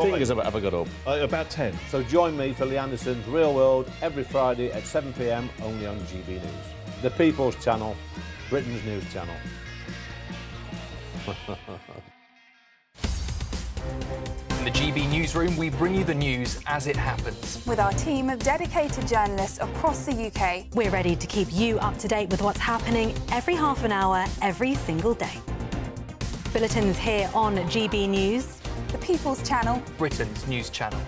Fingers have I got up? About 10. So join me for Lionesses Real World every Friday at 7 p.m. only on GB News. The People's Channel, Britain's news channel. In the GB newsroom, we bring you the news as it happens. With our team of dedicated journalists across the UK, we're ready to keep you up to date with what's happening every half an hour, every single day. Bulletins here on GB News. The People's Channel, Britain's news channel.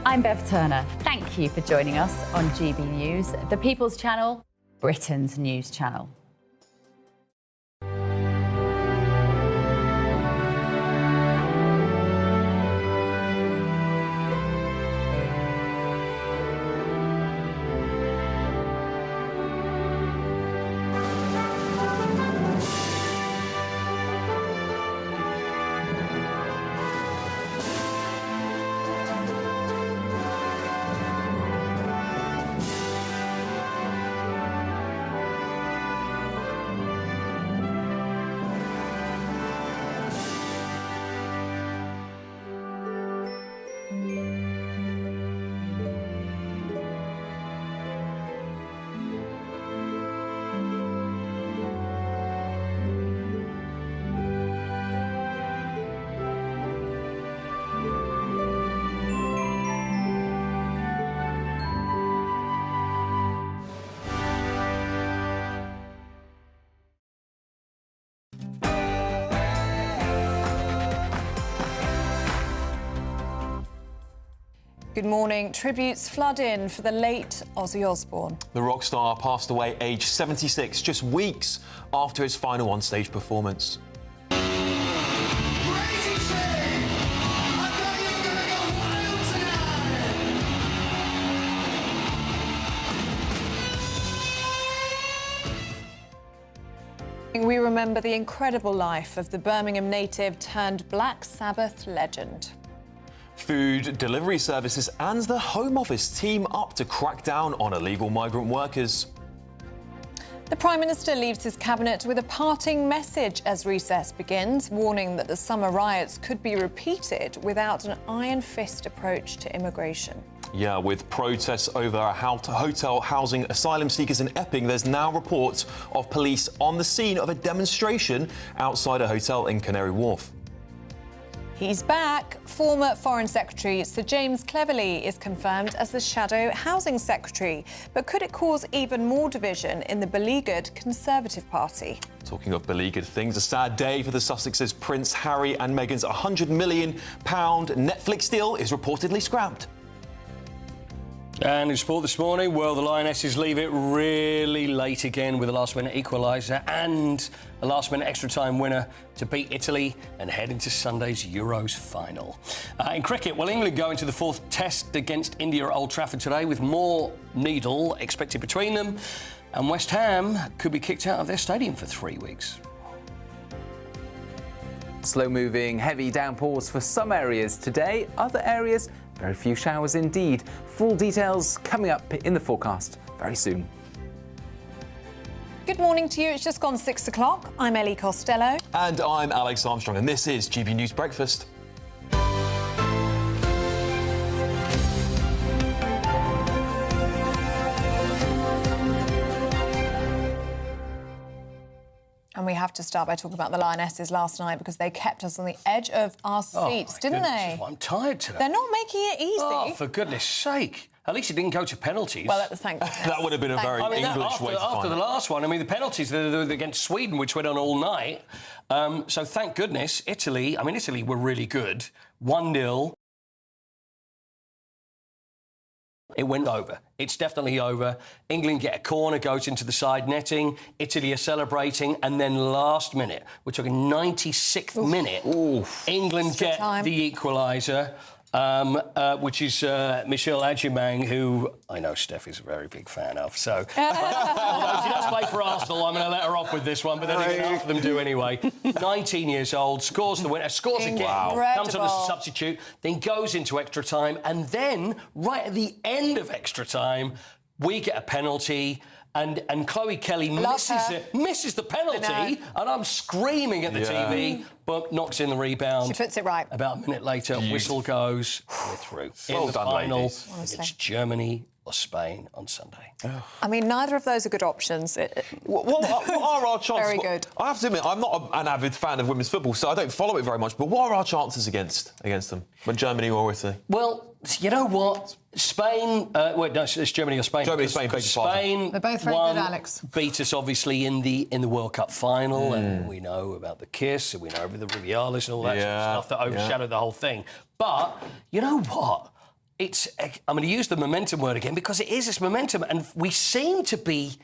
I'm Bev Turner. Thank you for joining us on GB News, the People's Channel, Britain's news channel. Good morning. Tributes flood in for the late Ozzy Osbourne. The rock star passed away aged 76, just weeks after his final on-stage performance. We remember the incredible life of the Birmingham native turned Black Sabbath legend. Food delivery services and the Home Office team up to crack down on illegal migrant workers. The Prime Minister leaves his cabinet with a parting message as recess begins, warning that the summer riots could be repeated without an iron fist approach to immigration. Yeah, with protests over hotel housing asylum seekers in Epping, there's now reports of police on the scene of a demonstration outside a hotel in Canary Wharf. He's back. Former Foreign Secretary Sir James Cleverly is confirmed as the Shadow Housing Secretary. But could it cause even more division in the beleaguered Conservative Party? Talking of beleaguered things, a sad day for the Sussexes. Prince Harry and Meghan's £100 million Netflix deal is reportedly scrapped. And in sport this morning, well, the Lionesses leave it really late again with a last-minute equaliser and a last-minute extra-time winner to beat Italy and head into Sunday's Euros final. In cricket, well, England go into the fourth test against India at Old Trafford today with more needle expected between them, and West Ham could be kicked out of their stadium for 3 weeks. Slow-moving, heavy downpours for some areas today. Other areas, very few showers indeed. Full details coming up in the forecast very soon. Good morning to you. It's just gone 6 o'clock. I'm Ellie Costello. And I'm Alex Armstrong, and this is GB News Breakfast. And we have to start by talking about the Lionesses last night because they kept us on the edge of our seats, didn't they? I'm tired today. They're not making it easy. Oh, for goodness sake. At least it didn't go to penalties. Well, thank goodness. That would have been a very English way to find after the last one, I mean, the penalties against Sweden, which went on all night. So thank goodness, Italy were really good. 1-0. It went over. It's definitely over. England get a corner, goes into the side netting. Italy are celebrating. And then last minute, we're talking 96th minute, England get the equaliser. Which is Michel Adjumang, who I know Steph is a very big fan of. So, although she does play for Arsenal, I'm going to let her off with this one, but then half of them do anyway. 19 years old, scores the winner, scores again, comes on as a substitute, then goes into extra time, and then, right at the end of extra time, we get a penalty. And Chloe Kelly misses the penalty, and I'm screaming at the TV, but knocks in the rebound. She puts it right. About a minute later, whistle goes, we're through. Well in the done, final, ladies. it's Germany or Spain on Sunday. I mean, neither of those are good options. What are our chances? Very good. I have to admit, I'm not an avid fan of women's football, so I don't follow it very much. But what are our chances against them when Germany or Italy? Well, you know what? Spain. Wait, no, it's Germany or Spain. Germany, Spain. Spain. They're both very good, Alex. Beat us obviously in the World Cup final, and we know about the kiss, and we know about the Rubiales and all that sort of stuff that overshadowed the whole thing. But you know what? I'm going to use the momentum word again because it is this momentum, and we seem to be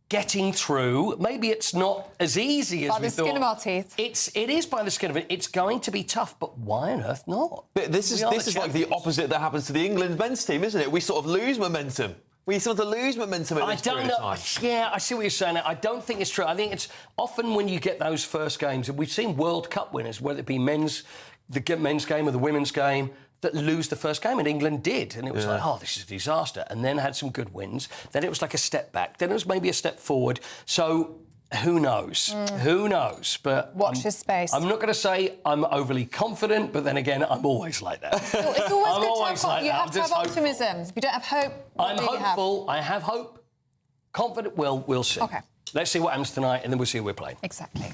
getting through. Maybe it's not as easy as we thought. By the skin of our teeth. It is by the skin of it. It's going to be tough, but why on earth not? But this is like the opposite that happens to the England men's team, isn't it? We sort of lose momentum. We sort of lose momentum at this period of time. Yeah, I see what you're saying. I don't think it's true. I think it's often when you get those first games, and we've seen World Cup winners, whether it be the men's game or the women's game, that lose the first game, and England did. And it was like, oh, this is a disaster. And then had some good wins. Then it was like a step back. Then it was maybe a step forward. So who knows? Who knows? But watch this space. I'm not going to say I'm overly confident, but then again, I'm always like that. It's always good to have you have to have optimism. If you don't have hope, I'm hopeful. I have hope. Confident. We'll see. OK. Let's see what happens tonight, and then we'll see who we're playing. Exactly.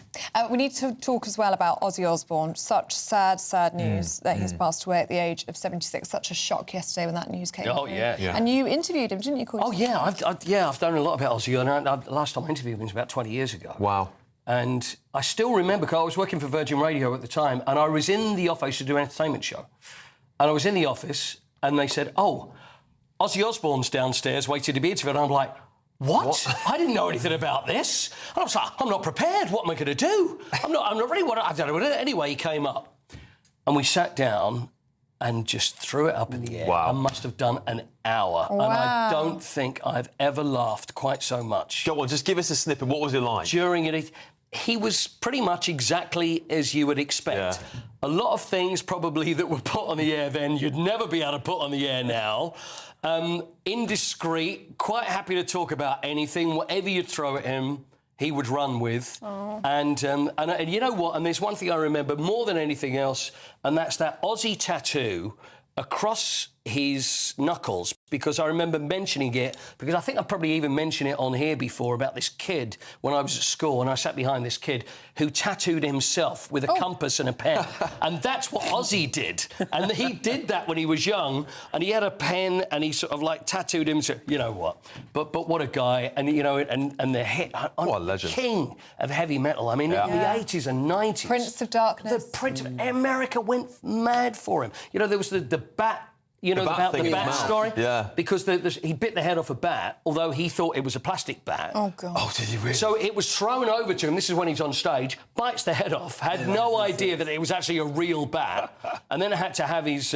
We need to talk as well about Ozzy Osbourne. Such sad news that he's passed away at the age of 76. Such a shock yesterday when that news came out. Oh, yeah. And you interviewed him, didn't you, Corey? Oh, yeah. I've done a lot about Ozzy. And last time I interviewed him was about 20 years ago. Wow. And I still remember, because I was working for Virgin Radio at the time, and I was in the office to do an entertainment show. And I was in the office, and they said, oh, Ozzy Osbourne's downstairs waiting to be interviewed. And I'm like, What? I didn't know anything about this. And I was like, I'm not prepared. What am I going to do? I'm not ready. I don't know. Anyway, he came up and we sat down and just threw it up in the air. Wow. I must have done an hour. Wow. And I don't think I've ever laughed quite so much. Go on, just give us a snippet. What was it like? During it, he was pretty much exactly as you would expect. Yeah. A lot of things probably that were put on the air then you'd never be able to put on the air now. Indiscreet, quite happy to talk about anything, whatever you'd throw at him, he would run with. And you know what? And there's one thing I remember more than anything else, and that's that Ozzy tattoo across his knuckles, because I remember mentioning it, because I think I've probably even mentioned it on here before about this kid when I was at school, and I sat behind this kid who tattooed himself with a compass and a pen. And that's what Ozzy did. And he did that when he was young, and he had a pen and he sort of like tattooed himself. You know what? But what a guy. And, you know, and the hit. What a legend. King of heavy metal. I mean, in the 80s and 90s. Prince of Darkness. The Prince of America went mad for him. You know, there was the bat. You know about the bat story? Yeah. Because he bit the head off a bat, although he thought it was a plastic bat. Oh, God. Oh, did he really? So it was thrown over to him. This is when he's on stage, bites the head off, had no idea that it was actually a real bat, and then had to have his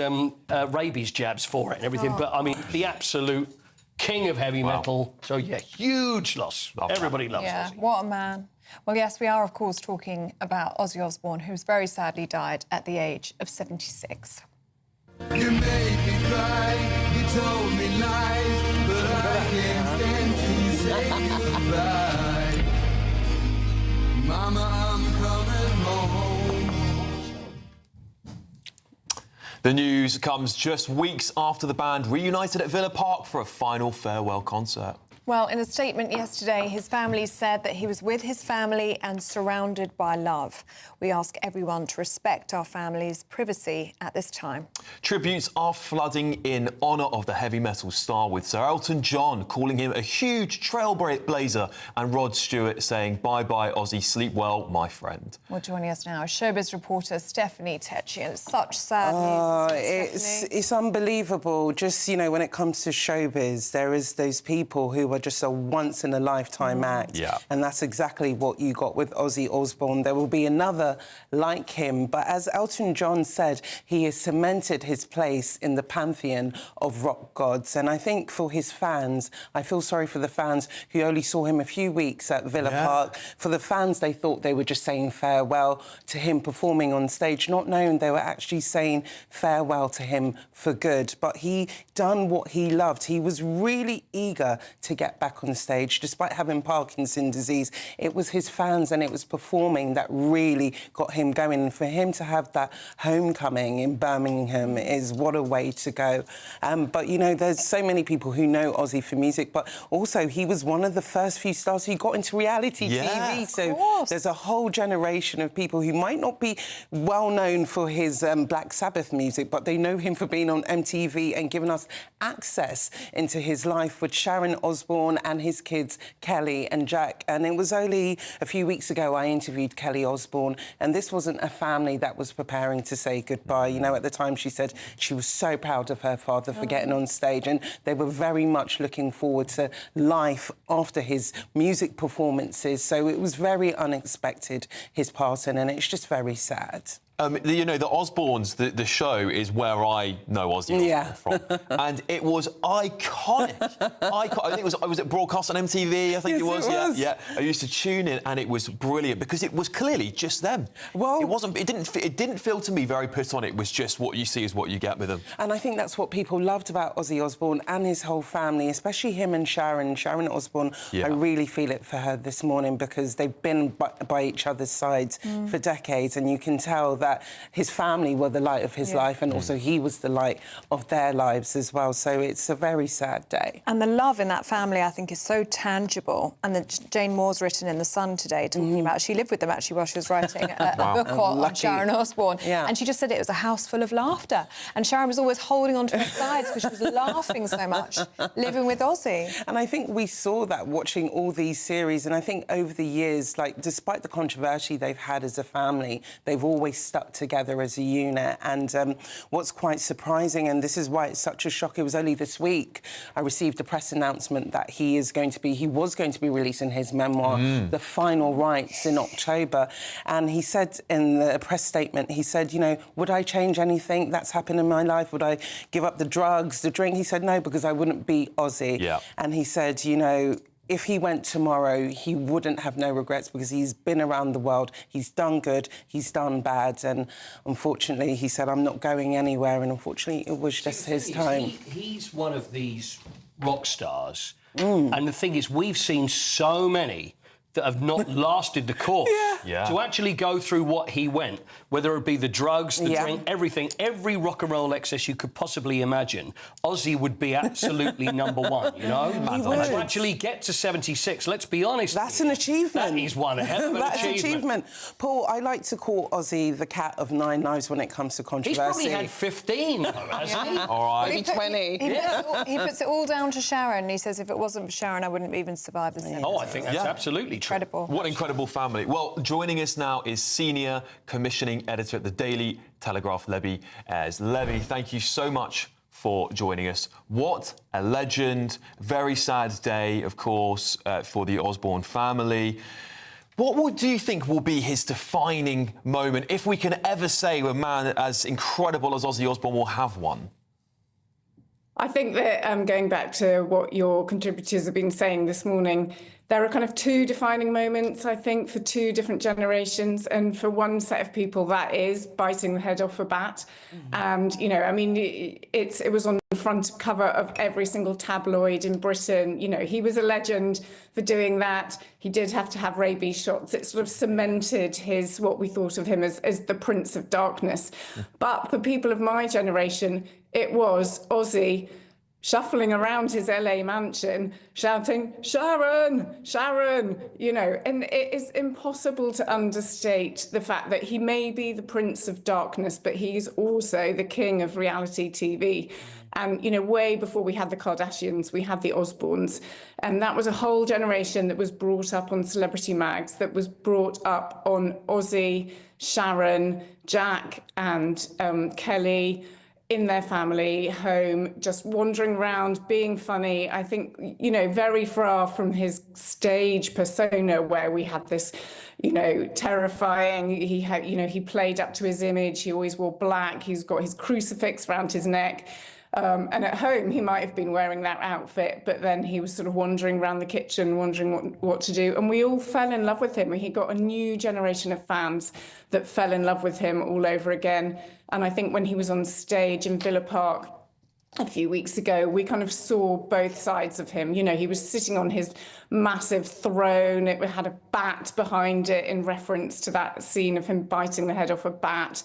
rabies jabs for it and everything. But, I mean, the absolute king of heavy metal. So, yeah, huge loss. Everybody loves Ozzy. What a man. Well, yes, we are, of course, talking about Ozzy Osbourne, who's very sadly died at the age of 76. You made me cry, you told me lies, but I can't stand to say goodbye. Mama, I'm coming home. The news comes just weeks after the band reunited at Villa Park for a final farewell concert. Well, in a statement yesterday, his family said that he was with his family and surrounded by love. We ask everyone to respect our family's privacy at this time. Tributes are flooding in honour of the heavy metal star, with Sir Elton John calling him a huge trailblazer and Rod Stewart saying, "Bye-bye, Ozzy, sleep well, my friend." Well, joining us now is showbiz reporter Stephanie Tecci, and it's such sad news. It's unbelievable. Just, you know, when it comes to showbiz, there is those people who are just a once-in-a-lifetime act. Yeah. And that's exactly what you got with Ozzy Osbourne. There will be another like him. But as Elton John said, he has cemented his place in the pantheon of rock gods. And I think for his fans, I feel sorry for the fans who only saw him a few weeks at Villa Park. For the fans, they thought they were just saying farewell to him performing on stage, not knowing they were actually saying farewell to him for good. But he done what he loved. He was really eager to get get back on stage, despite having Parkinson's disease. It was his fans and it was performing that really got him going. And for him to have that homecoming in Birmingham is what a way to go. But, you know, there's so many people who know Ozzy for music, but also he was one of the first few stars who got into reality TV. So there's a whole generation of people who might not be well known for his Black Sabbath music, but they know him for being on MTV and giving us access into his life with Sharon Osbourne and his kids, Kelly and Jack. And it was only a few weeks ago I interviewed Kelly Osbourne, and this wasn't a family that was preparing to say goodbye. You know, at the time she said she was so proud of her father for getting on stage, and they were very much looking forward to life after his music performances. So it was very unexpected, his passing, and it's just very sad. You know, the Osbournes, the show is where I know Ozzy Osbourne from. And it was iconic. I think it was at broadcast on MTV, I think it was. Yeah. I used to tune in and it was brilliant because it was clearly just them. Well, it didn't feel to me very put on. It was just what you see is what you get with them. And I think that's what people loved about Ozzy Osbourne and his whole family, especially him and Sharon Osbourne. I really feel it for her this morning because they've been by each other's sides for decades, and you can tell that his family were the light of his life, and also he was the light of their lives as well. So it's a very sad day. And the love in that family, I think, is so tangible. And that Jane Moore's written in The Sun today talking about, she lived with them actually while she was writing a book on Sharon Osbourne. And she just said it was a house full of laughter. And Sharon was always holding on to her sides because she was laughing so much, living with Ozzy. And I think we saw that watching all these series. And I think over the years, like, despite the controversy they've had as a family, they've always stuck together as a unit. And what's quite surprising, and this is why it's such a shock, it was only this week I received a press announcement that he was going to be releasing his memoir, The Final Rites, in October. And he said in the press statement, he said, you know, would I change anything that's happened in my life? Would I give up the drugs, the drink? He said, no, because I wouldn't be Ozzy. And he said, you know, if he went tomorrow, he wouldn't have no regrets because he's been around the world, he's done good, he's done bad, and unfortunately, he said, I'm not going anywhere, and unfortunately, it was just his time. He's one of these rock stars, and the thing is, we've seen so many that have not lasted the course. To actually go through what he went, whether it be the drugs, the drink, everything, every rock and roll excess you could possibly imagine, Ozzy would be absolutely number one, you know? To actually get to 76, let's be honest. That's an achievement. That is one hell of an achievement. Paul, I like to call Ozzy the cat of 9 lives when it comes to controversy. He's probably had 15, hasn't he? All right. Maybe 20. He puts it all down to Sharon. He says, if it wasn't for Sharon, I wouldn't even survive the 70s. Oh, I think that's absolutely true. Incredible. What an incredible family. Well, joining us now is Senior Commissioning Editor at the Daily Telegraph, Levy Ayres. Levy, thank you so much for joining us. What a legend. Very sad day, of course, for the Osbourne family. What do you think will be his defining moment, if we can ever say a man as incredible as Ozzy Osbourne will have one? I think that going back to what your contributors have been saying this morning, there are kind of two defining moments, I think, for two different generations. And for one set of people, that is biting the head off a bat. And, you know, I mean, it was on the front cover of every single tabloid in Britain. You know, he was a legend for doing that. He did have to have rabies shots. It sort of cemented what we thought of him as the Prince of Darkness. But for people of my generation, it was Ozzy shuffling around his LA mansion, shouting, Sharon, Sharon, you know, and it is impossible to understate the fact that he may be the Prince of Darkness, but he's also the king of reality TV. And, you know, way before we had the Kardashians, we had the Osbournes. And that was a whole generation that was brought up on celebrity mags, that was brought up on Ozzy, Sharon, Jack and Kelly, in their family home, just wandering around, being funny. I think, you know, very far from his stage persona where we had this, you know, terrifying, he had, you know, he played up to his image, he always wore black, he's got his crucifix around his neck. And at home, he might have been wearing that outfit, but then he was sort of wandering around the kitchen, wondering what to do. And we all fell in love with him. He got a new generation of fans that fell in love with him all over again. And I think when he was on stage in Villa Park a few weeks ago, we kind of saw both sides of him. You know, he was sitting on his massive throne. It had a bat behind it in reference to that scene of him biting the head off a bat.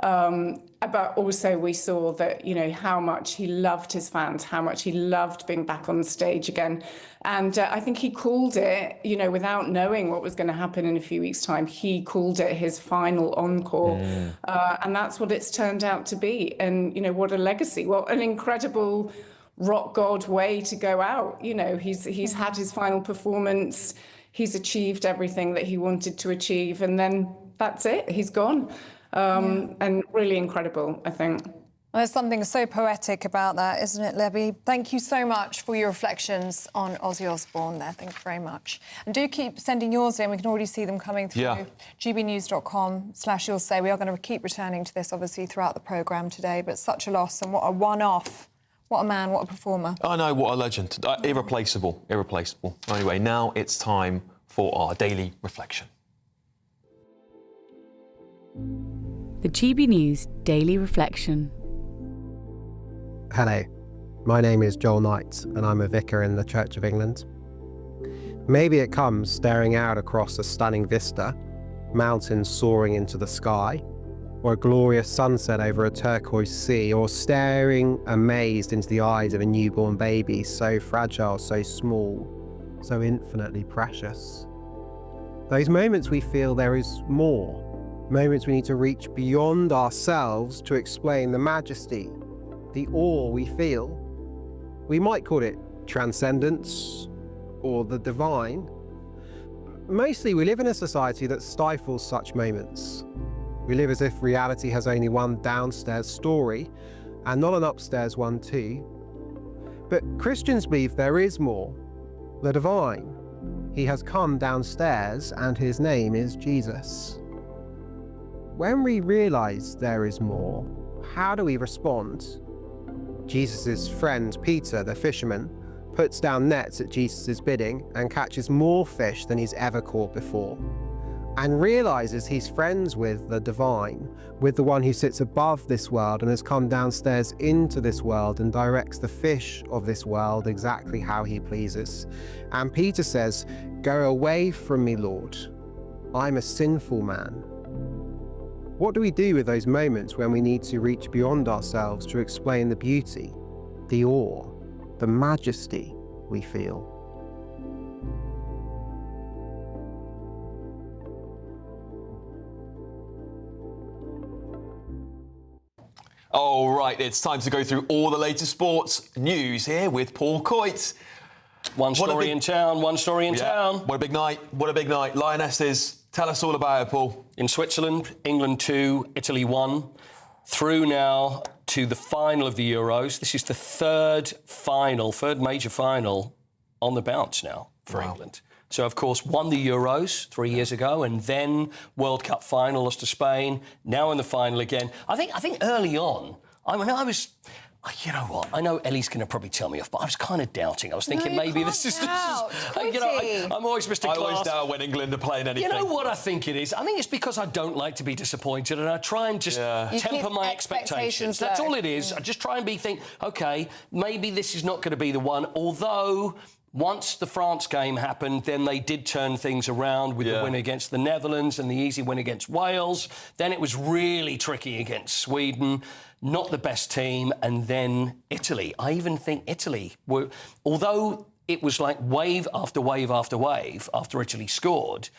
But also we saw that, you know, how much he loved his fans, how much he loved being back on stage again. And I think he called it, you know, without knowing what was going to happen in a few weeks' time, he called it his final encore. And that's what it's turned out to be. And, you know, what a legacy. What an incredible rock god way to go out. You know, he's had his final performance. He's achieved everything that he wanted to achieve. And then that's it. He's gone. And really incredible, I think. There's something so poetic about that, isn't it, Libby? Thank you so much for your reflections on Ozzy Osbourne there. Thank you very much. And do keep sending yours in. We can already see them coming through. gbnews.com/you'll say. We are going to keep returning to this, obviously, throughout the programme today, but such a loss and what a one-off. What a man, what a performer. I know, what a legend. Irreplaceable, irreplaceable. Anyway, now it's time for our daily reflection. The GB News Daily Reflection. Hello, my name is Joel Knight and I'm a vicar in the Church of England. Maybe it comes staring out across a stunning vista, mountains soaring into the sky, or a glorious sunset over a turquoise sea, or staring amazed into the eyes of a newborn baby, so fragile, so small, so infinitely precious. Those moments we feel there is more. Moments we need to reach beyond ourselves to explain the majesty, the awe we feel. We might call it transcendence or the divine. Mostly we live in a society that stifles such moments. We live as if reality has only one downstairs story and not an upstairs one too. But Christians believe there is more, the divine. He has come downstairs and his name is Jesus. When we realise there is more, how do we respond? Jesus' friend Peter, the fisherman, puts down nets at Jesus' bidding and catches more fish than he's ever caught before, and realises he's friends with the divine, with the one who sits above this world and has come downstairs into this world and directs the fish of this world exactly how he pleases. And Peter says, "Go away from me, Lord. I'm a sinful man." What do we do with those moments when we need to reach beyond ourselves to explain the beauty, the awe, the majesty we feel? All right, it's time to go through all the latest sports news here with Paul Coit. One story in town, one story in town. What a big night, what a big night. Lionesses, tell us all about it, Paul. In Switzerland, England 2, Italy 1. Through now to the final of the Euros. This is the third major final on the bounce now for England. So, of course, won the Euros 3 years ago and then World Cup final, lost to Spain, now in the final again. I think early on, you know what? I know Ellie's going to probably tell me off, but I was kind of doubting. I was thinking maybe this is you know, I'm always Mr. Class. I always doubt when England are playing anything. You know what I think it is? I think it's because I don't like to be disappointed and I try and just temper my expectations. That's all it is. I just try and think, OK, maybe this is not going to be the one, although once the France game happened, then they did turn things around with the win against the Netherlands and the easy win against Wales. Then it was really tricky against Sweden. Not the best team, and then Italy. I even think Italy were, although it was like wave after wave after wave after Italy scored,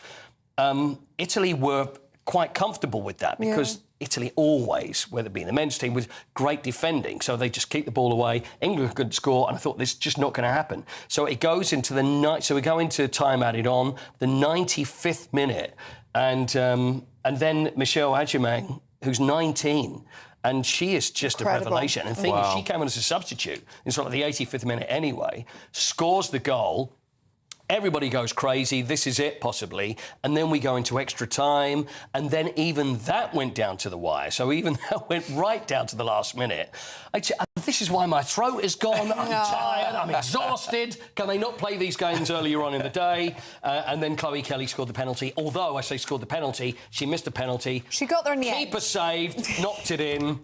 Italy were quite comfortable with that because Italy always, whether it be in the men's team, was great defending. So they just keep the ball away. England could score, and I thought this is just not going to happen. So it goes into the night. So we go into time added on, the 95th minute, and then Michelle Adjumang, who's 19. And she is just a revelation. And thinking she came on as a substitute in sort of the 85th minute anyway, scores the goal. Everybody goes crazy. This is it, possibly. And then we go into extra time. And then even that went down to the wire. So even that went right down to the last minute. This is why my throat is gone. I'm tired. I'm exhausted. Can they not play these games earlier on in the day? And then Chloe Kelly scored the penalty. Although I say scored the penalty, she missed a penalty. She got there in the end. Keeper saved, knocked it in.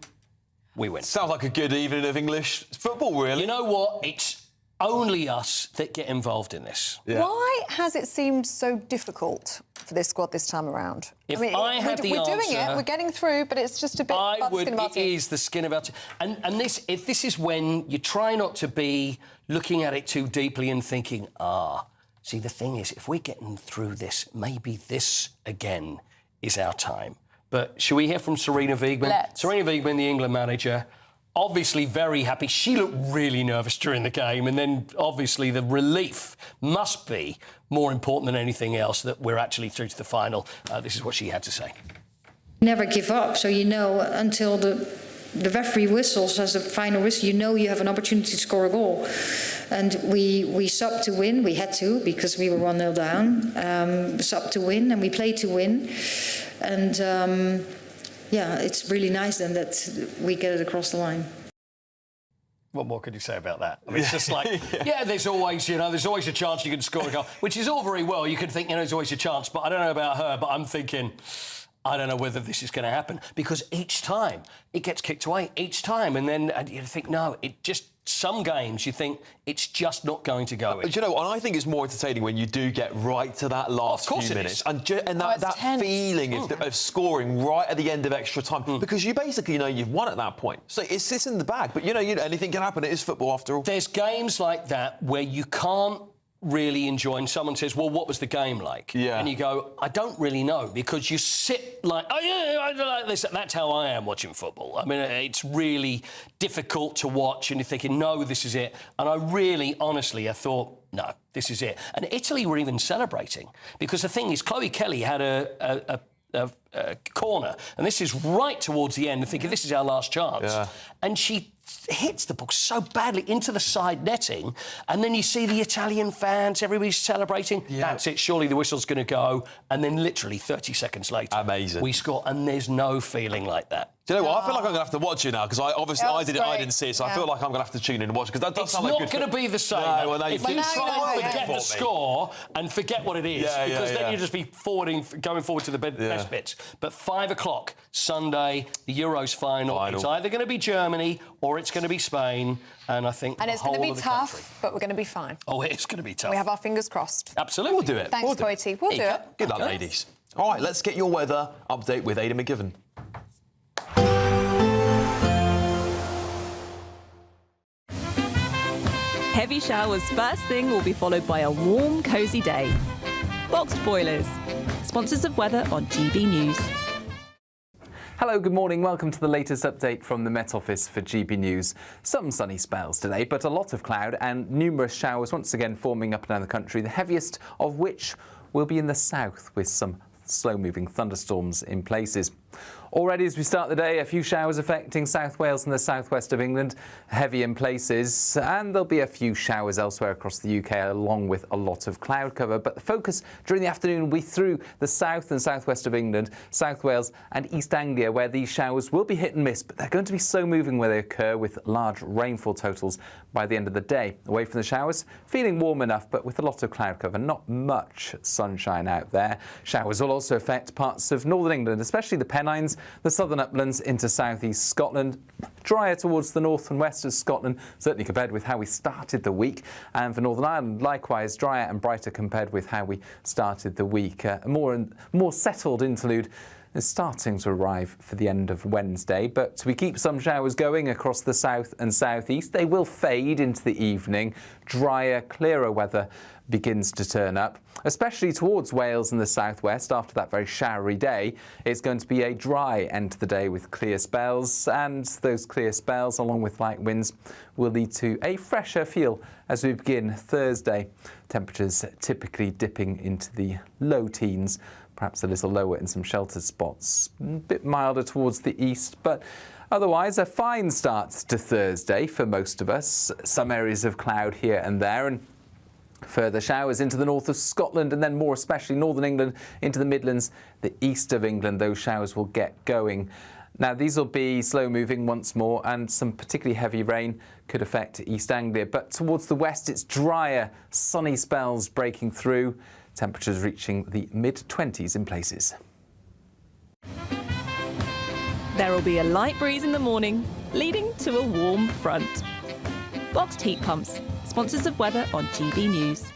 we win. Sounds like a good evening of English football, really. You know what? It's only us that get involved in this. Yeah. Why has it seemed so difficult for this squad this time around? If I had the we're doing answer, it, we're getting through, but it's just a bit about the skin of our It teeth. is the skin of our teeth. And this is when you try not to be looking at it too deeply and thinking, see, the thing is, if we're getting through this, maybe this again is our time. But shall we hear from Serena Wiegmann? Let's. Serena Wiegmann, the England manager, obviously very happy. She looked really nervous during the game, and then obviously the relief must be more important than anything else that we're actually through to the final. This is what she had to say. Never give up. So you know until the referee whistles as a final whistle, you know you have an opportunity to score a goal. And we subbed to win. We had to because we were 1-0 down. Subbed to win, and we played to win. And yeah, it's really nice then that we get it across the line. What more could you say about that? I mean, it's just like, there's always a chance you can score a goal, which is all very well. You could think, there's always a chance, but I don't know about her, but I'm thinking, I don't know whether this is going to happen, because each time it gets kicked away, each time, and then you think, no, some games you think it's just not going to go in. Do you know what? And I think it's more entertaining when you do get right to that last few minutes. And that feeling of scoring right at the end of extra time. Because you basically know you've won at that point. So it sits in the bag. But, you know, anything can happen. It is football after all. There's games like that where you can't really enjoy, and someone says, well, what was the game like? Yeah. And you go, I don't really know, because you sit like, I like this. That's how I am watching football. I mean, it's really difficult to watch, and you're thinking, no, this is it. And I really, honestly, I thought, no, this is it. And Italy were even celebrating, because the thing is, Chloe Kelly had a corner, and this is right towards the end, and thinking, this is our last chance. Yeah. And she hits the ball so badly into the side netting, and then you see the Italian fans, everybody's celebrating. Yeah. That's it, surely the whistle's going to go. And then literally 30 seconds later, we score, and there's no feeling like that. Do you know what? I feel like I'm going to have to watch it now, because I didn't see it, so I feel like I'm going to have to tune in and watch it, because that does sound like good. It's not going to be the same. No, if you try and forget the score and forget what it is, because then you just be going forward to the best bits. But 5 o'clock Sunday, the Euros final. It's either going to be Germany or it's going to be Spain, and I think it's going to be tough, but we're going to be fine. Oh, it's going to be tough. We have our fingers crossed. Absolutely, we'll do it. Thanks, Toity. We'll do it. Good luck, ladies. All right, let's get your weather update with Ada McGiven. Heavy showers first thing will be followed by a warm, cosy day. Boxed Boilers, sponsors of weather on GB News. Hello, good morning. Welcome to the latest update from the Met Office for GB News. Some sunny spells today, but a lot of cloud and numerous showers once again forming up and down the country, the heaviest of which will be in the south, with some slow-moving thunderstorms in places. Already as we start the day, a few showers affecting South Wales and the southwest of England, heavy in places, and there'll be a few showers elsewhere across the UK, along with a lot of cloud cover. But the focus during the afternoon will be through the south and southwest of England, South Wales and East Anglia, where these showers will be hit and miss, but they're going to be slow moving where they occur, with large rainfall totals by the end of the day. Away from the showers, feeling warm enough, but with a lot of cloud cover, not much sunshine out there. Showers will also affect parts of northern England, especially the Pennines, the southern uplands into southeast Scotland. Drier towards the north and west of Scotland, certainly compared with how we started the week. And for Northern Ireland, likewise, drier and brighter compared with how we started the week. A more settled interlude is starting to arrive for the end of Wednesday, but we keep some showers going across the south and southeast. They will fade into the evening. Drier, clearer weather begins to turn up, especially towards Wales and the southwest. After that very showery day, it's going to be a dry end to the day with clear spells, and those clear spells, along with light winds, will lead to a fresher feel as we begin Thursday. Temperatures typically dipping into the low teens, perhaps a little lower in some sheltered spots, a bit milder towards the east, but otherwise a fine start to Thursday for most of us. Some areas of cloud here and there, and further showers into the north of Scotland, and then more especially northern England into the Midlands, the east of England. Those showers will get going. Now, these will be slow moving once more, and some particularly heavy rain could affect East Anglia. But towards the west, it's drier, sunny spells breaking through, temperatures reaching the mid-20s in places. There will be a light breeze in the morning, leading to a warm front. Boxed heat pumps, sponsors of weather on GB News.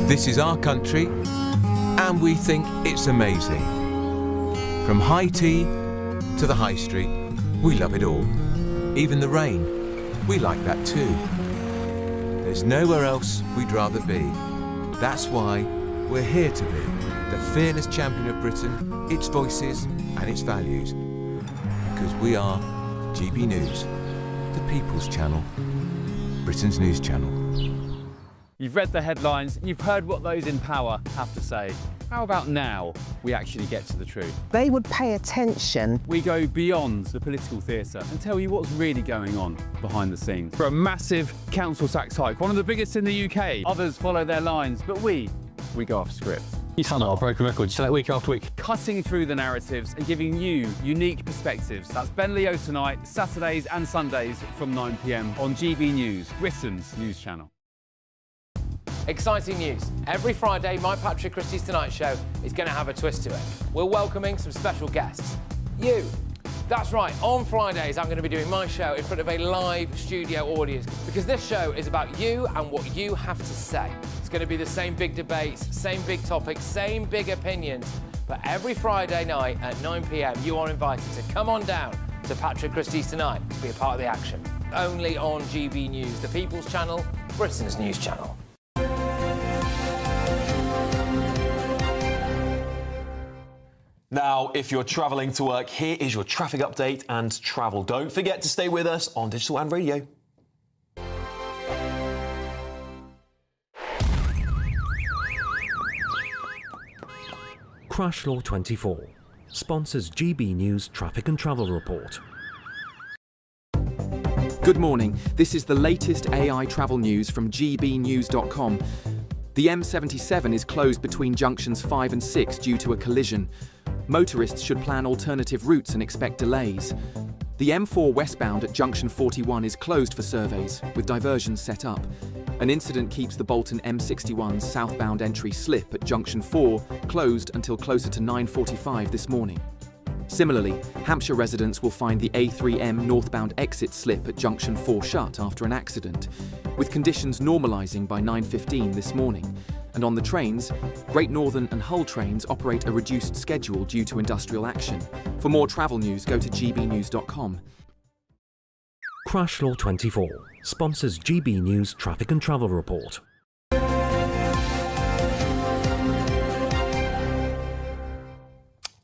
This is our country, and we think it's amazing. From high tea to the high street, we love it all. Even the rain, we like that too. There's nowhere else we'd rather be. That's why we're here to be the fearless champion of Britain, its voices and its values. Because we are GB News, the People's Channel, Britain's news channel. You've read the headlines, you've heard what those in power have to say. How about now we actually get to the truth? They would pay attention. We go beyond the political theatre and tell you what's really going on behind the scenes. For a massive council tax hike, one of the biggest in the UK. Others follow their lines, but we go off script. You cannot have broken records, select week after week. Cutting through the narratives and giving you unique perspectives. That's Ben Leo tonight, Saturdays and Sundays from 9 p.m. on GB News, Britain's news channel. Exciting news. Every Friday, my Patrick Christie's Tonight Show is going to have a twist to it. We're welcoming some special guests. You. That's right, on Fridays I'm going to be doing my show in front of a live studio audience because this show is about you and what you have to say. It's going to be the same big debates, same big topics, same big opinions, but every Friday night at 9 p.m. you are invited to come on down to Patrick Christie's Tonight to be a part of the action. Only on GB News, the People's Channel, Britain's news channel. Now, if you're travelling to work, here is your traffic update and travel. Don't forget to stay with us on digital and radio. Crash Law 24 sponsors GB News Traffic and Travel Report. Good morning. This is the latest AI travel news from gbnews.com. The M77 is closed between junctions 5 and 6 due to a collision. Motorists should plan alternative routes and expect delays. The M4 westbound at junction 41 is closed for surveys, with diversions set up. An incident keeps the Bolton M61 southbound entry slip at junction 4 closed until closer to 9:45 this morning. Similarly, Hampshire residents will find the A3M northbound exit slip at junction 4 shut after an accident, with conditions normalising by 9:15 this morning. And on the trains, Great Northern and Hull trains operate a reduced schedule due to industrial action. For more travel news, go to gbnews.com. Crash Law 24 sponsors GB News Traffic and Travel Report.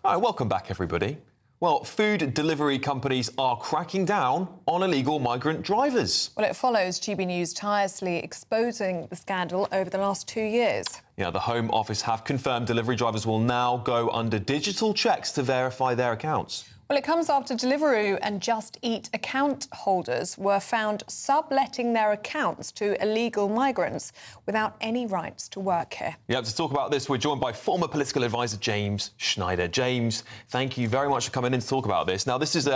All right, welcome back, everybody. Well, food delivery companies are cracking down on illegal migrant drivers. Well, it follows GB News tirelessly exposing the scandal over the last 2 years. Yeah, the Home Office have confirmed delivery drivers will now go under digital checks to verify their accounts. Well, it comes after Deliveroo and Just Eat account holders were found subletting their accounts to illegal migrants without any rights to work here. Yeah, to talk about this, we're joined by former political advisor James Schneider. James, thank you very much for coming in to talk about this. Now, this is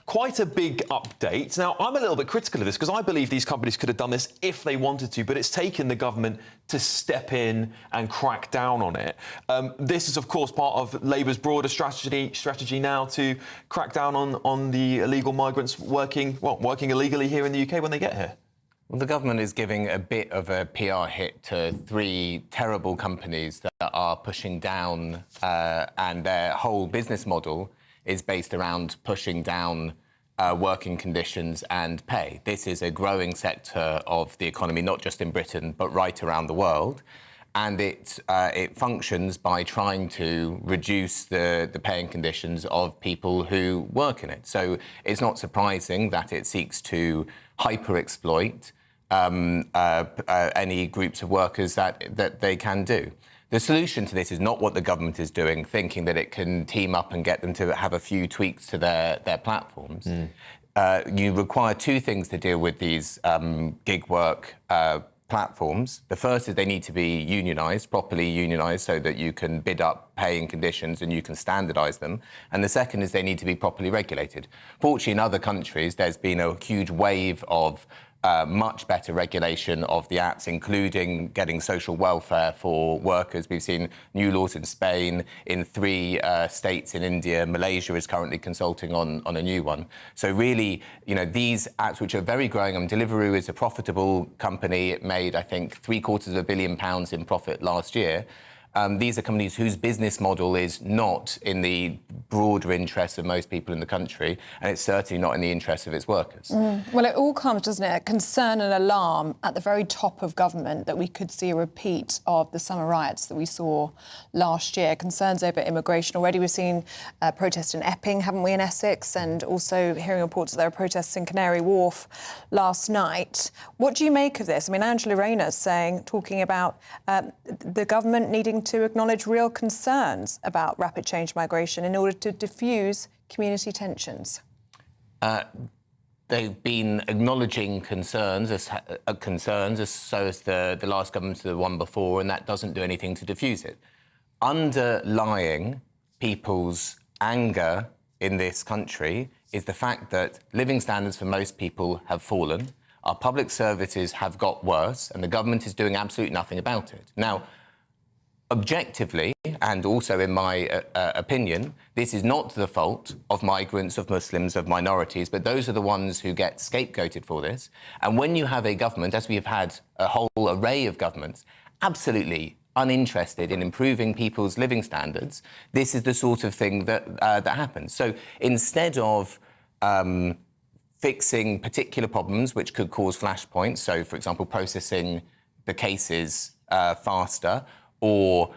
quite a big update. Now, I'm a little bit critical of this because I believe these companies could have done this if they wanted to, but it's taken the government to step in and crack down on it. This is, of course, part of Labour's broader strategy now to crack down on the illegal migrants working illegally here in the UK when they get here. Well, the government is giving a bit of a PR hit to 3 terrible companies that are pushing down, and their whole business model is based around pushing down working conditions and pay. This is a growing sector of the economy, not just in Britain, but right around the world. And it functions by trying to reduce the paying conditions of people who work in it. So it's not surprising that it seeks to hyper-exploit any groups of workers that they can do. The solution to this is not what the government is doing, thinking that it can team up and get them to have a few tweaks to their platforms. You require 2 things to deal with these gig work platforms. The first is they need to be unionised, properly unionised, so that you can bid up paying conditions and you can standardise them. And the second is they need to be properly regulated. Fortunately, in other countries, there's been a huge wave of much better regulation of the apps, including getting social welfare for workers. We've seen new laws in Spain, in 3 states in India. Malaysia is currently consulting on a new one. So really, you know, these apps, which are very growing, Deliveroo is a profitable company. It made, I think, £750 million in profit last year. These are companies whose business model is not in the broader interests of most people in the country, and it's certainly not in the interests of its workers. Well, it all comes, doesn't it, a concern and alarm at the very top of government that we could see a repeat of the summer riots that we saw last year. Concerns over immigration. Already we've seen protests in Epping, haven't we, in Essex, and also hearing reports that there were protests in Canary Wharf last night. What do you make of this? I mean, Angela Rayner's talking about the government needing to acknowledge real concerns about rapid change migration in order to diffuse community tensions. They've been acknowledging concerns as so as the last government to the one before, and that doesn't do anything to diffuse it. Underlying people's anger in this country is the fact that living standards for most people have fallen, our public services have got worse, and the government is doing absolutely nothing about it. Now, objectively, and also in my opinion, this is not the fault of migrants, of Muslims, of minorities, but those are the ones who get scapegoated for this. And when you have a government, as we have had a whole array of governments, absolutely uninterested in improving people's living standards, this is the sort of thing that happens. So instead of fixing particular problems which could cause flashpoints, so, for example, processing the cases faster, or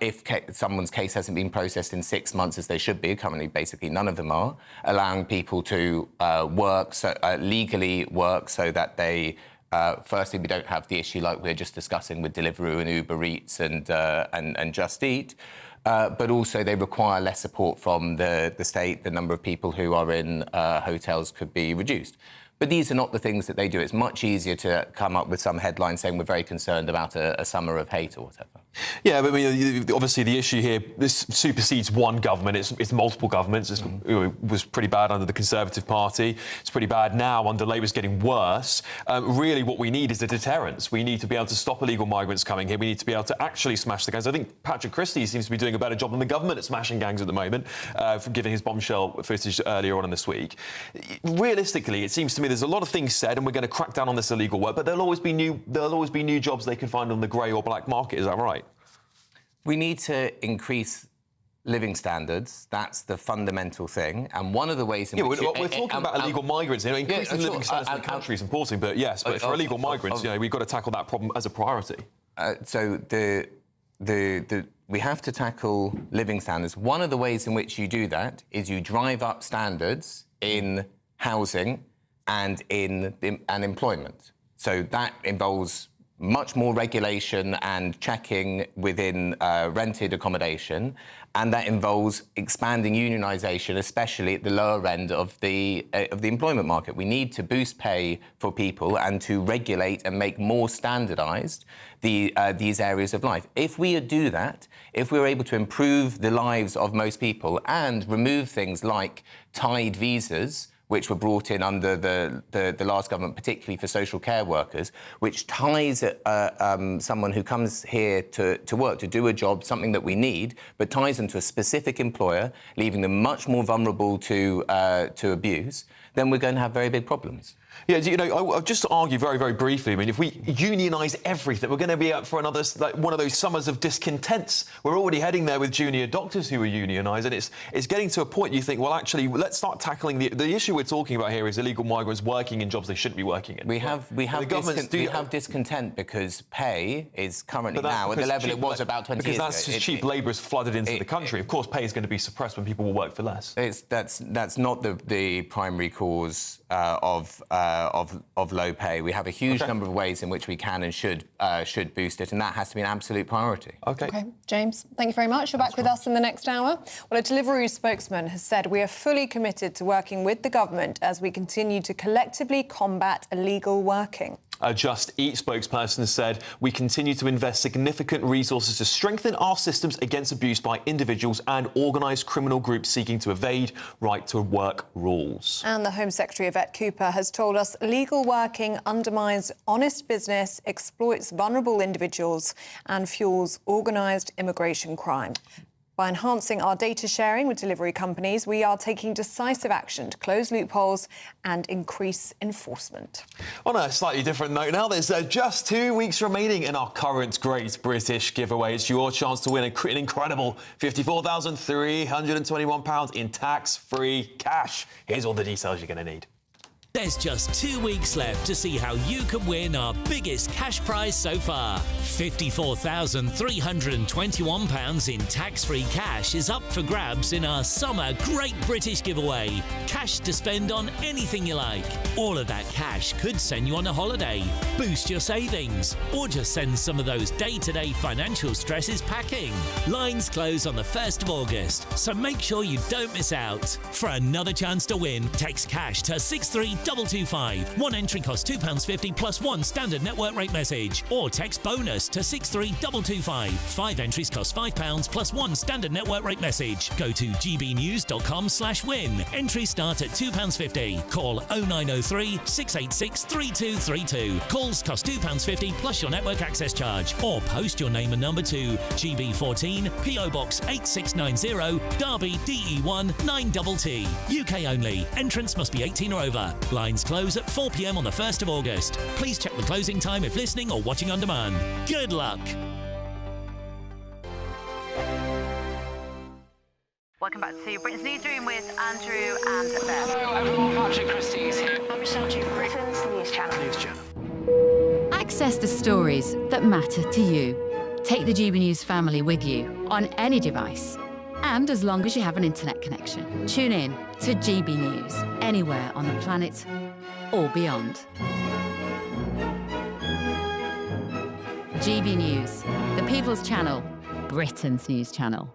if someone's case hasn't been processed in 6 months as they should be, currently basically none of them are, allowing people to legally work so that they, firstly, we don't have the issue like we're just discussing with Deliveroo and Uber Eats and Just Eat, but also they require less support from the state. The number of people who are in hotels could be reduced. But these are not the things that they do. It's much easier to come up with some headline saying we're very concerned about a summer of hate or whatever. Yeah, but I mean, obviously the issue here, this supersedes one government. It's multiple governments. It was pretty bad under the Conservative Party. It's pretty bad now under Labour's getting worse. Really what we need is a deterrence. We need to be able to stop illegal migrants coming here. We need to be able to actually smash the gangs. I think Patrick Christie seems to be doing a better job than the government at smashing gangs at the moment, for giving his bombshell footage earlier on in this week. Realistically, it seems to me there's a lot of things said, and we're going to crack down on this illegal work, but there'll always be new jobs they can find on the grey or black market. Is that right? We need to increase living standards. That's the fundamental thing. And one of the ways in which... we're talking about illegal migrants. You know, increasing living standards in the country is important, but yes, but for illegal migrants, we've got to tackle that problem as a priority. So we have to tackle living standards. One of the ways in which you do that is you drive up standards in housing and in employment. So that involves much more regulation and checking within rented accommodation, and that involves expanding unionisation, especially at the lower end of the employment market. We need to boost pay for people and to regulate and make more standardised these areas of life. If we do that, if we're able to improve the lives of most people and remove things like tied visas, which were brought in under the last government, particularly for social care workers, which ties someone who comes here to work, to do a job, something that we need, but ties them to a specific employer, leaving them much more vulnerable to abuse, then we're going to have very big problems. Yeah, you know, I'll just argue very, very briefly. I mean, if we unionise everything, we're going to be up for another, like, one of those summers of discontents. We're already heading there with junior doctors who are unionised, and it's getting to a point you think, well, actually, let's start tackling the issue we're talking about here is illegal migrants working in jobs they shouldn't be working in. We have discontent because pay is currently now at the level it was about 20 years ago. Because that's cheap labour is flooded into the country. Of course, pay is going to be suppressed when people will work for less. That's not the primary cause of low pay. We have a huge number of ways in which we can and should boost it, and that has to be an absolute priority. OK, James, thank you very much. You're back with us in the next hour. Well, a Deliveroo spokesman has said we are fully committed to working with the government as we continue to collectively combat illegal working. A Just Eat spokesperson said, we continue to invest significant resources to strengthen our systems against abuse by individuals and organised criminal groups seeking to evade right-to-work rules. And the Home Secretary, Yvette Cooper, has told us illegal working undermines honest business, exploits vulnerable individuals and fuels organised immigration crime. By enhancing our data sharing with delivery companies, we are taking decisive action to close loopholes and increase enforcement. On a slightly different note now, there's just 2 weeks remaining in our current Great British giveaway. It's your chance to win an incredible £54,321 in tax-free cash. Here's all the details you're going to need. There's just 2 weeks left to see how you can win our biggest cash prize so far. £54,321 in tax-free cash is up for grabs in our summer Great British giveaway. Cash to spend on anything you like. All of that cash could send you on a holiday, boost your savings, or just send some of those day-to-day financial stresses packing. Lines close on the 1st of August, so make sure you don't miss out. For another chance to win, text cash to 63225. One entry costs £2.50 plus one standard network rate message. Or text bonus to 63225. 5 entries cost £5 plus one standard network rate message. Go to gbnews.com/win. Entries start at £2.50. Call 0903 686 3232. Calls cost £2.50 plus your network access charge. Or post your name and number to GB14 PO Box 8690 Derby DE1 9TT. UK only. Entrance must be 18 or over. Lines close at 4 p.m. on the 1st of August. Please check the closing time if listening or watching on demand. Good luck. Welcome back to Britain's Newsroom with Andrew and Beth. Hello everyone, Patrick Christie is here. I'm Michelle Duke, Britain's News Channel. Access the stories that matter to you. Take the GB News family with you on any device. And as long as you have an internet connection, tune in to GB News anywhere on the planet or beyond. GB News, the People's Channel, Britain's News Channel.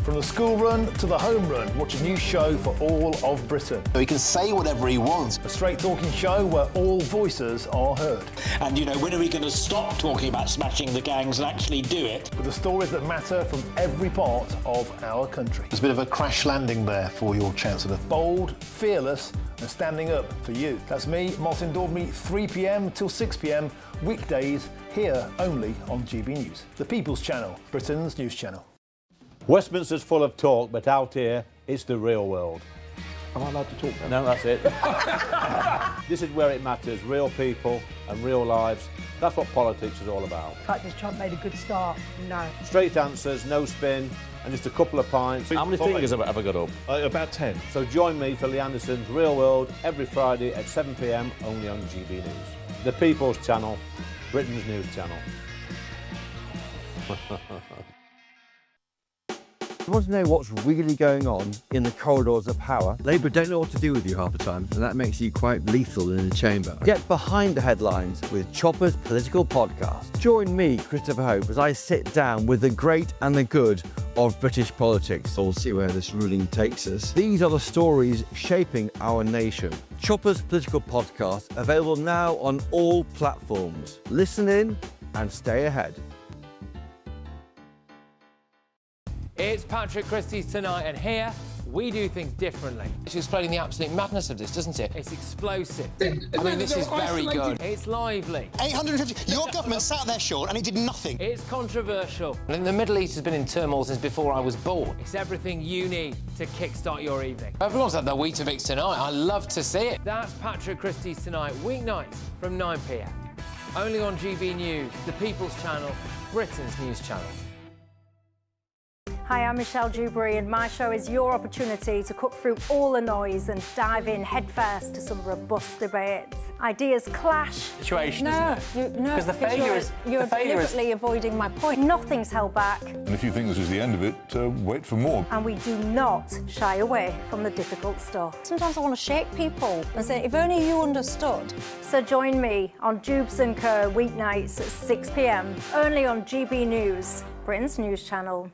From the school run to the home run, watch a new show for all of Britain. So he can say whatever he wants. A straight-talking show where all voices are heard. And, you know, when are we going to stop talking about smashing the gangs and actually do it? With the stories that matter from every part of our country. There's a bit of a crash landing there for your Chancellor. Bold, fearless and standing up for you. That's me, Martin Daubney, 3 p.m. till 6 p.m, weekdays, here only on GB News. The People's Channel, Britain's news channel. Westminster's full of talk, but out here, it's the real world. Am I allowed to talk No, now? that's it. This is where it matters, real people and real lives. That's what politics is all about. In fact, has Trump made a good start? No. Straight answers, no spin, and just a couple of pints. How many fingers have I ever got up? About 10. So join me for Lee Anderson's Real World every Friday at 7 p.m, only on GB News. The People's Channel, Britain's news channel. You want to know what's really going on in the corridors of power? Labour don't know what to do with you half the time, and that makes you quite lethal in the chamber. Get behind the headlines with Chopper's Political Podcast. Join me, Christopher Hope, as I sit down with the great and the good of British politics. We'll see where this ruling takes us. These are the stories shaping our nation. Chopper's Political Podcast, available now on all platforms. Listen in and stay ahead. It's Patrick Christie's Tonight, and here we do things differently. It's explaining the absolute madness of this, doesn't it? It's explosive. I mean, this is very good. It's lively. 850. Your government sat there, Sean, and it did nothing. It's controversial. And the Middle East has been in turmoil since before I was born. It's everything you need to kickstart your evening. Everyone's had their Weetabix tonight. I love to see it. That's Patrick Christie's Tonight, weeknights from 9 p.m. Only on GB News, the People's Channel, Britain's news channel. Hi, I'm Michelle Dewberry, and my show is your opportunity to cut through all the noise and dive in headfirst to some robust debates. Ideas clash. Situation, no, isn't it? No, because the failure is you're deliberately avoiding my point. Nothing's held back. And if you think this is the end of it, wait for more. And we do not shy away from the difficult stuff. Sometimes I want to shake people and say, if only you understood. So join me on Dubes & Co. weeknights at 6 p.m. only on GB News, Britain's news channel.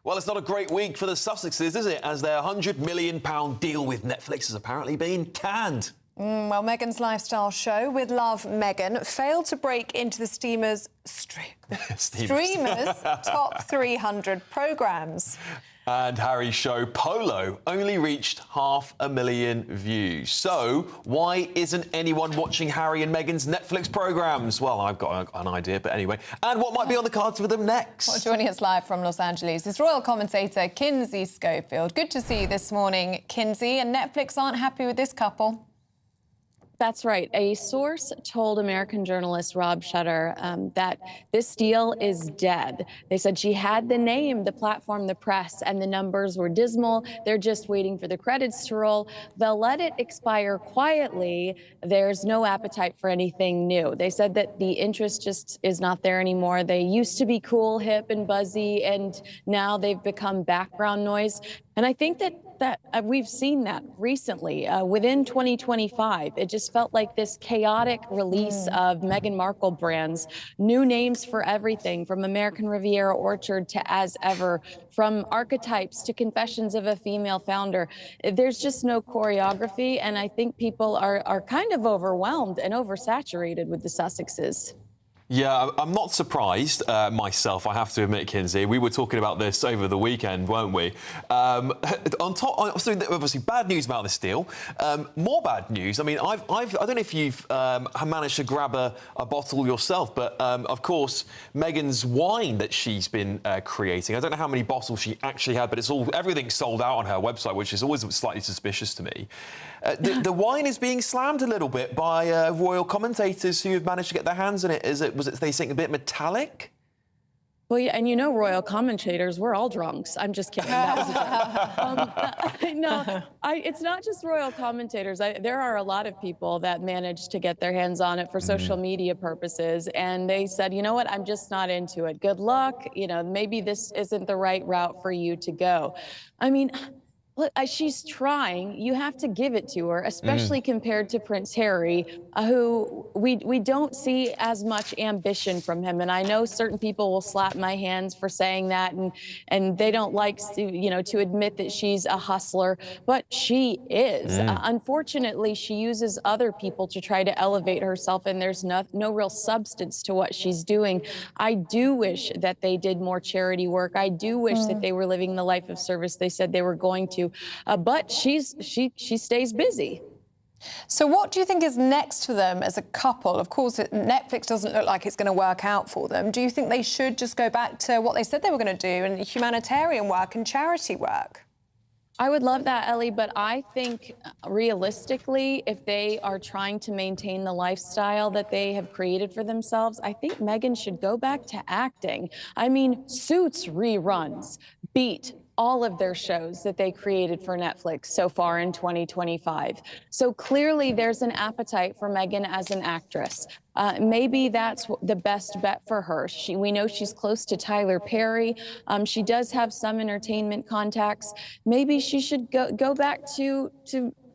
Well, it's not a great week for the Sussexes, is it? As their £100 million deal with Netflix has apparently been canned. Well, Meghan's lifestyle show, With Love, Meghan, failed to break into the streamer's top 300 programmes. And Harry's show, Polo, only reached 500,000 views. So why isn't anyone watching Harry and Meghan's Netflix programmes? Well, I've got an idea, but anyway. And what might be on the cards for them next? Well, joining us live from Los Angeles is royal commentator Kinsey Schofield. Good to see you this morning, Kinsey. And Netflix aren't happy with this couple. That's right. A source told American journalist Rob Shutter that this deal is dead. They said she had the name, the platform, the press, and the numbers were dismal. They're just waiting for the credits to roll. They'll let it expire quietly. There's no appetite for anything new. They said that the interest just is not there anymore. They used to be cool, hip, and buzzy, and now they've become background noise. And I think that we've seen that recently. Within 2025, it just felt like this chaotic release of Meghan Markle brands, new names for everything, from American Riviera Orchard to As Ever, from archetypes to Confessions of a Female Founder. There's just no choreography, and I think people are kind of overwhelmed and oversaturated with the Sussexes. Yeah, I'm not surprised myself, I have to admit, Kinsey. We were talking about this over the weekend, weren't we? On top, so obviously, bad news about this deal. More bad news. I mean, I don't know if you've managed to grab a bottle yourself, but of course, Meghan's wine that she's been creating. I don't know how many bottles she actually had, but everything's sold out on her website, which is always slightly suspicious to me. The wine is being slammed a little bit by royal commentators who have managed to get their hands on it. Was it they think a bit metallic? Well, yeah, and you know, royal commentators, we're all drunks. I'm just kidding. That was a joke. No, it's not just royal commentators. There are a lot of people that managed to get their hands on it for social media purposes. And they said, you know what, I'm just not into it. Good luck. You know, maybe this isn't the right route for you to go. I mean, look, she's trying. You have to give it to her, especially compared to Prince Harry, who we don't see as much ambition from him. And I know certain people will slap my hands for saying that, and they don't like to admit that she's a hustler, but she is. Unfortunately, she uses other people to try to elevate herself, and there's no real substance to what she's doing. I do wish that they did more charity work. I do wish that they were living the life of service they said they were going to. But she stays busy. So what do you think is next for them as a couple? Of course, Netflix doesn't look like it's going to work out for them. Do you think they should just go back to what they said they were going to do, and humanitarian work and charity work? I would love that, Ellie, but I think realistically, if they are trying to maintain the lifestyle that they have created for themselves, I think Meghan should go back to acting. I mean, Suits reruns, Beat, all of their shows that they created for Netflix so far in 2025. So clearly there's an appetite for Meghan as an actress. Maybe that's the best bet for her. We know she's close to Tyler Perry. She does have some entertainment contacts. Maybe she should go back to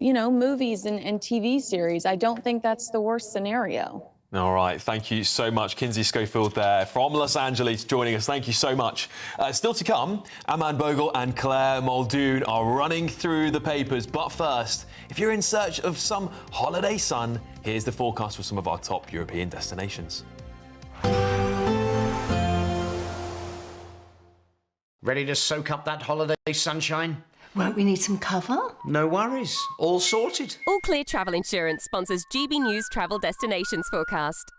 movies and TV series. I don't think that's the worst scenario. All right, thank you so much. Kinsey Schofield there from Los Angeles joining us. Thank you so much. Still to come, Eamonn Bogle and Claire Muldoon are running through the papers. But first, if you're in search of some holiday sun, here's the forecast for some of our top European destinations. Ready to soak up that holiday sunshine? Won't we need some cover? No worries, all sorted. All Clear Travel Insurance sponsors GB News Travel Destinations Forecast.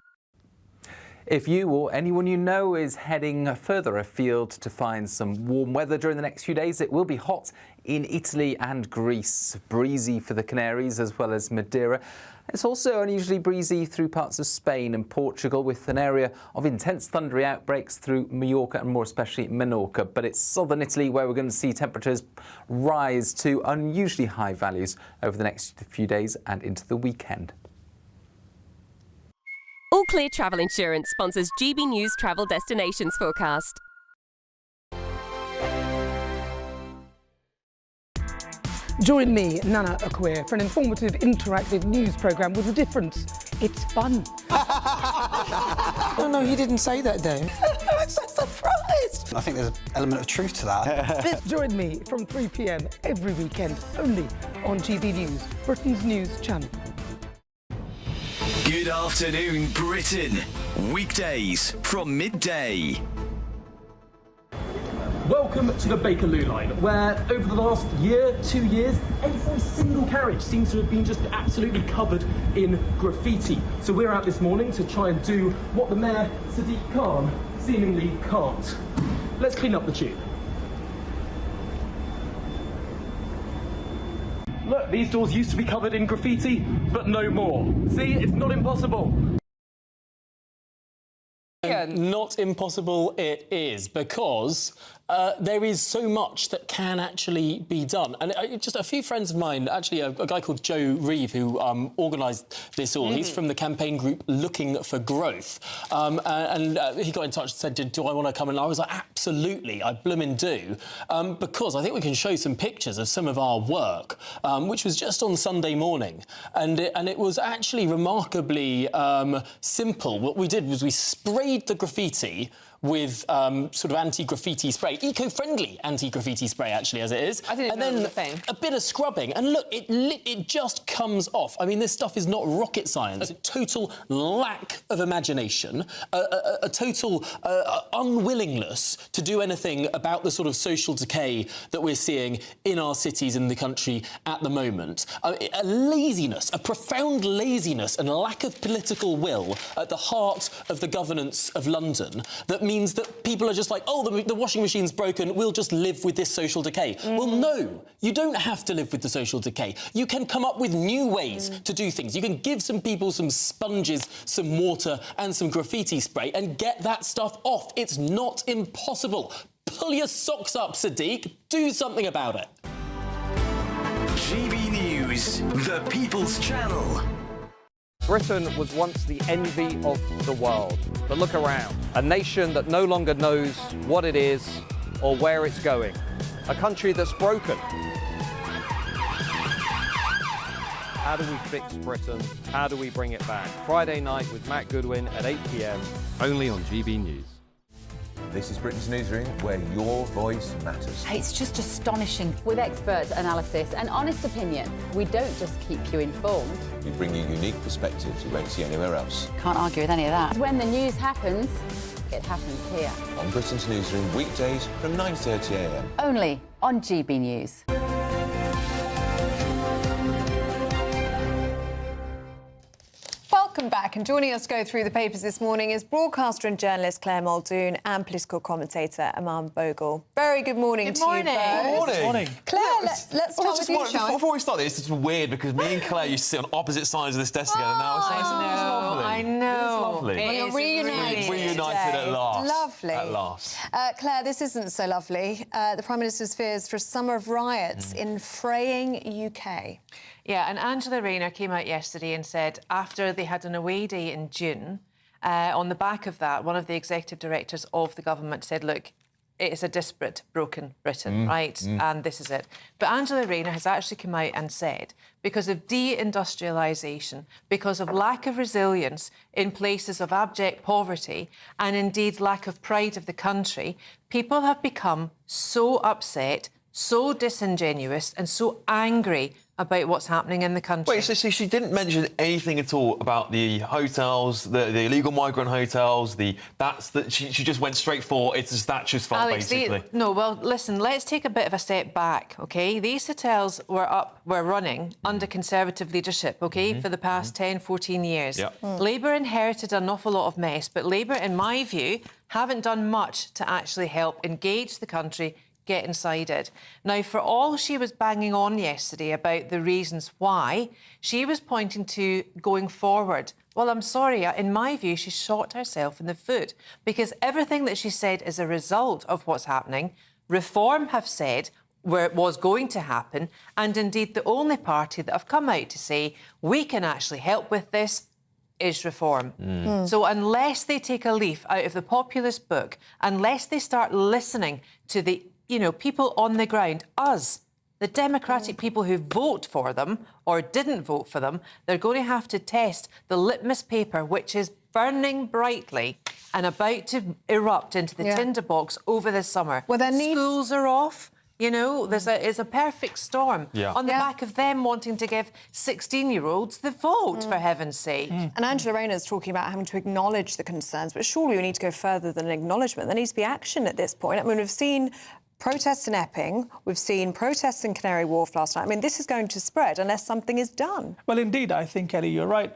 If you or anyone you know is heading further afield to find some warm weather during the next few days, it will be hot in Italy and Greece. Breezy for the Canaries as well as Madeira. It's also unusually breezy through parts of Spain and Portugal, with an area of intense thundery outbreaks through Mallorca and more especially Menorca. But it's southern Italy where we're going to see temperatures rise to unusually high values over the next few days and into the weekend. All Clear Travel Insurance sponsors GB News Travel Destinations Forecast. Join me, Nana Akweer, for an informative, interactive news programme with a difference. It's fun. No, he didn't say that, Dave. I'm so surprised. I think there's an element of truth to that. Join me from 3 p.m. every weekend, only on GB News, Britain's news channel. Good afternoon, Britain. Weekdays from midday. Welcome to the Bakerloo line, where over the last year, 2 years, every single carriage seems to have been just absolutely covered in graffiti. So we're out this morning to try and do what the Mayor, Sadiq Khan, seemingly can't. Let's clean up the tube. Look, these doors used to be covered in graffiti, but no more. See, it's not impossible. Not impossible it is, because there is so much that can actually be done. And just a few friends of mine, actually a guy called Joe Reeve, who organised this all, he's from the campaign group Looking for Growth. And he got in touch and said, do I want to come? And I was like, absolutely, I bloomin' do. Because I think we can show some pictures of some of our work, which was just on Sunday morning. And it was actually remarkably simple. What we did was we sprayed the graffiti with sort of anti-graffiti spray, eco-friendly anti-graffiti spray, actually, as it is. I didn't know it was a thing. A bit of scrubbing, and look, it just comes off. I mean, this stuff is not rocket science. A total lack of imagination, a total unwillingness to do anything about the sort of social decay that we're seeing in our cities in the country at the moment. A laziness, a profound laziness and lack of political will at the heart of the governance of London that means that people are just like, oh, the washing machine's broken, we'll just live with this social decay. Well, no, you don't have to live with the social decay. You can come up with new ways to do things. You can give some people some sponges, some water and some graffiti spray and get that stuff off. It's not impossible. Pull your socks up, Sadiq. Do something about it. GB News, the People's Channel. Britain was once the envy of the world. But look around. A nation that no longer knows what it is or where it's going. A country that's broken. How do we fix Britain? How do we bring it back? Friday night with Matt Goodwin at 8 p.m. Only on GB News. This is Britain's newsroom, where your voice matters. It's just astonishing. With expert analysis and honest opinion, we don't just keep you informed. We bring you unique perspectives you won't see anywhere else. Can't argue with any of that. When the news happens, it happens here. On Britain's newsroom, weekdays from 9:30 a.m. Only on GB News. Welcome back, and joining us to go through the papers this morning is broadcaster and journalist Claire Muldoon and political commentator Eamonn Bogle. Very good morning to you both. Good morning. Claire, let's start with you, Sean. Before we start this, it's weird because me and Claire used to sit on opposite sides of this desk together. Now it's nice. I know. lovely. Well, you're reunited. Reunited at last. Lovely. At last. Claire, this isn't so lovely. The Prime Minister's fears for a summer of riots in fraying UK. Yeah, and Angela Rayner came out yesterday and said after they had an away day in June, on the back of that, one of the executive directors of the government said, look, it's a disparate, broken Britain, right? And this is it. But Angela Rayner has actually come out and said, because of deindustrialisation, because of lack of resilience in places of abject poverty, and indeed lack of pride of the country, people have become so upset, so disingenuous and so angry about what's happening in the country. Wait, so she didn't mention anything at all about the hotels, the illegal migrant hotels, she just went straight for it's Thatcher's fault, Alex, basically. No, well, listen, let's take a bit of a step back, OK? These hotels were running under Conservative leadership, OK, for the past 10, 14 years. Yep. Labour inherited an awful lot of mess, but Labour, in my view, haven't done much to actually help engage the country, get inside it. Now, for all she was banging on yesterday about the reasons why, she was pointing to going forward. Well, I'm sorry, in my view, she shot herself in the foot because everything that she said is a result of what's happening. Reform have said where it was going to happen, and indeed the only party that have come out to say we can actually help with this is Reform. So unless they take a leaf out of the populist book, unless they start listening to the people on the ground, us, the democratic people who vote for them or didn't vote for them, they're going to have to test the litmus paper, which is burning brightly and about to erupt into the tinderbox over the summer. Well, schools are off. It's a perfect storm on the back of them wanting to give 16-year-olds the vote, for heaven's sake. And Angela Rayner's talking about having to acknowledge the concerns, but surely we need to go further than acknowledgement. There needs to be action at this point. I mean, we've seen protests in Epping, we've seen protests in Canary Wharf last night. I mean, this is going to spread unless something is done. Well, indeed, I think, Ellie, you're right.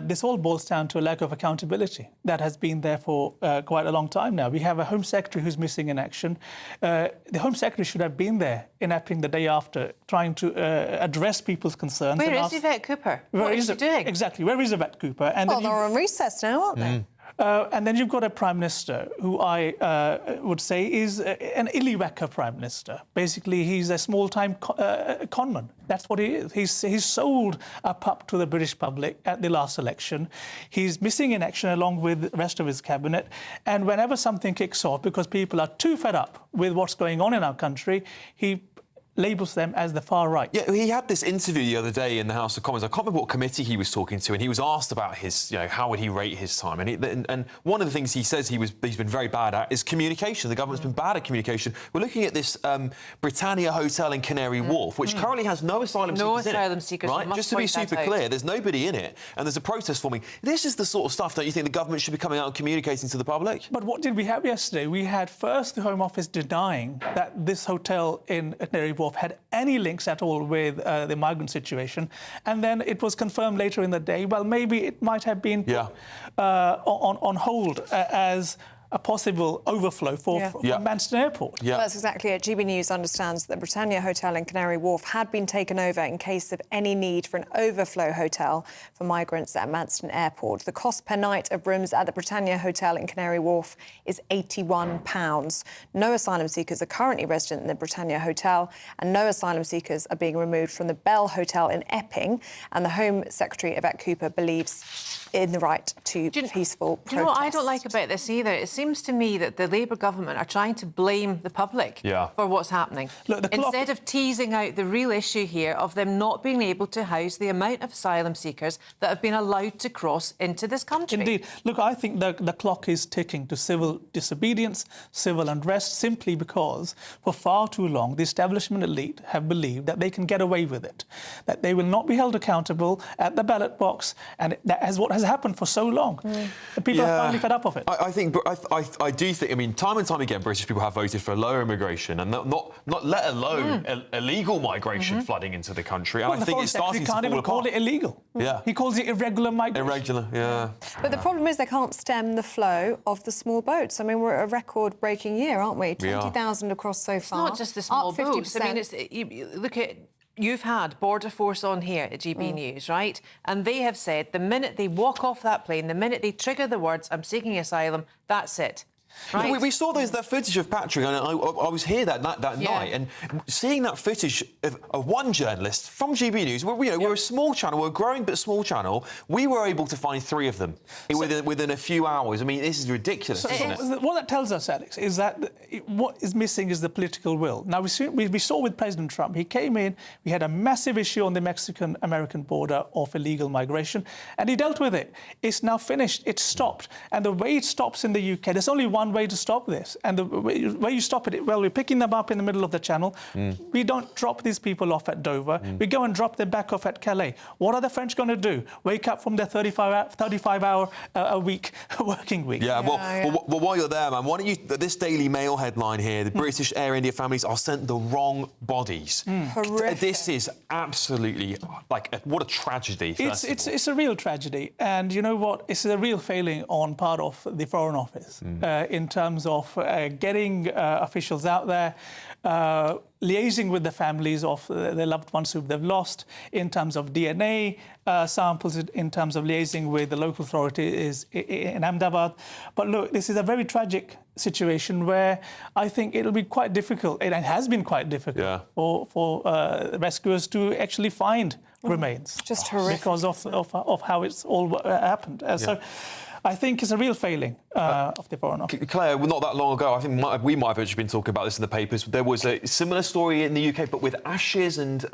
This all boils down to a lack of accountability that has been there for quite a long time now. We have a Home Secretary who's missing in action. The Home Secretary should have been there in Epping the day after, trying to address people's concerns. Where is Yvette Cooper? What is she doing? Exactly, where is Yvette Cooper? And they're on recess now, aren't they? And then you've got a Prime Minister who I would say is an Illywecker Prime Minister. Basically, he's a small-time conman. That's what he is. He's sold a pup to the British public at the last election. He's missing in action along with the rest of his cabinet. And whenever something kicks off, because people are too fed up with what's going on in our country, he labels them as the far right. Yeah, he had this interview the other day in the House of Commons. I can't remember what committee he was talking to, and he was asked about his, how would he rate his time? And one of the things he says he's been very bad at is communication. The government's been bad at communication. We're looking at this Britannia Hotel in Canary Wharf, which currently has no asylum seekers in it. Right? Just to be super clear, there's nobody in it, and there's a protest forming. This is the sort of stuff, don't you think, the government should be coming out and communicating to the public? But what did we have yesterday? We had first the Home Office denying that this hotel in Canary Wharf had any links at all with the migrant situation, and then it was confirmed later in the day, well, maybe it might have been put on hold as a possible overflow for Manston Airport. Well, that's exactly it. GB News understands that the Britannia Hotel in Canary Wharf had been taken over in case of any need for an overflow hotel for migrants at Manston Airport. The cost per night of rooms at the Britannia Hotel in Canary Wharf is £81. No asylum seekers are currently resident in the Britannia Hotel, and no asylum seekers are being removed from the Bell Hotel in Epping. And the Home Secretary, Yvette Cooper, believes in the right to peaceful protest. Do you know what I don't like about this either? It seems to me that the Labour government are trying to blame the public for what's happening. Look, instead of teasing out the real issue here of them not being able to house the amount of asylum seekers that have been allowed to cross into this country. Indeed. Look, I think the clock is ticking to civil disobedience, civil unrest, simply because for far too long the establishment elite have believed that they can get away with it, that they will not be held accountable at the ballot box, and that is what has happened for so long. The people are finally fed up of it. I do think, I mean, time and time again, British people have voted for lower immigration and not let alone illegal migration flooding into the country. And well, I think it's starting to fall apart. He can't even call it illegal. Yeah. He calls it irregular migration. Irregular, yeah. But the problem is they can't stem the flow of the small boats. I mean, we're at a record-breaking year, aren't we? 20,000 across so far. It's not just the small up boats. 50%. I mean, you look at you've had Border Force on here at GB News, right? And they have said the minute they walk off that plane, the minute they trigger the words, I'm seeking asylum, that's it. Right. We saw that footage of Patrick, and I was here that night, and seeing that footage of one journalist from GB News. We're a small channel, we're a growing but small channel. We were able to find 3 of them within a few hours. I mean, this is ridiculous, isn't it? What that tells us, Alex, is that what is missing is the political will. Now, we saw with President Trump, he came in, we had a massive issue on the Mexican-American border of illegal migration, and he dealt with it. It's now finished, it's stopped. And the way it stops in the UK, there's only one way to stop this, and the way you stop it, well, we're picking them up in the middle of the channel. We don't drop these people off at Dover. We go and drop them back off at Calais. What are the French going to do? Wake up from their 35-hour a week working week? Yeah, well, while you're there, man, why don't you? This Daily Mail headline here: the British Air India families are sent the wrong bodies. This is absolutely what a tragedy. It's a real tragedy, and you know what? It's a real failing on part of the Foreign Office in terms of getting officials out there, liaising with the families of their loved ones who they've lost, in terms of DNA samples, in terms of liaising with the local authorities in Ahmedabad. But look, this is a very tragic situation where I think it'll be quite difficult, and it has been quite difficult for rescuers to actually find remains. Just horrific. Because of how it's all happened. So I think it's a real failing of the Foreign Office. Claire, not that long ago, I think we might have actually been talking about this in the papers. There was a similar story in the UK, but with ashes and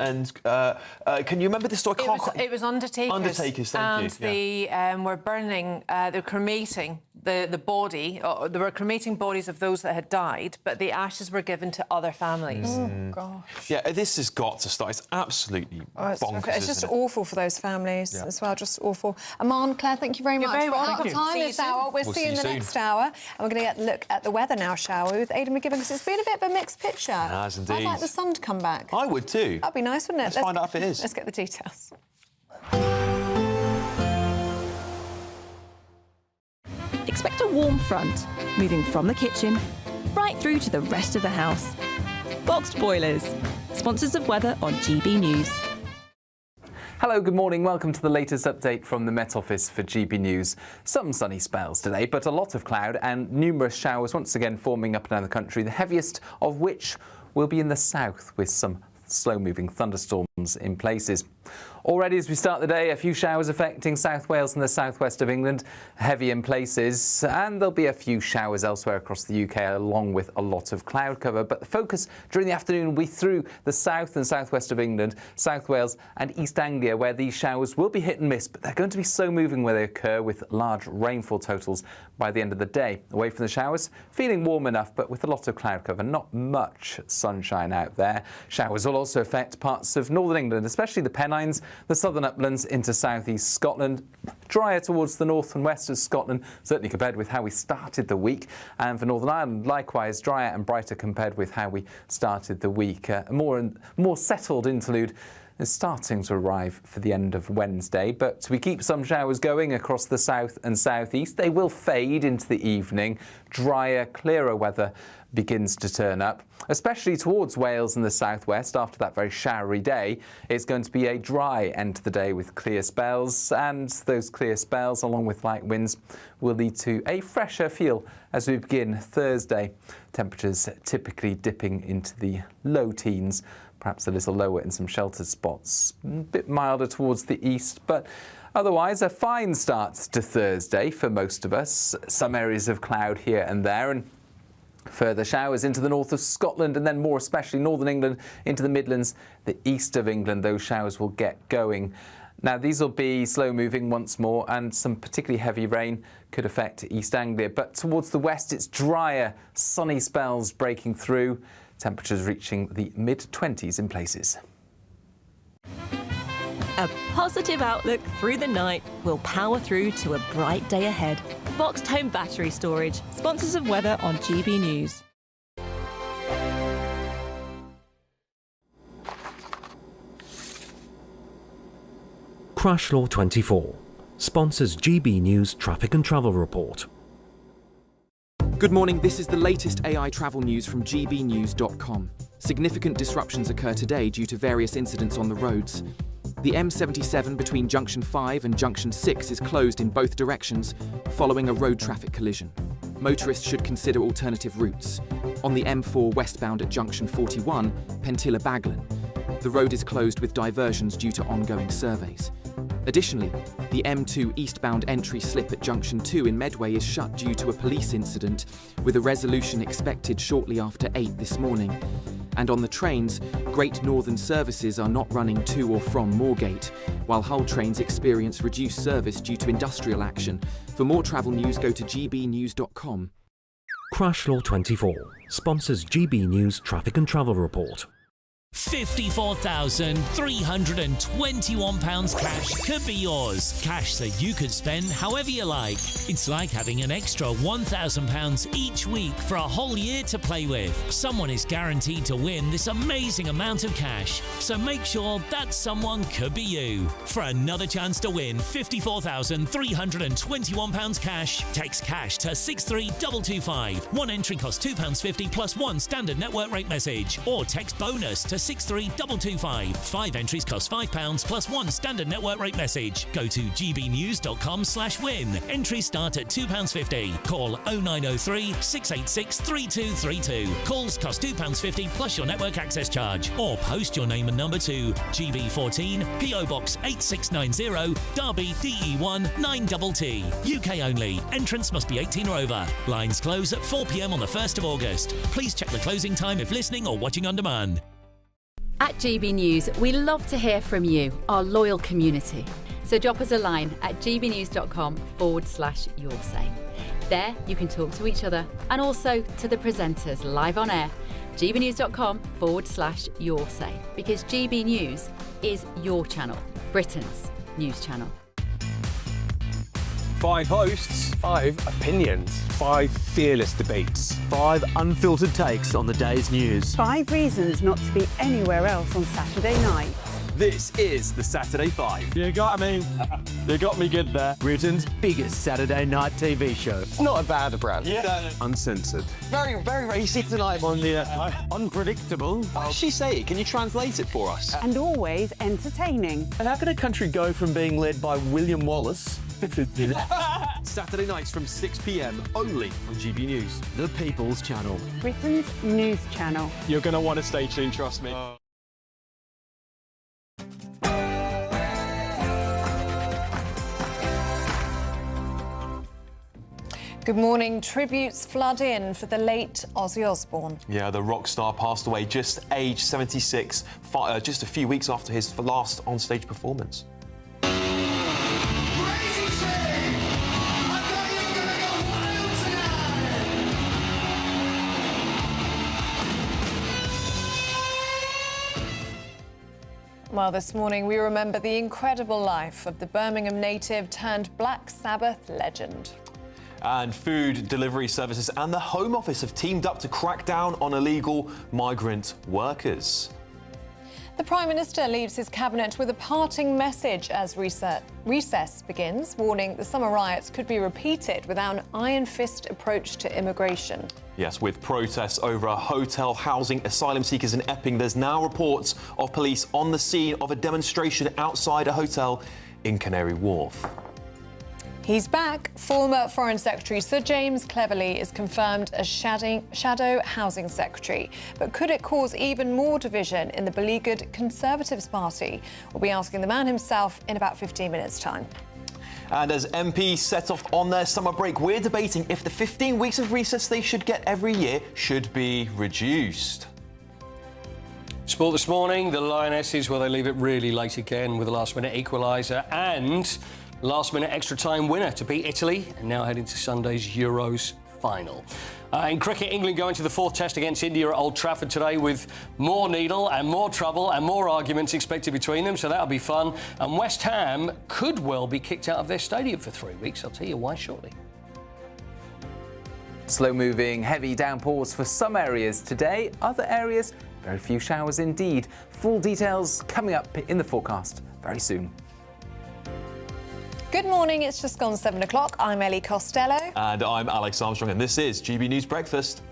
can you remember this story? It was undertakers. Undertakers, thank you. They were burning, they're cremating the body. They were cremating bodies of those that had died, but the ashes were given to other families. Oh, gosh. Yeah, this has got to stop. It's absolutely bonkers. It's just awful for those families as well, just awful. Eamonn, Claire, thank you very much. Very We're out of welcome. time this hour. We'll see you in the next hour. And we're going to get a look at the weather now, shall we, with Aidan McGibbon, because it's been a bit of a mixed picture. It has indeed. I'd like the sun to come back. I would too. That'd be nice, wouldn't it? Let's find out if it is. Let's get the details. Expect a warm front, moving from the kitchen right through to the rest of the house. Boxed Boilers, sponsors of weather on GB News. Hello, good morning. Welcome to the latest update from the Met Office for GB News. Some sunny spells today, but a lot of cloud and numerous showers once again forming up and down the country, the heaviest of which will be in the south with some slow-moving thunderstorms in places. Already as we start the day, a few showers affecting South Wales and the southwest of England, heavy in places, and there'll be a few showers elsewhere across the UK along with a lot of cloud cover. But the focus during the afternoon will be through the south and southwest of England, South Wales and East Anglia, where these showers will be hit and miss, but they're going to be slow moving where they occur with large rainfall totals by the end of the day. Away from the showers, feeling warm enough, but with a lot of cloud cover, not much sunshine out there. Showers will also affect parts of northern England, especially the Pennines, the southern uplands into southeast Scotland, drier towards the north and west of Scotland, certainly compared with how we started the week. And for Northern Ireland, likewise, drier and brighter compared with how we started the week. A more settled interlude is starting to arrive for the end of Wednesday, but we keep some showers going across the south and southeast. They will fade into the evening. Drier, clearer weather begins to turn up, especially towards Wales and the southwest. After that very showery day, it's going to be a dry end to the day with clear spells, and those clear spells, along with light winds, will lead to a fresher feel as we begin Thursday. Temperatures typically dipping into the low teens, perhaps a little lower in some sheltered spots, a bit milder towards the east, but otherwise a fine start to Thursday for most of us. Some areas of cloud here and there, and further showers into the north of Scotland, and then more especially northern England into the Midlands, the east of England. Those showers will get going. Now, these will be slow-moving once more, and some particularly heavy rain could affect East Anglia. But towards the west, it's drier, sunny spells breaking through, temperatures reaching the mid-20s in places. A positive outlook through the night will power through to a bright day ahead. Boxed Home Battery Storage, sponsors of weather on GB News. Crash Law 24 sponsors GB News Traffic and Travel Report. Good morning, this is the latest AI travel news from gbnews.com. Significant disruptions occur today due to various incidents on the roads. The M77 between Junction 5 and Junction 6 is closed in both directions following a road traffic collision. Motorists should consider alternative routes. On the M4 westbound at Junction 41, Pentilla-Baglin, the road is closed with diversions due to ongoing surveys. Additionally, the M2 eastbound entry slip at Junction 2 in Medway is shut due to a police incident, with a resolution expected shortly after 8 this morning. And on the trains, Great Northern services are not running to or from Moorgate, while Hull trains experience reduced service due to industrial action. For more travel news, go to gbnews.com. Crash Law 24 sponsors GB News Traffic and Travel Report. £54,321 cash could be yours. Cash that you could spend however you like. It's like having an extra £1,000 each week for a whole year to play with. Someone is guaranteed to win this amazing amount of cash. So make sure that someone could be you. For another chance to win £54,321 cash, text cash to 63225. One entry costs £2.50 plus one standard network rate message. Or text bonus to 63225. 5 entries cost £5 plus one standard network rate message. Go to gbnews.com/win. Entries start at £2.50. Call 0903 686 3232. Calls cost £2.50 plus your network access charge. Or post your name and number to GB14 PO Box 8690 Derby DE1 9TT. UK only. Entrance must be 18 or over. Lines close at 4 p.m. on the 1st of August. Please check the closing time if listening or watching on demand. At GB News, we love to hear from you, our loyal community. So drop us a line at gbnews.com/yoursay. There you can talk to each other and also to the presenters live on air. gbnews.com/yoursay, because GB News is your channel, Britain's news channel. 5 hosts, 5 opinions, 5 fearless debates, 5 unfiltered takes on the day's news. 5 reasons not to be anywhere else on Saturday night. This is the Saturday 5. You got me good there. Britain's biggest Saturday night TV show. It's not a bad brand. Yeah. Uncensored. Very, very racy tonight. On the unpredictable. What does she say? Can you translate it for us? And always entertaining. And how can a country go from being led by William Wallace Saturday nights from 6 p.m. only on GB News, the People's Channel. Britain's news channel. You're going to want to stay tuned, trust me. Good morning. Tributes flood in for the late Ozzy Osbourne. Yeah, the rock star passed away just aged 76, just a few weeks after his last onstage performance. Well, this morning we remember the incredible life of the Birmingham native turned Black Sabbath legend. And food delivery services and the Home Office have teamed up to crack down on illegal migrant workers. The Prime Minister leaves his cabinet with a parting message as recess begins, warning the summer riots could be repeated without an iron fist approach to immigration. Yes, with protests over a hotel housing asylum seekers in Epping, there's now reports of police on the scene of a demonstration outside a hotel in Canary Wharf. He's back. Former Foreign Secretary Sir James Cleverly is confirmed as Shadow Housing Secretary. But could it cause even more division in the beleaguered Conservatives Party? We'll be asking the man himself in about 15 minutes' time. And as MPs set off on their summer break, we're debating if the 15 weeks of recess they should get every year should be reduced. Sport this morning, the Lionesses, well, they leave it really late again with a last-minute equaliser and last-minute extra-time winner to beat Italy and now heading to Sunday's Euros final. In cricket, England going to the 4th test against India at Old Trafford today with more needle and more trouble and more arguments expected between them, so that'll be fun. And West Ham could well be kicked out of their stadium for 3 weeks. I'll tell you why shortly. Slow-moving, heavy downpours for some areas today. Other areas, very few showers indeed. Full details coming up in the forecast very soon. Good morning, it's just gone 7 o'clock. I'm Ellie Costello. And I'm Alex Armstrong, and this is GB News Breakfast.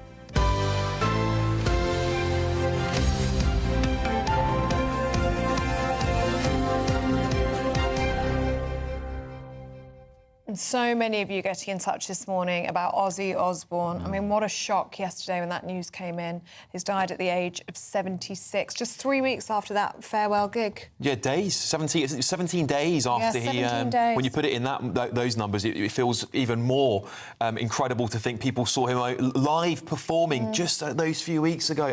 And so many of you getting in touch this morning about Ozzy Osbourne. I mean, what a shock yesterday when that news came in. He's died at the age of 76, just 3 weeks after that farewell gig. Yeah, days. 17 days after 17 days. When you put it in those numbers, it feels even more incredible to think people saw him live performing just those few weeks ago.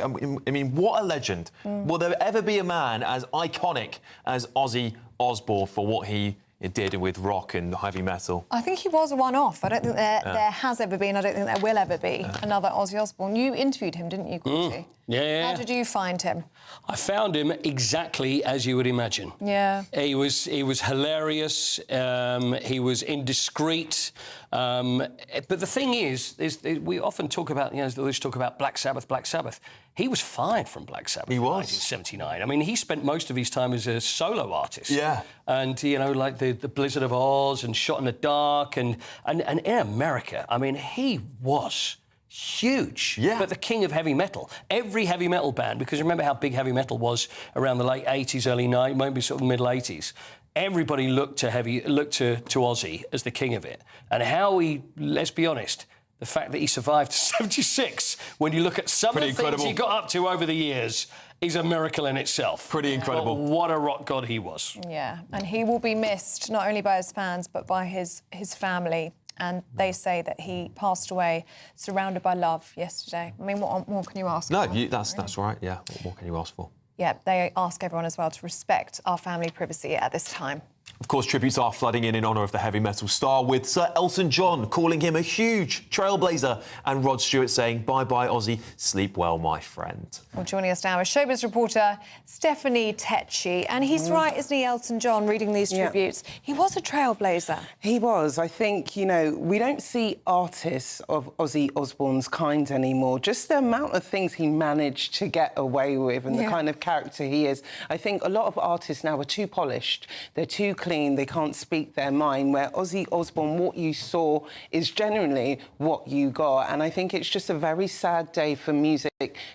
I mean, what a legend. Will there ever be a man as iconic as Ozzy Osbourne for what he did with rock and heavy metal? I think he was a one-off. I don't think there has ever been, I don't think there will ever be another Ozzy Osbourne. You interviewed him, didn't you, Courtney? Yeah. How did you find him? I found him exactly as you would imagine. Yeah. He was hilarious. He was indiscreet. But the thing is we often talk about, they always talk about Black Sabbath. He was fired from Black Sabbath in 1979. I mean, he spent most of his time as a solo artist. Yeah. And, like the Blizzard of Oz and Shot in the Dark and in America, I mean, he was huge. Yeah. But the king of heavy metal. Every heavy metal band, because remember how big heavy metal was around the late 80s, early 90s, maybe sort of middle 80s. Everybody looked to Ozzy as the king of it. And how let's be honest, the fact that he survived to 76, when you look at some of the things he got up to over the years, is a miracle in itself. Pretty incredible. But what a rock god he was. Yeah, and he will be missed not only by his fans but by his family. And they say that he passed away surrounded by love yesterday. I mean, what more can you ask for? No, that's right, yeah. What more can you ask for? Yeah, they ask everyone as well to respect our family privacy at this time. Of course, tributes are flooding in honour of the heavy metal star, with Sir Elton John calling him a huge trailblazer and Rod Stewart saying, "Bye-bye, Ozzy, sleep well, my friend." Well, joining us now is showbiz reporter Stephanie Tecci. And he's right, isn't he, Elton John, reading these tributes? He was a trailblazer. He was. I think, we don't see artists of Ozzy Osbourne's kind anymore. Just the amount of things he managed to get away with and the kind of character he is. I think a lot of artists now are too polished. They're too clean, they can't speak their mind, where Ozzy Osbourne, what you saw is generally what you got. And I think it's just a very sad day for music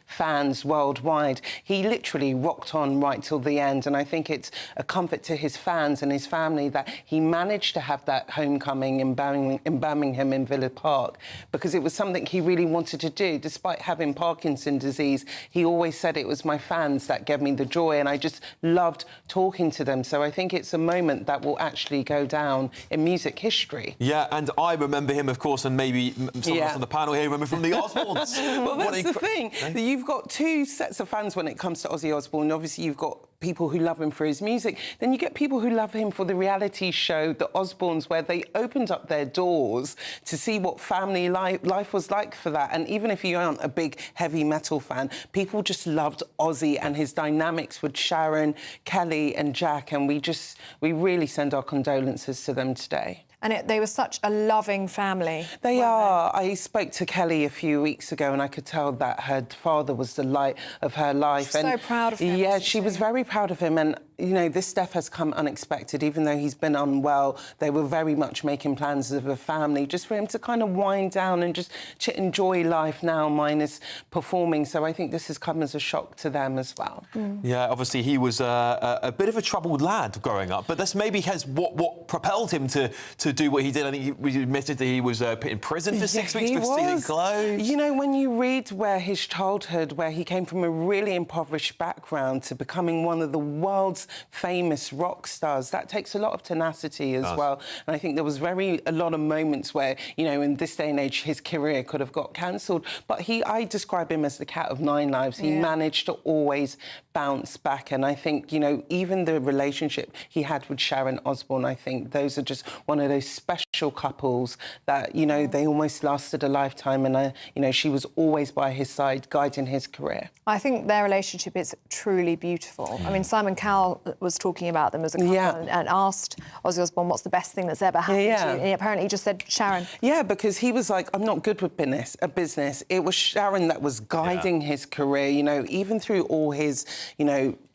fans worldwide. He literally rocked on right till the end, and I think it's a comfort to his fans and his family that he managed to have that homecoming in Birmingham in Villa Park, because it was something he really wanted to do. Despite having Parkinson's disease, he always said it was my fans that gave me the joy, and I just loved talking to them. So I think it's a moment that will actually go down in music history. Yeah, and I remember him, of course, and maybe some of us on the panel here remember from the Osbournes. Well, that's the thing. You've got two sets of fans when it comes to Ozzy Osbourne. Obviously, you've got people who love him for his music. Then you get people who love him for the reality show, The Osbournes, where they opened up their doors to see what family life was like for that. And even if you aren't a big heavy metal fan, people just loved Ozzy and his dynamics with Sharon, Kelly and Jack. And we really send our condolences to them today. And they were such a loving family. They are. I spoke to Kelly a few weeks ago and I could tell that her father was the light of her life. She's so proud of him. Yeah, she was very proud of him. And, this death has come unexpected. Even though he's been unwell, they were very much making plans of a family just for him to kind of wind down and just to enjoy life now, minus performing. So I think this has come as a shock to them as well. Yeah, obviously he was a bit of a troubled lad growing up, but this maybe has what propelled him to do what he did. I think he admitted that he was put in prison for 6 weeks for stealing clothes. When you read where his childhood, where he came from a really impoverished background to becoming one of the world's famous rock stars, that takes a lot of tenacity as well. And I think there was a lot of moments where, in this day and age, his career could have got cancelled. But I describe him as the cat of nine lives. He managed to always bounce back. And I think, even the relationship he had with Sharon Osbourne, I think those are just one of those special couples that, they almost lasted a lifetime. And, she was always by his side, guiding his career. I think their relationship is truly beautiful. I mean, Simon Cowell was talking about them as a couple and asked Ozzy Osbourne what's the best thing that's ever happened to you. And apparently he just said Sharon. Yeah, because he was like, I'm not good with business. It was Sharon that was guiding his career, even through all his,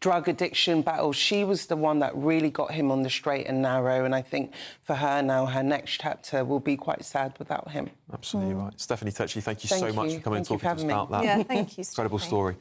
drug addiction battle, she was the one that really got him on the straight and narrow. And I think for her now, her next chapter will be quite sad without him. Absolutely right. Stephanie Tetchy, thank you so much for coming and talking to us about that. Yeah, thank you. Incredible story.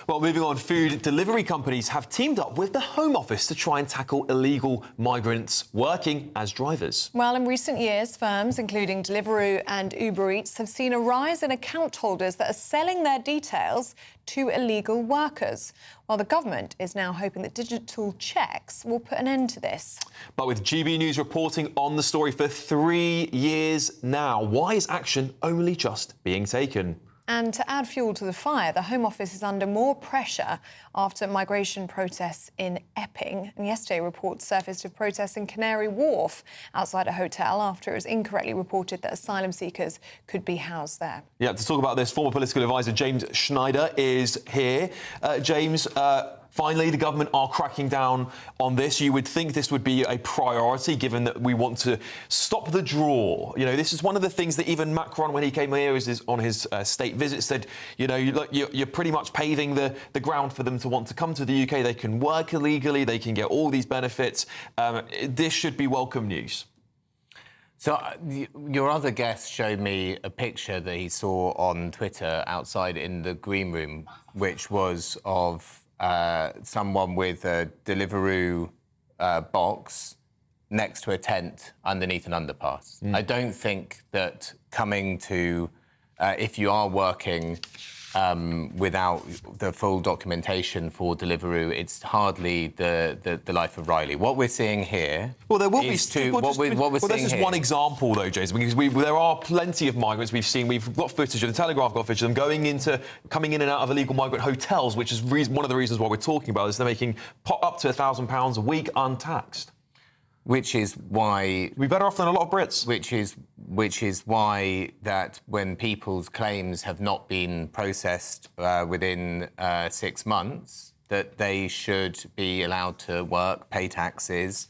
Well, moving on, food delivery companies have teamed up with the Home Office to try and tackle illegal migrants working as drivers. Well, in recent years, firms including Deliveroo and Uber Eats have seen a rise in account holders that are selling their details to illegal workers. While the government is now hoping that digital checks will put an end to this. But with GB News reporting on the story for 3 years now, why is action only just being taken? And to add fuel to the fire, the Home Office is under more pressure after migration protests in Epping. And yesterday, reports surfaced of protests in Canary Wharf outside a hotel after it was incorrectly reported that asylum seekers could be housed there. Yeah, to talk about this, former political advisor James Schneider is here. James, finally, the government are cracking down on this. You would think this would be a priority, given that we want to stop the draw. You know, this is one of the things that even Macron, when he came here on his state visit, said, you know, you're pretty much paving the ground for them to want to come to the UK. They can work illegally. They can get all these benefits. This should be welcome news. So your other guest showed me a picture that he saw on Twitter outside in the green room, which was of someone with a Deliveroo box next to a tent underneath an underpass. I don't think that coming to, if you are working without the full documentation for Deliveroo, it's hardly the life of Riley. What we're seeing here... Well, there will be... This is one example, though, James, because there are plenty of migrants we've got footage of, the Telegraph got footage of them coming in and out of illegal migrant hotels, which is one of the reasons why we're talking about this. They're making up to £1,000 a week untaxed. Which is why... We're better off than a lot of Brits. Which is why that when people's claims have not been processed within 6 months, that they should be allowed to work, pay taxes,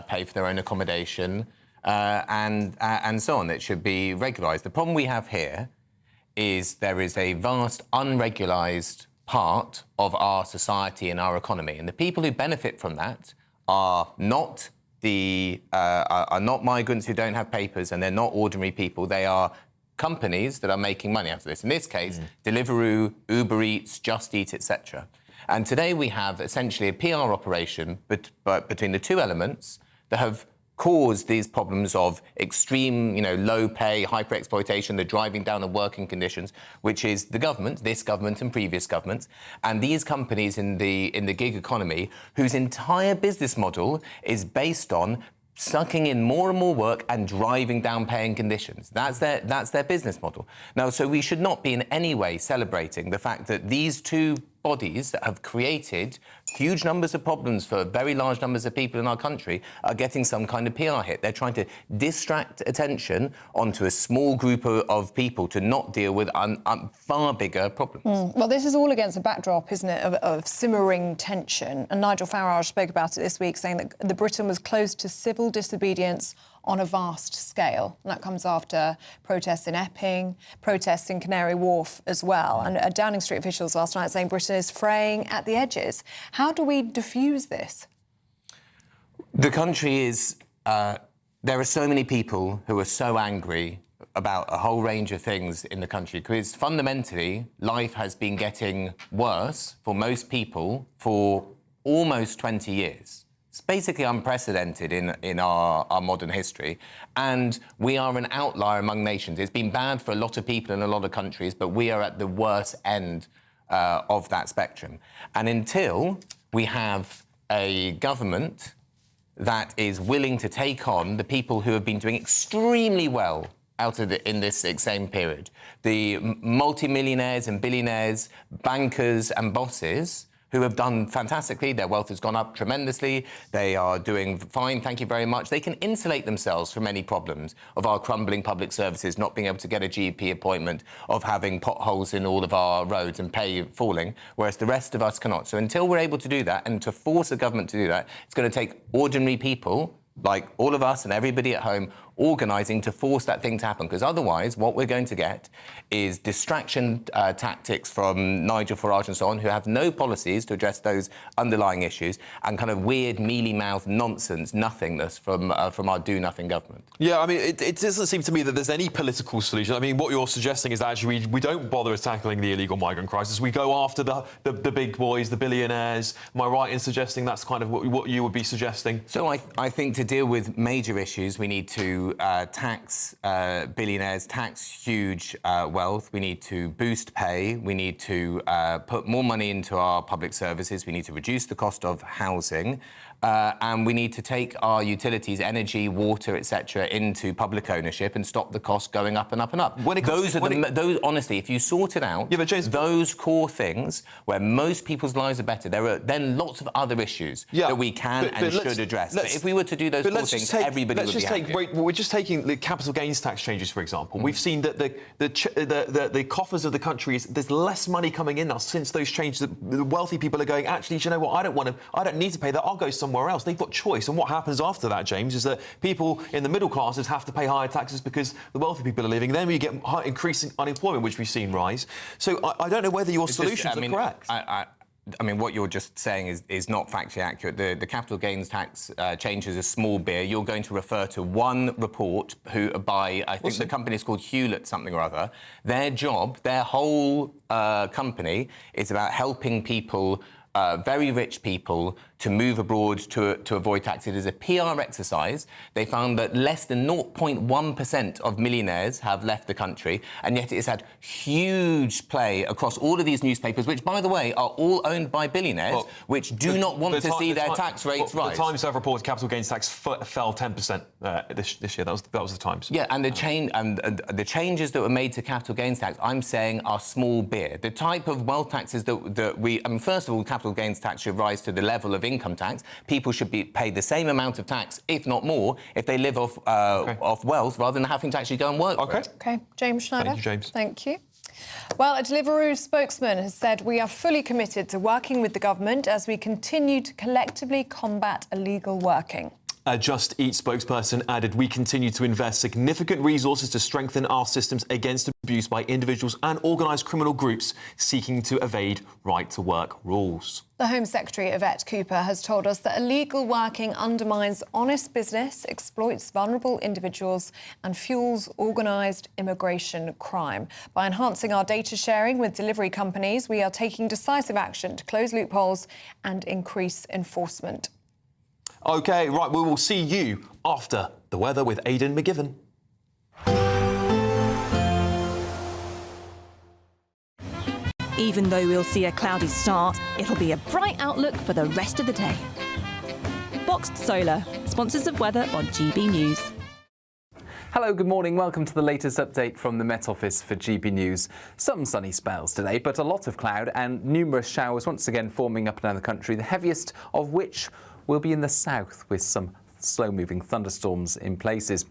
pay for their own accommodation, and so on. It should be regularised. The problem we have here is there is a vast unregularised part of our society and our economy, and the people who benefit from that are not migrants who don't have papers, and they're not ordinary people. They are companies that are making money out of this. In this case, Deliveroo, Uber Eats, Just Eat, etc. And today we have essentially a PR operation between the two elements that have caused these problems of extreme, low pay, hyper exploitation, the driving down of working conditions, which is the government, this government and previous governments, and these companies in the gig economy whose entire business model is based on sucking in more and more work and driving down paying conditions. That's their business model. Now, so we should not be in any way celebrating the fact that these two bodies that have created huge numbers of problems for very large numbers of people in our country are getting some kind of PR hit. They're trying to distract attention onto a small group of people to not deal with far bigger problems. Well, this is all against a backdrop, isn't it, of simmering tension. And Nigel Farage spoke about it this week, saying that the Britain was close to civil disobedience on a vast scale. And that comes after protests in Epping, protests in Canary Wharf as well. And Downing Street officials last night saying Britain is fraying at the edges. How do we diffuse this? The country is... there are so many people who are so angry about a whole range of things in the country, because fundamentally life has been getting worse for most people for almost 20 years. It's basically unprecedented in our modern history, and we are an outlier among nations. It's been bad for a lot of people in a lot of countries, but we are at the worst end of that spectrum. And until we have a government that is willing to take on the people who have been doing extremely well in this same period, the multimillionaires and billionaires, bankers and bosses who have done fantastically. Their wealth has gone up tremendously. They are doing fine, thank you very much. They can insulate themselves from any problems of our crumbling public services, not being able to get a GP appointment, of having potholes in all of our roads and pay falling, whereas the rest of us cannot. So until we're able to do that, and to force a government to do that, it's going to take ordinary people, like all of us and everybody at home, organising to force that thing to happen, because otherwise what we're going to get is distraction tactics from Nigel Farage and so on, who have no policies to address those underlying issues, and kind of weird, mealy-mouthed nonsense, nothingness from our do-nothing government. Yeah, I mean, it doesn't seem to me that there's any political solution. I mean, what you're suggesting is that actually we don't bother tackling the illegal migrant crisis. We go after the big boys, the billionaires. Am I right in suggesting that's kind of what you would be suggesting? So I think to deal with major issues, we need to tax billionaires, tax huge wealth. We need to boost pay. We need to put more money into our public services. We need to reduce the cost of housing. And we need to take our utilities, energy, water, etc., into public ownership and stop the costs going up and up and up. Those honestly, if you sorted out those core things where most people's lives are better, there are then lots of other issues that we can and should address. But if we were to do those core things, everybody would be happy. We're just taking the capital gains tax changes, for example. We've seen that the coffers of the country there's less money coming in now since those changes. The wealthy people are going, actually, do you know what? I don't need to pay that. I'll go somewhere else. They've got choice. And what happens after that, James, is that people in the middle classes have to pay higher taxes because the wealthy people are leaving. Then we get increasing unemployment, which we've seen rise. So I don't know whether your solutions are correct. I mean, what you're just saying is not factually accurate. The capital gains tax change is a small beer. You're going to refer to one report by, I think the company is called Hewlett something or other. Their job, their whole company is about helping people, very rich people, to move abroad to avoid tax. It is a PR exercise. They found that less than 0.1% of millionaires have left the country, and yet it has had huge play across all of these newspapers, which, by the way, are all owned by billionaires, which do not want to see their tax rates rise. The Times have reported capital gains tax fell 10% this year. That was the Times. Yeah, and the changes that were made to capital gains tax, I'm saying, are small beer. The type of wealth taxes that we... I mean, first of all, capital gains tax should rise to the level of income tax. People should be paid the same amount of tax, if not more, if they live off wealth, rather than having to actually go and work for it. OK, James Schneider. Thank you, James. Thank you. Well, a Deliveroo spokesman has said, "We are fully committed to working with the government as we continue to collectively combat illegal working." A Just Eat spokesperson added, "We continue to invest significant resources to strengthen our systems against abuse by individuals and organised criminal groups seeking to evade right-to-work rules." The Home Secretary, Yvette Cooper, has told us that illegal working undermines honest business, exploits vulnerable individuals and fuels organised immigration crime. By enhancing our data sharing with delivery companies, we are taking decisive action to close loopholes and increase enforcement. OK, right, we will see you after the weather with Aidan McGivern. Even though we'll see a cloudy start, it'll be a bright outlook for the rest of the day. Boxed Solar, sponsors of weather on GB News. Hello, good morning. Welcome to the latest update from the Met Office for GB News. Some sunny spells today, but a lot of cloud and numerous showers once again forming up and down the country, the heaviest of which will be in the south with some slow-moving thunderstorms in places.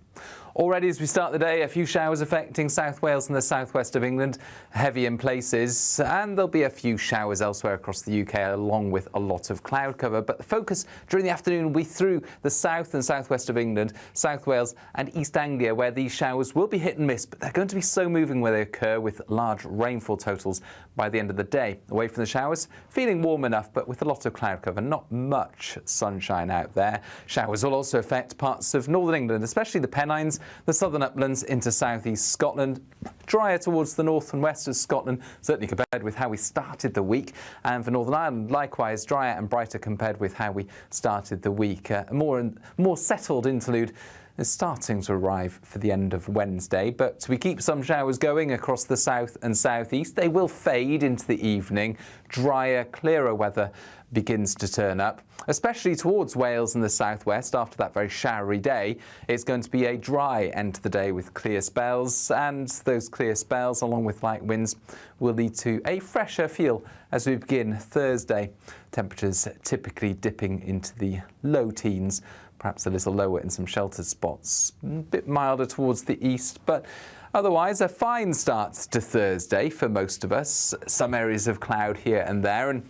Already as we start the day, a few showers affecting South Wales and the southwest of England, heavy in places, and there'll be a few showers elsewhere across the UK along with a lot of cloud cover. But the focus during the afternoon will be through the south and southwest of England, South Wales and East Anglia, where these showers will be hit and miss, but they're going to be slow moving where they occur with large rainfall totals by the end of the day. Away from the showers, feeling warm enough, but with a lot of cloud cover, not much sunshine out there. Showers will also affect parts of northern England, especially the Pennines, the southern uplands into southeast Scotland, drier towards the north and west of Scotland, certainly compared with how we started the week, and for Northern Ireland likewise drier and brighter compared with how we started the week. A more settled interlude is starting to arrive for the end of Wednesday, but we keep some showers going across the south and southeast. They will fade into the evening. Drier, clearer weather begins to turn up, especially towards Wales and the southwest. After that very showery day, it's going to be a dry end to the day with clear spells, and those clear spells along with light winds will lead to a fresher feel as we begin Thursday. Temperatures typically dipping into the low teens, perhaps a little lower in some sheltered spots, a bit milder towards the east, but otherwise a fine start to Thursday for most of us. Some areas of cloud here and there, and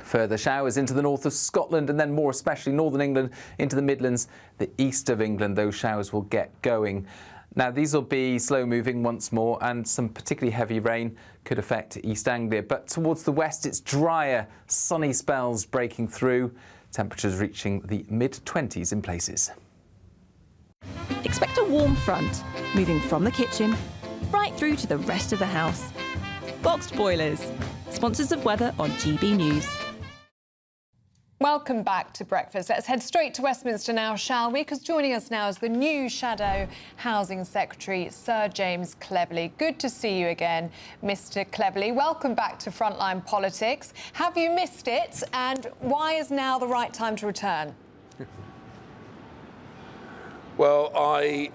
Further showers into the north of Scotland and then more especially northern England into the Midlands, the east of England. Those showers will get going. Now, these will be slow-moving once more, and some particularly heavy rain could affect East Anglia. But towards the west, it's drier, sunny spells breaking through, temperatures reaching the mid-20s in places. Expect a warm front, moving from the kitchen right through to the rest of the house. Boxed boilers, sponsors of weather on GB News. Welcome back to Breakfast. Let's head straight to Westminster now, shall we? Because joining us now is the new Shadow Housing Secretary, Sir James Cleverly. Good to see you again, Mr. Cleverly. Welcome back to Frontline Politics. Have you missed it? And why is now the right time to return? Well, I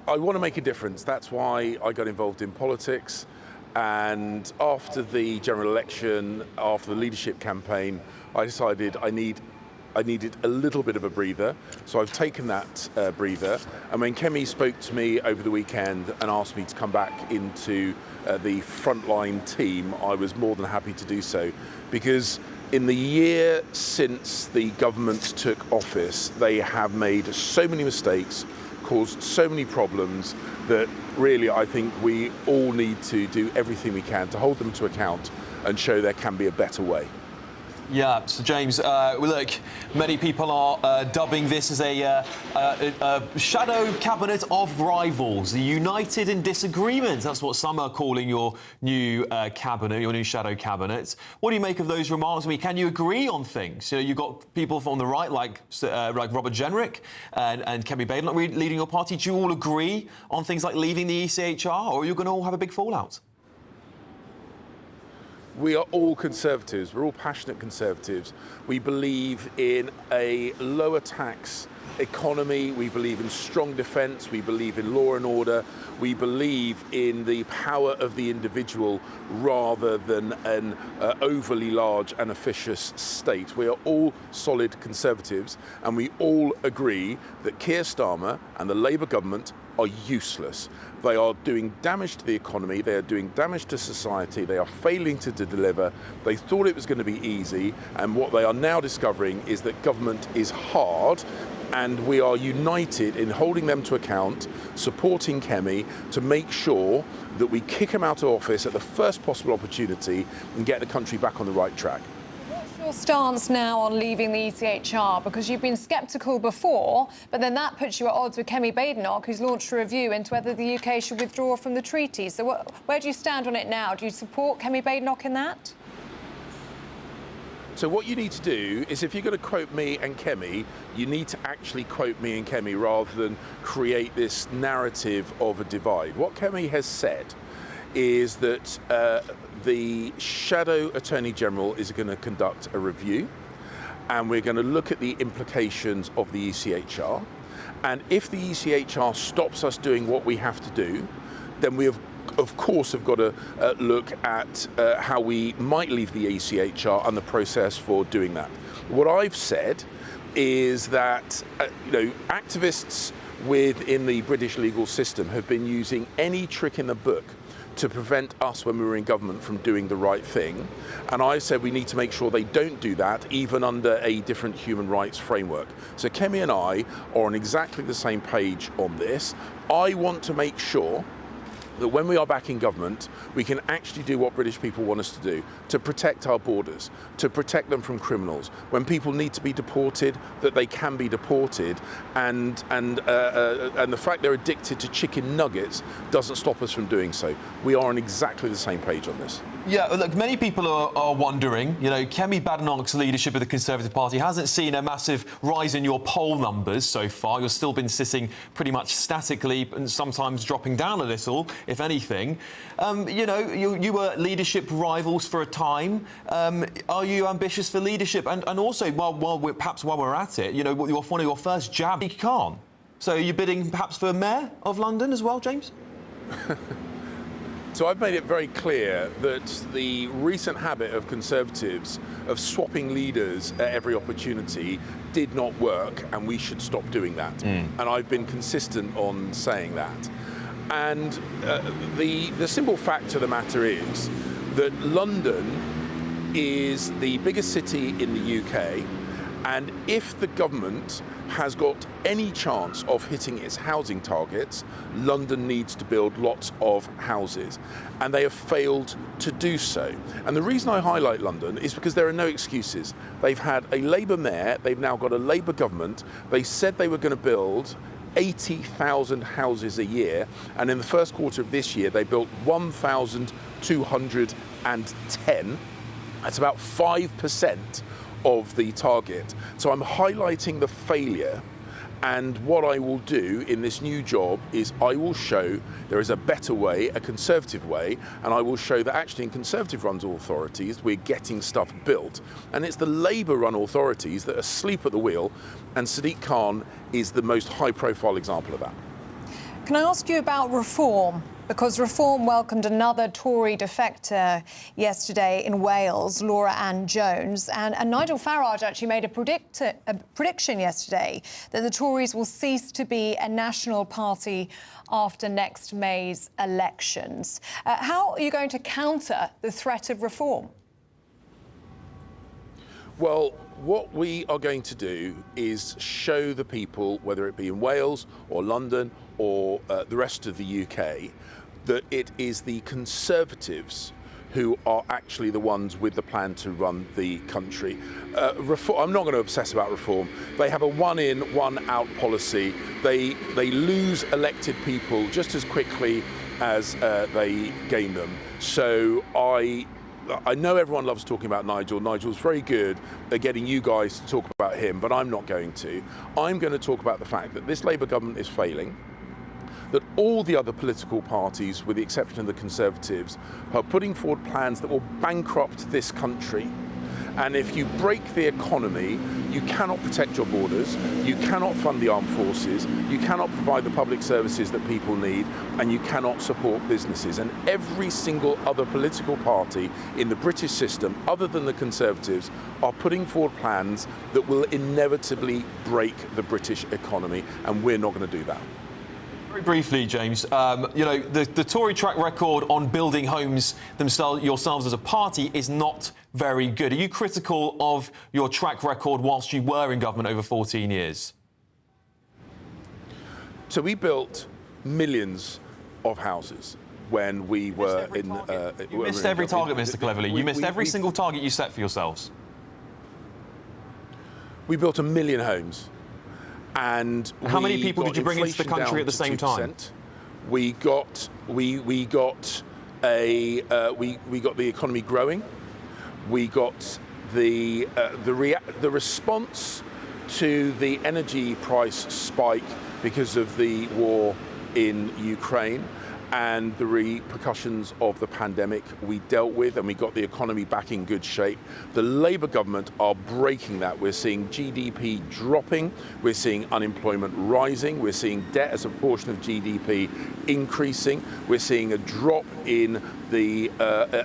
want to make a difference. That's why I got involved in politics. And after the general election, after the leadership campaign, I decided I needed a little bit of a breather. So I've taken that breather. And when Kemi spoke to me over the weekend and asked me to come back into the frontline team, I was more than happy to do so. Because in the year since the government took office, they have made so many mistakes, caused so many problems that really I think we all need to do everything we can to hold them to account and show there can be a better way. Yeah, so James, look, many people are dubbing this as a shadow cabinet of rivals, united in disagreement. That's what some are calling your new cabinet, your new shadow cabinet. What do you make of those remarks? I mean, can you agree on things? You know, you've got people from the right, like Robert Jenrick and Kemi Badenoch leading your party. Do you all agree on things like leaving the ECHR, or are you going to all have a big fallout? We are all Conservatives. We're all passionate Conservatives. We believe in a lower tax economy. We believe in strong defence. We believe in law and order. We believe in the power of the individual rather than an overly large and officious state. We are all solid Conservatives, and we all agree that Keir Starmer and the Labour government are useless. They are doing damage to the economy, they are doing damage to society, they are failing to deliver. They thought it was going to be easy, and what they are now discovering is that government is hard, and we are united in holding them to account, supporting Kemi to make sure that we kick him out of office at the first possible opportunity and get the country back on the right track. Your stance now on leaving the ECHR, because you've been sceptical before, but then that puts you at odds with Kemi Badenoch, who's launched a review into whether the UK should withdraw from the treaty. So where do you stand on it now? Do you support Kemi Badenoch in that? So what you need to do is, if you're going to quote me and Kemi, you need to actually quote me and Kemi rather than create this narrative of a divide. What Kemi has said is that the Shadow Attorney General is going to conduct a review, and we're going to look at the implications of the ECHR. And if the ECHR stops us doing what we have to do, then we have, of course, have got to look at how we might leave the ECHR and the process for doing that. What I've said is that activists within the British legal system have been using any trick in the book to prevent us, when we were in government, from doing the right thing. And I've said we need to make sure they don't do that, even under a different human rights framework. So Kemi and I are on exactly the same page on this. I want to make sure that when we are back in government, we can actually do what British people want us to do, to protect our borders, to protect them from criminals. When people need to be deported, that they can be deported, and the fact they're addicted to chicken nuggets doesn't stop us from doing so. We are on exactly the same page on this. Yeah, look, many people are wondering, Kemi Badenoch's leadership of the Conservative Party hasn't seen a massive rise in your poll numbers so far. You've still been sitting pretty much statically and sometimes dropping down a little, if anything. You were leadership rivals for a time. Are you ambitious for leadership? And also, while we're at it, one of your first jabs, you can't. So are you bidding perhaps for Mayor of London as well, James? So I've made it very clear that the recent habit of Conservatives of swapping leaders at every opportunity did not work, and we should stop doing that. And I've been consistent on saying that. And the simple fact of the matter is that London is the biggest city in the UK, and if the government has got any chance of hitting its housing targets, London needs to build lots of houses, and they have failed to do so. And the reason I highlight London is because there are no excuses. They've had a Labour mayor, they've now got a Labour government. They said they were going to build 80,000 houses a year, and in the first quarter of this year they built 1,210. That's about 5% of the target. So I'm highlighting the failure, and what I will do in this new job is I will show there is a better way, a Conservative way, and I will show that actually in Conservative-run authorities we're getting stuff built, and it's the Labour-run authorities that are asleep at the wheel, and Sadiq Khan is the most high-profile example of that. Can I ask you about reform? Because Reform welcomed another Tory defector yesterday in Wales, Laura Ann Jones, and Nigel Farage actually made a prediction yesterday that the Tories will cease to be a national party after next May's elections. How are you going to counter the threat of reform? Well, what we are going to do is show the people, whether it be in Wales or London or the rest of the UK, that it is the Conservatives who are actually the ones with the plan to run the country. I'm not going to obsess about reform. They have a one-in, one-out policy. They lose elected people just as quickly as they gain them. So I know everyone loves talking about Nigel. Nigel's very good at getting you guys to talk about him, but I'm not going to. I'm going to talk about the fact that this Labour government is failing, that all the other political parties, with the exception of the Conservatives, are putting forward plans that will bankrupt this country. And if you break the economy, you cannot protect your borders, you cannot fund the armed forces, you cannot provide the public services that people need, and you cannot support businesses. And every single other political party in the British system, other than the Conservatives, are putting forward plans that will inevitably break the British economy, and we're not going to do that. Very briefly, James, you know, the Tory track record on building homes yourselves as a party is not very good. Are you critical of your track record whilst you were in government over 14 years? So we built millions of houses when we were in... You missed every target, Mr Cleverly. You missed every single target you set for yourselves. We built 1 million homes. And how many people did you bring into the country at the same time? We got the economy growing. We got the response to the energy price spike because of the war in Ukraine and the repercussions of the pandemic we dealt with, and we got the economy back in good shape. The Labour government are breaking that. We're seeing GDP dropping, we're seeing unemployment rising, we're seeing debt as a portion of GDP increasing, we're seeing a drop in the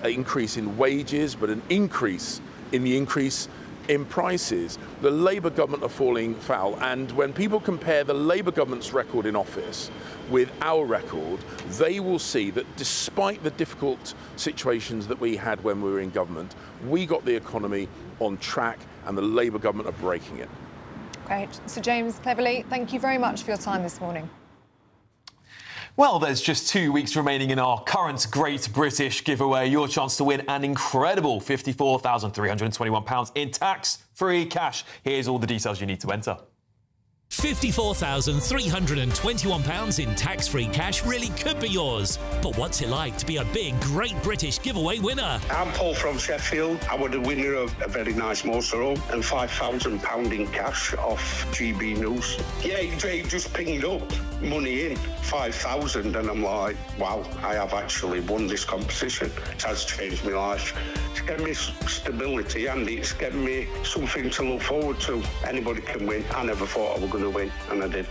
increase in wages, but an increase in the increase in prices. The Labour government are falling foul, and when people compare the Labour government's record in office with our record, they will see that despite the difficult situations that we had when we were in government, we got the economy on track, and the Labour government are breaking it. Great. So James Cleverly, thank you very much for your time this morning. Well, there's just 2 weeks remaining in our current Great British giveaway. Your chance to win an incredible £54,321 in tax-free cash. Here's all the details you need to enter. £54,321 in tax-free cash really could be yours. But what's it like to be a big Great British giveaway winner? I'm Paul from Sheffield. I was the winner of a very nice motorhome and £5,000 in cash off GB News. Yeah, he just pinged up, money in, 5,000, and I'm like, wow, I have actually won this competition. It has changed my life. It's given me stability and it's given me something to look forward to. Anybody can win. I never thought I was going to win, and I did.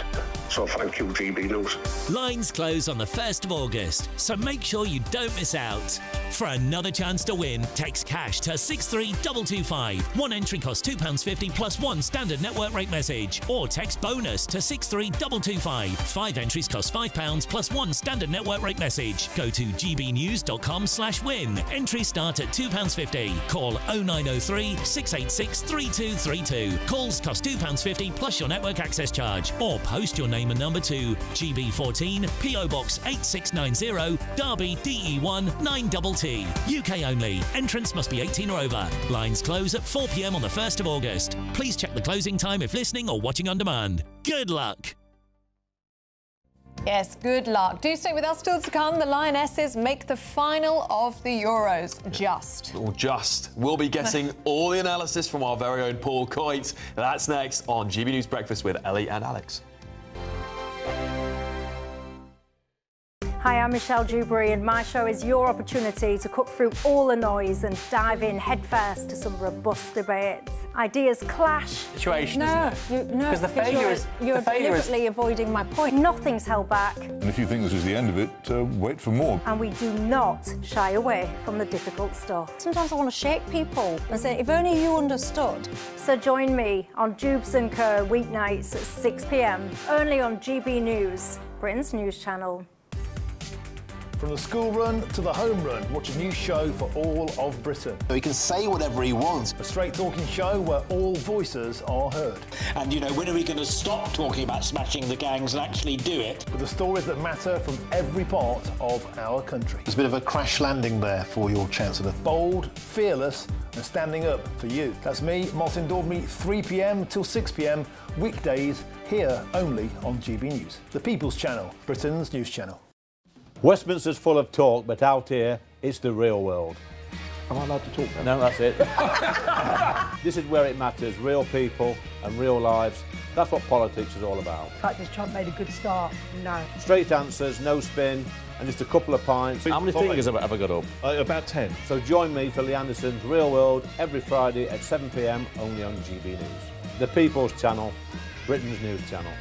So thank you, GB News. Lines close on the 1st of August, so make sure you don't miss out. For another chance to win, text cash to 63225. One entry costs £2.50 plus one standard network rate message. Or text bonus to 63225. 5 entries cost £5 plus one standard network rate message. Go to gbnews.com/win. Entries start at £2.50. Call 0903 686 3232. Calls cost £2.50 plus your network access charge. Or post your name and number to GB14 PO Box 8690 Derby DE1 9TT. UK only. Entrance must be 18 or over. Lines close at 4 p.m. on the 1st of August. Please check the closing time if listening or watching on demand. Good luck. Yes, good luck. Do stay with us. Still to come, the Lionesses make the final of the Euros. We'll be getting all the analysis from our very own Paul Coit. That's next on GB News Breakfast with Ellie and Alex. Hi, I'm Michelle Dewberry, and my show is your opportunity to cut through all the noise and dive in headfirst to some robust debates. Ideas clash. Situation, isn't it? Because the failure is you're deliberately avoiding my point. Nothing's held back, And if you think this is the end of it, wait for more. and we do not shy away from the difficult stuff. Sometimes I want to shake people and say, if only you understood. So join me on Jubes and Co weeknights at 6 p.m. only on GB News, Britain's news channel. From the school run to the home run, watch a new show for all of Britain. He can say whatever he wants. A straight talking show where all voices are heard. And, you know, when are we going to stop talking about smashing the gangs and actually do it? With the stories that matter from every part of our country. There's a bit of a crash landing there for your Chancellor. Bold, fearless and standing up for you. That's me, Martin Daubney, 3 p.m. till 6 p.m. weekdays, here only on GB News. The People's Channel, Britain's news channel. Westminster's full of talk, but out here, it's the real world. Am I allowed to talk No, now? that's it. This is where it matters, real people and real lives. That's what politics is all about. The fact is Trump made a good start, no. Straight answers, no spin, and just a couple of pints. How many fingers have I got up? About 10. So join me for Lee Anderson's Real World every Friday at 7 p.m. only on GB News. The People's Channel, Britain's news channel.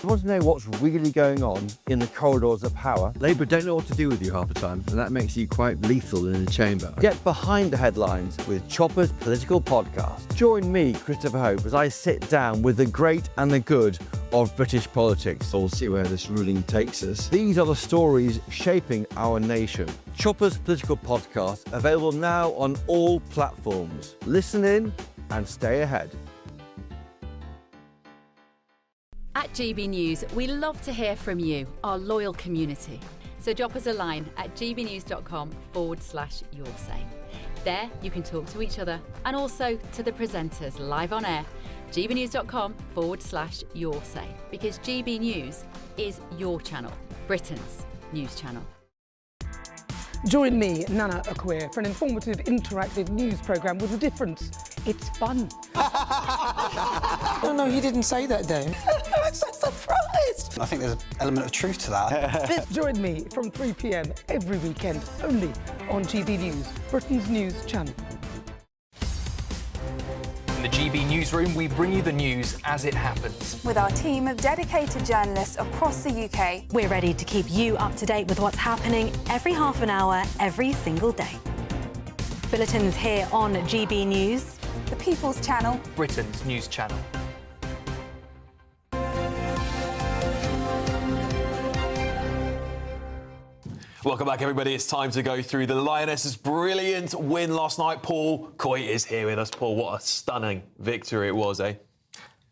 You want to know what's really going on in the corridors of power? Labour don't know what to do with you half the time, and that makes you quite lethal in the chamber. Get behind the headlines with Chopper's Political Podcast. Join me, Christopher Hope, as I sit down with the great and the good of British politics. We'll see where this ruling takes us. These are the stories shaping our nation. Chopper's Political Podcast, available now on all platforms. Listen in and stay ahead. At GB News, we love to hear from you, our loyal community. So drop us a line at gbnews.com/yoursay. There you can talk to each other and also to the presenters live on air. gbnews.com/yoursay, because GB News is your channel, Britain's news channel. Join me, Nana Akwe, for an informative, interactive news programme with a difference. It's fun. No, he didn't say that, Dave. I'm so surprised. I think there's an element of truth to that. Join me from 3 p.m. every weekend, only on GB News, Britain's news channel. In the GB Newsroom, we bring you the news as it happens. With our team of dedicated journalists across the UK, we're ready to keep you up to date with what's happening every half an hour, every single day. Bulletins here on GB News, the People's Channel, Britain's news channel. Welcome back, everybody. It's time to go through the Lionesses' brilliant win last night. Paul Coit is here with us. Paul, what a stunning victory it was, eh?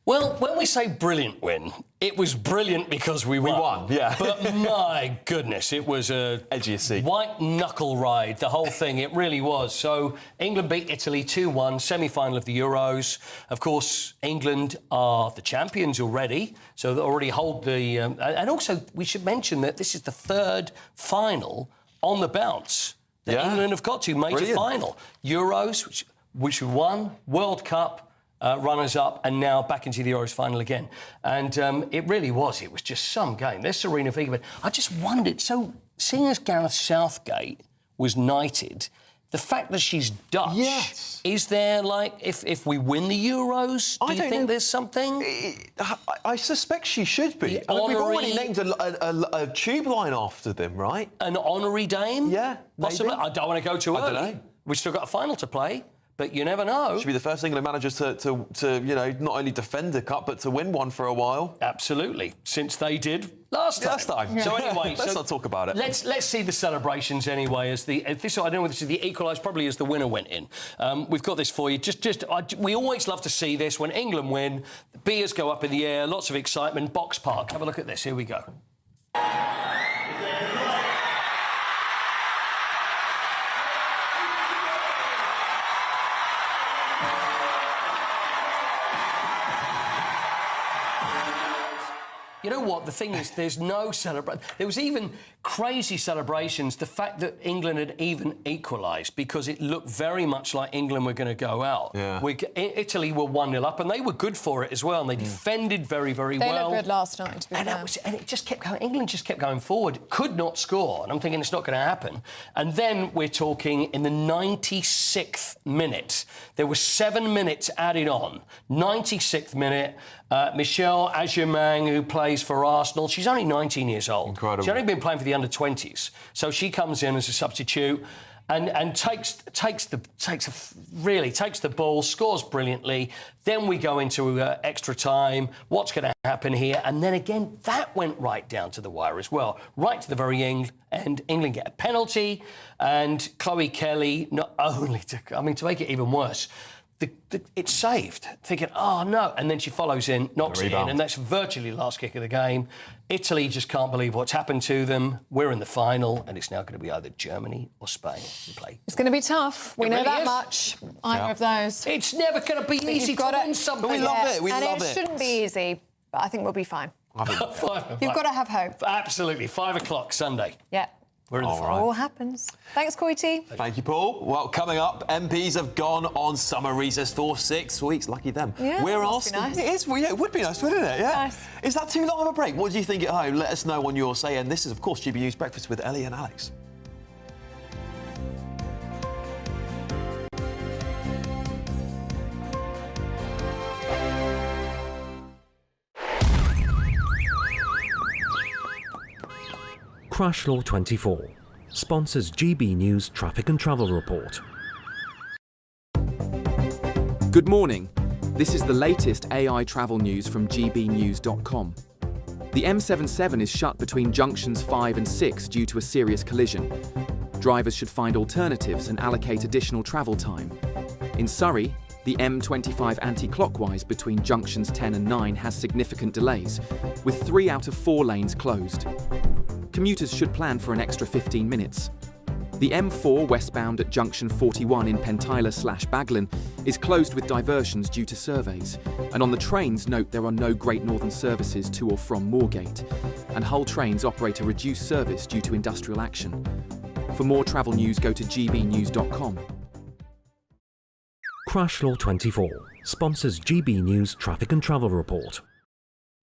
Well, when we say brilliant win, it was brilliant because we won. Yeah. But my goodness, it was a edgy seat. White knuckle ride, the whole thing. It really was. So England beat Italy 2-1, semi-final of the Euros. Of course, England are the champions already, so they already hold the... and also, we should mention that this is the third final on the bounce that England have got to, major final. Euros, which we won, World Cup, runners-up, and now back into the Euros final again. And it really was. It was just some game. There's Serena Figman. I just wondered, so seeing as Gareth Southgate was knighted, The fact that she's Dutch, is there, like, if we win the Euros, do you think there's something? I suspect she should be. I mean, we've already named a tube line after them, right? An honorary dame? Yeah, possibly. I don't want to go too early. don't know. We've still got a final to play, but you never know. Should be the first England managers to you know, not only defend the cup, but to win one for a while. Absolutely, since they did last time. So anyway, let's not talk about it. Let's see the celebrations anyway. As I don't know whether this is the equalised, probably as the winner went in. We've got this for you. We always love to see this when England win. The beers go up in the air, lots of excitement. Box Park. Have a look at this. Here we go. You know what? The thing is, there's no celebration. There was even crazy celebrations. The fact that England had even equalised, because it looked very much like England were going to go out. Yeah. Italy were 1-0 up, and they were good for it as well. And they defended very, very well. They looked good last night, to be fair. And it just kept going. England just kept going forward. Could not score. And I'm thinking it's not going to happen. And then we're talking in the 96th minute. There were 7 minutes added on. 96th minute. Michelle Agermang, who plays for Arsenal, she's only 19 years old. Incredible. She's only been playing for the under-20s. So she comes in as a substitute and takes the ball, scores brilliantly. Then we go into extra time. What's going to happen here? And then again, that went right down to the wire as well, right to the very end. And England get a penalty, and Chloe Kelly, not only to make it even worse, it's saved, thinking, oh no, and then she follows in, knocks it in, and that's virtually the last kick of the game. Italy just can't believe what's happened to them. We're in the final, and it's now going to be either Germany or Spain who play. It's going to be tough. We know really that is. much. Either of those. It's never going to be easy to win something. But we love it. We love it. And it shouldn't be easy, but I think we'll be fine. You've got to have hope. Absolutely. 5 o'clock Sunday. Yeah. We're in the final. All happens. Thanks, Coity. Thank you, Paul. Well, coming up, MPs have gone on summer recess for 6 weeks. Lucky them. Yeah, We're must be asking. nice. It is. Yeah, it would be nice, wouldn't it? Yeah. Nice. Is that too long of a break? What do you think at home? Let us know on your say. And this is, of course, GB News Breakfast with Ellie and Alex. Crash Law 24 sponsors GB News Traffic and Travel Report. Good morning. This is the latest AI travel news from gbnews.com. The M77 is shut between junctions 5 and 6 due to a serious collision. Drivers should find alternatives and allocate additional travel time. In Surrey, the M25 anti-clockwise between junctions 10 and 9 has significant delays, with 3 out of 4 lanes closed. Commuters should plan for an extra 15 minutes. The M4 westbound at junction 41 in Pentyler/Baglin is closed with diversions due to surveys. And on the trains, note there are no Great Northern services to or from Moorgate. And Hull trains operate a reduced service due to industrial action. For more travel news, go to gbnews.com. Crash Law 24 sponsors GB News Traffic and Travel Report.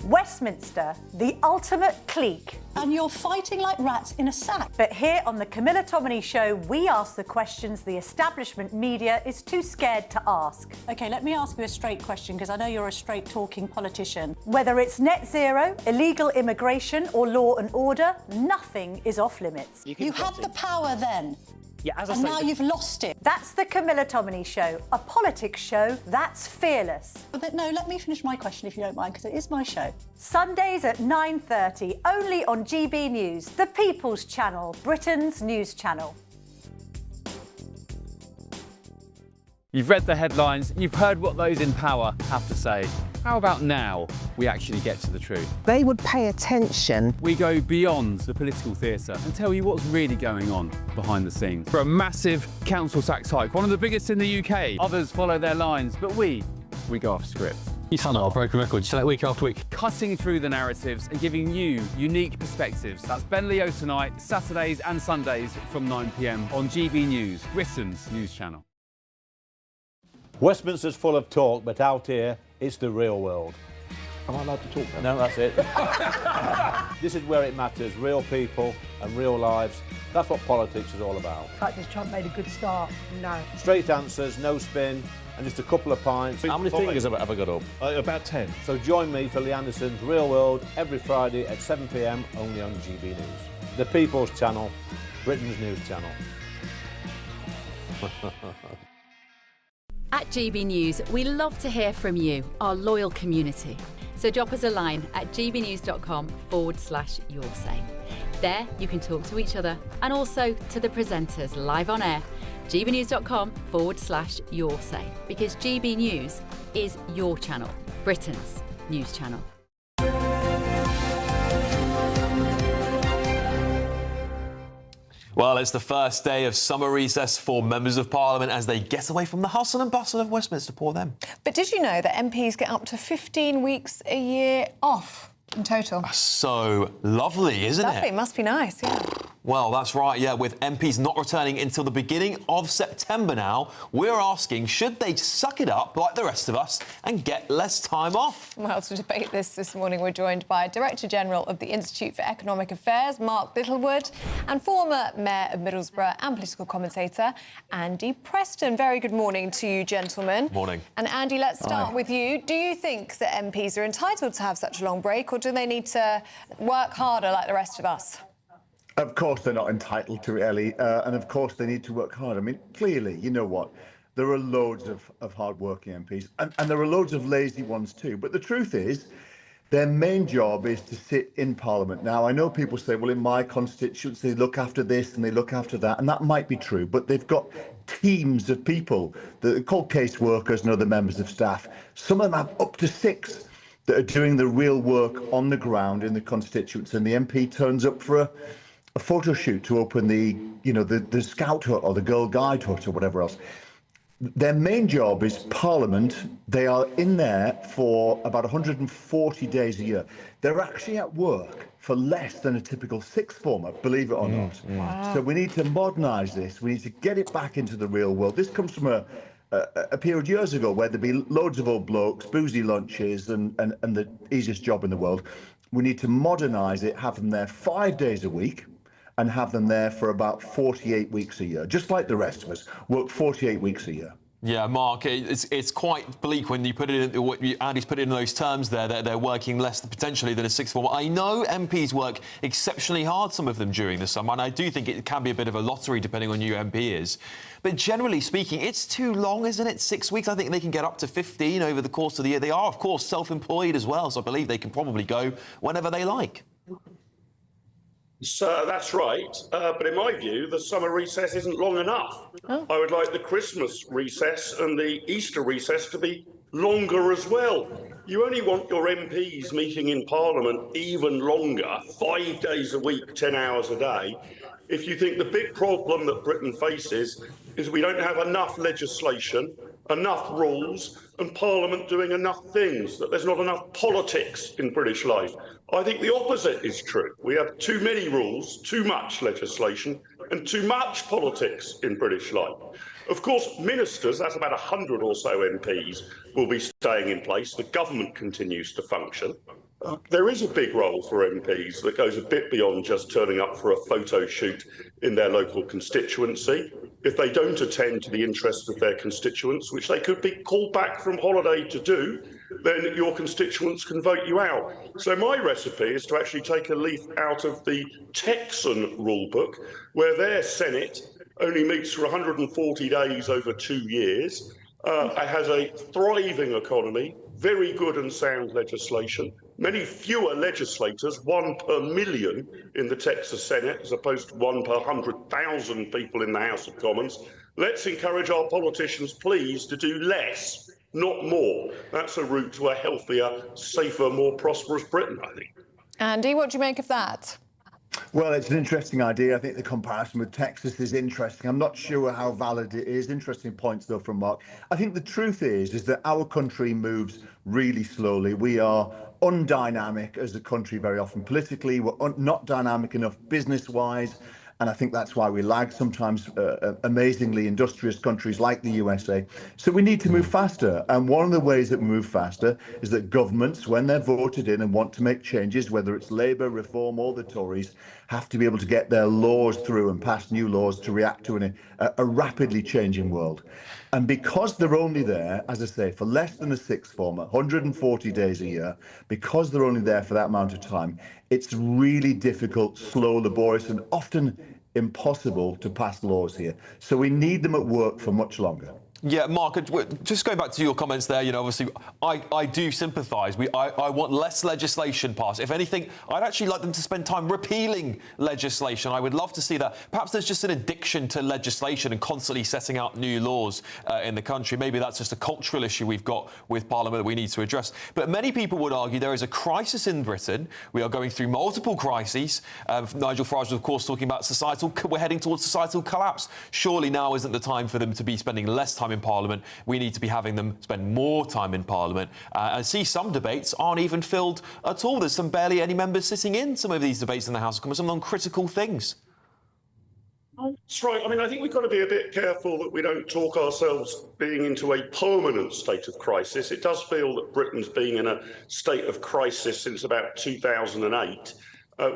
Westminster, the ultimate clique. And you're fighting like rats in a sack. But here on the Camilla Tominey Show, we ask the questions the establishment media is too scared to ask. OK, let me ask you a straight question, because I know you're a straight-talking politician. Whether it's net zero, illegal immigration or law and order, nothing is off-limits. You had the power then. Yeah, as I And say, now you've lost it. That's the Camilla Tominey Show, a politics show that's fearless. No, let me finish my question if you don't mind, because it is my show. Sundays at 9:30, only on GB News, the People's Channel, Britain's news channel. You've read the headlines, you've heard what those in power have to say. How about now we actually get to the truth? They would pay attention. We go beyond the political theatre and tell you what's really going on behind the scenes. For a massive council tax hike, one of the biggest in the UK. Others follow their lines, but we go off script. You sound like a broken record. You say that week after week. Cutting through the narratives and giving you unique perspectives. That's Ben Leo tonight, Saturdays and Sundays from 9 p.m. on GB News, Britain's news channel. Westminster's full of talk, but out here, it's the real world. Am I allowed to talk now? No, that's it. This is where it matters, real people and real lives. That's what politics is all about. The fact is Trump made a good start. No. Straight answers, no spin, and just a couple of pints. How many fingers have I got up? About 10. So join me for Lee Anderson's Real World every Friday at 7 p.m. only on GB News. The People's Channel, Britain's news channel. At GB News, we love to hear from you, our loyal community. So drop us a line at gbnews.com/your say. There you can talk to each other and also to the presenters live on air. gbnews.com/your say, because GB News is your channel, Britain's news channel. Well, it's the first day of summer recess for members of Parliament as they get away from the hustle and bustle of Westminster. Poor them. But did you know that MPs get up to 15 weeks a year off in total? So lovely, isn't Lovely, it? must be nice, yeah. Well, that's right, yeah. With MPs not returning until the beginning of September now, we're asking, should they suck it up like the rest of us and get less time off? Well, to debate this morning, we're joined by Director General of the Institute for Economic Affairs, Mark Littlewood, and former Mayor of Middlesbrough and political commentator, Andy Preston. Very good morning to you, gentlemen. Morning. And Andy, let's start with you. Do you think that MPs are entitled to have such a long break, or do they need to work harder like the rest of us? Of course they're not entitled to it, Ellie, and of course they need to work hard. I mean, clearly, you know what, there are loads of hard-working MPs, and there are loads of lazy ones too, but the truth is, their main job is to sit in Parliament. Now, I know people say, well, in my constituency, they look after this and they look after that, and that might be true, but they've got teams of people that are called caseworkers and other members of staff. Some of them have up to 6 that are doing the real work on the ground in the constituency, and the MP turns up for a photo shoot to open the scout hut or the Girl Guide hut or whatever else. Their main job is Parliament. They are in there for about 140 days a year. They're actually at work for less than a typical sixth former, believe it or not. Wow. So we need to modernise this. We need to get it back into the real world. This comes from a period years ago where there'd be loads of old blokes, boozy lunches and the easiest job in the world. We need to modernise it, have them there 5 days a week, and have them there for about 48 weeks a year, just like the rest of us, work 48 weeks a year. Yeah, Mark, it's quite bleak when you put it in, Andy's put it in those terms there, that they're working less potentially than a sixth form. I know MPs work exceptionally hard, some of them, during the summer, and I do think it can be a bit of a lottery depending on who your MP is. But generally speaking, it's too long, isn't it? 6 weeks, I think they can get up to 15 over the course of the year. They are, of course, self-employed as well, so I believe they can probably go whenever they like. So that's right, but in my view, the summer recess isn't long enough. Oh. I would like the Christmas recess and the Easter recess to be longer as well. You only want your MPs meeting in Parliament even longer, 5 days a week, 10 hours a day, if you think the big problem that Britain faces is we don't have enough legislation, enough rules, and Parliament doing enough things, that there's not enough politics in British life. I think the opposite is true. We have too many rules, too much legislation, and too much politics in British life. Of course, ministers, that's about 100 or so MPs, will be staying in place. The government continues to function. There is a big role for MPs that goes a bit beyond just turning up for a photo shoot in their local constituency. If they don't attend to the interests of their constituents, which they could be called back from holiday to do, then your constituents can vote you out. So my recipe is to actually take a leaf out of the Texan rule book, where their Senate only meets for 140 days over 2 years. It has a thriving economy, very good and sound legislation, many fewer legislators, 1 per million in the Texas Senate, as opposed to 1 per 100,000 people in the House of Commons. Let's encourage our politicians, please, to do less, not more. That's a route to a healthier, safer, more prosperous Britain, I think. Andy, what do you make of that? Well, it's an interesting idea. I think the comparison with Texas is interesting. I'm not sure how valid it is. Interesting points, though, from Mark. I think the truth is that our country moves really slowly. We are undynamic as a country very often politically. We're not dynamic enough business-wise. And I think that's why we lag sometimes amazingly industrious countries like the USA. So we need to move faster. And one of the ways that we move faster is that governments, when they're voted in and want to make changes, whether it's Labour, Reform or the Tories, have to be able to get their laws through and pass new laws to react to a rapidly changing world. And because they're only there, as I say, for less than a sixth form, 140 days a year, because they're only there for that amount of time, it's really difficult, slow, laborious, and often impossible to pass laws here. So we need them at work for much longer. Yeah, Mark, just going back to your comments there, obviously, I do sympathise. I want less legislation passed. If anything, I'd actually like them to spend time repealing legislation. I would love to see that. Perhaps there's just an addiction to legislation and constantly setting out new laws in the country. Maybe that's just a cultural issue we've got with Parliament that we need to address. But many people would argue there is a crisis in Britain. We are going through multiple crises. Nigel Farage was, of course, talking about we're heading towards societal collapse. Surely now isn't the time for them to be spending less time in Parliament. We need to be having them spend more time in Parliament. And see, some debates aren't even filled at all. There's barely any members sitting in some of these debates in the House of Commons, some on critical things. That's right. I mean, I think we've got to be a bit careful that we don't talk ourselves being into a permanent state of crisis. It does feel that Britain's been in a state of crisis since about 2008.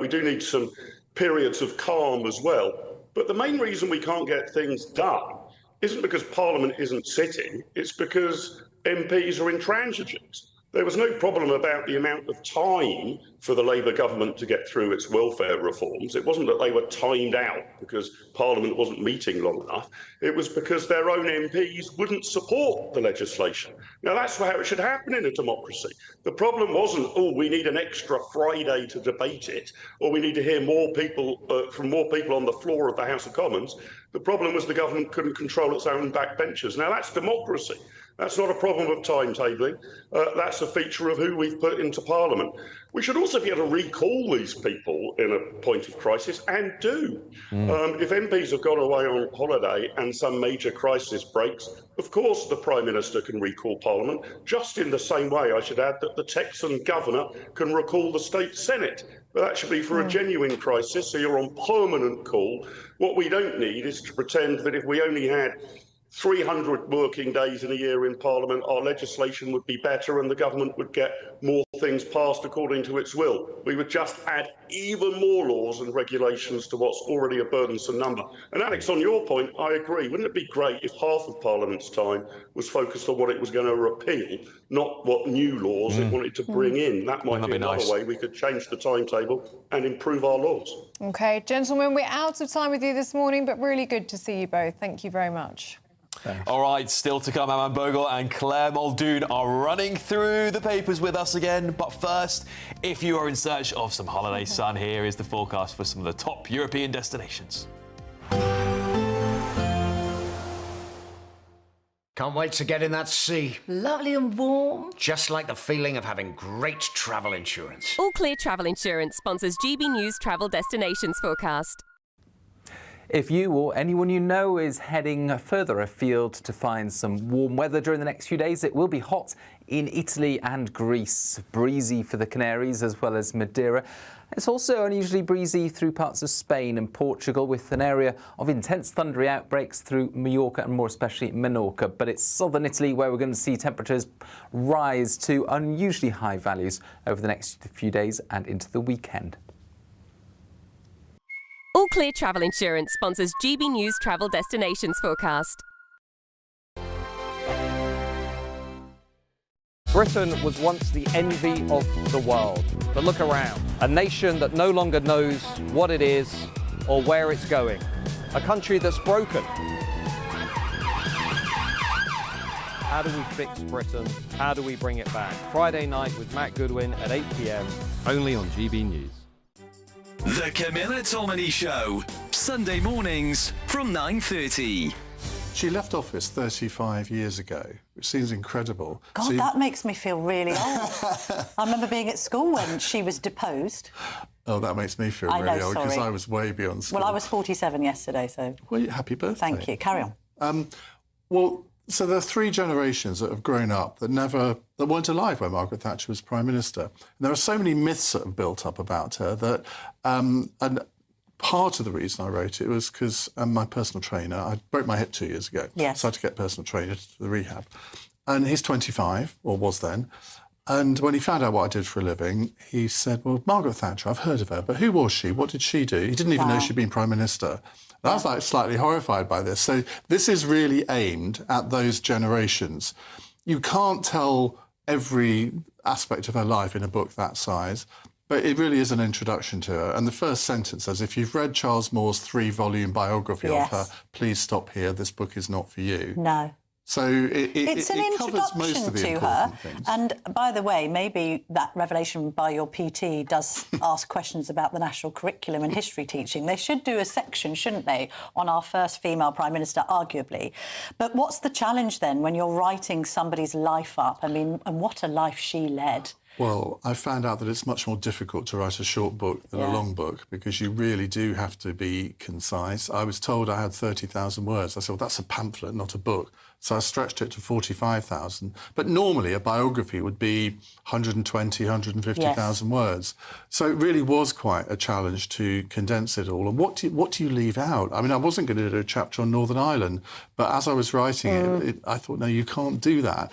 We do need some periods of calm as well. But the main reason we can't get things done isn't because Parliament isn't sitting, it's because MPs are intransigent. There was no problem about the amount of time for the Labour government to get through its welfare reforms. It wasn't that they were timed out because Parliament wasn't meeting long enough. It was because their own MPs wouldn't support the legislation. Now, that's how it should happen in a democracy. The problem wasn't, we need an extra Friday to debate it, or we need to hear more people from more people on the floor of the House of Commons. The problem was the government couldn't control its own backbenchers. Now, that's democracy. That's not a problem of timetabling. That's a feature of who we've put into Parliament. We should also be able to recall these people in a point of crisis, and do. If MPs have gone away on holiday and some major crisis breaks, of course the Prime Minister can recall Parliament, just in the same way, I should add, that the Texan Governor can recall the State Senate. But that should be for a genuine crisis, so you're on permanent call. What we don't need is to pretend that if we only had 300 working days in a year in Parliament, our legislation would be better and the government would get more things passed according to its will. We would just add even more laws and regulations to what's already a burdensome number. And Alex, on your point, I agree. Wouldn't it be great if half of Parliament's time was focused on what it was going to repeal, not what new laws it wanted to bring in? That might be another way we could change the timetable and improve our laws. OK, gentlemen, we're out of time with you this morning, but really good to see you both. Thank you very much. Thanks. All right, still to come, Eamonn Bogle and Claire Muldoon are running through the papers with us again. But first, if you are in search of some holiday sun, here is the forecast for some of the top European destinations. Can't wait to get in that sea. Lovely and warm. Just like the feeling of having great travel insurance. All Clear Travel Insurance sponsors GB News Travel Destinations Forecast. If you or anyone you know is heading further afield to find some warm weather during the next few days, it will be hot in Italy and Greece. Breezy for the Canaries as well as Madeira. It's also unusually breezy through parts of Spain and Portugal, with an area of intense thundery outbreaks through Mallorca and more especially Menorca. But it's southern Italy where we're going to see temperatures rise to unusually high values over the next few days and into the weekend. All Clear Travel Insurance sponsors GB News Travel Destinations Forecast. Britain was once the envy of the world. But look around. A nation that no longer knows what it is or where it's going. A country that's broken. How do we fix Britain? How do we bring it back? Friday night with Matt Goodwin at 8 p.m. only on GB News. The Camilla Tominey Show, Sunday mornings from 9:30. She left office 35 years ago, which seems incredible. God, that makes me feel really old. I remember being at school when she was deposed. Oh, that makes me feel really old, because I was way beyond school. Well, I was 47 yesterday, so... Well, happy birthday. Thank you. Carry on. So there are three generations that have grown up that weren't alive when Margaret Thatcher was Prime Minister. And there are so many myths that have built up about her that, and part of the reason I wrote it was because my personal trainer, I broke my hip 2 years ago. Yes. So I had to get a personal trainer to the rehab. And he's 25, or was then. And when he found out what I did for a living, he said, well, Margaret Thatcher, I've heard of her, but who was she? What did she do? He didn't even know she'd been Prime Minister. And I was like slightly horrified by this. So this is really aimed at those generations. You can't tell every aspect of her life in a book that size, but it really is an introduction to her. And the first sentence says, if you've read Charles Moore's 3-volume biography of her, please stop here. This book is not for you. No. So it's an it covers most introduction of the to her. important things. And by the way, maybe that revelation by your PT does ask questions about the national curriculum and history teaching. They should do a section, shouldn't they, on our first female Prime Minister, arguably. But what's the challenge then when you're writing somebody's life up? I mean, and what a life she led. Well, I found out that it's much more difficult to write a short book than a long book because you really do have to be concise. I was told I had 30,000 words. I said, well, that's a pamphlet, not a book. So I stretched it to 45,000. But normally a biography would be 120, 150,000 words. So it really was quite a challenge to condense it all. And what do you leave out? I mean, I wasn't going to do a chapter on Northern Ireland, but as I was writing it, I thought, no, you can't do that.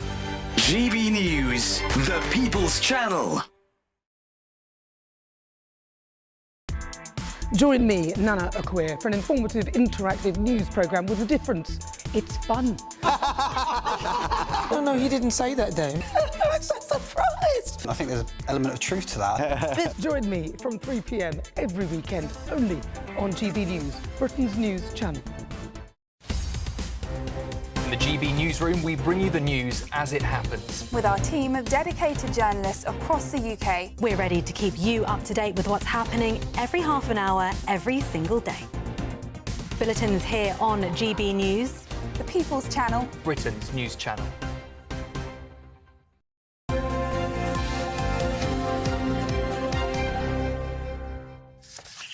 GB News, the People's Channel. Join me, Nana Akwe, for an informative, interactive news programme with a difference. It's fun. No, he didn't say that, Dave. I'm so surprised. I think there's an element of truth to that. Join me from 3 p.m. every weekend, only on GB News, Britain's news channel. In the GB Newsroom, we bring you the news as it happens. With our team of dedicated journalists across the UK. We're ready to keep you up to date with what's happening every half an hour, every single day. Bulletins here on GB News. The People's Channel. Britain's news channel.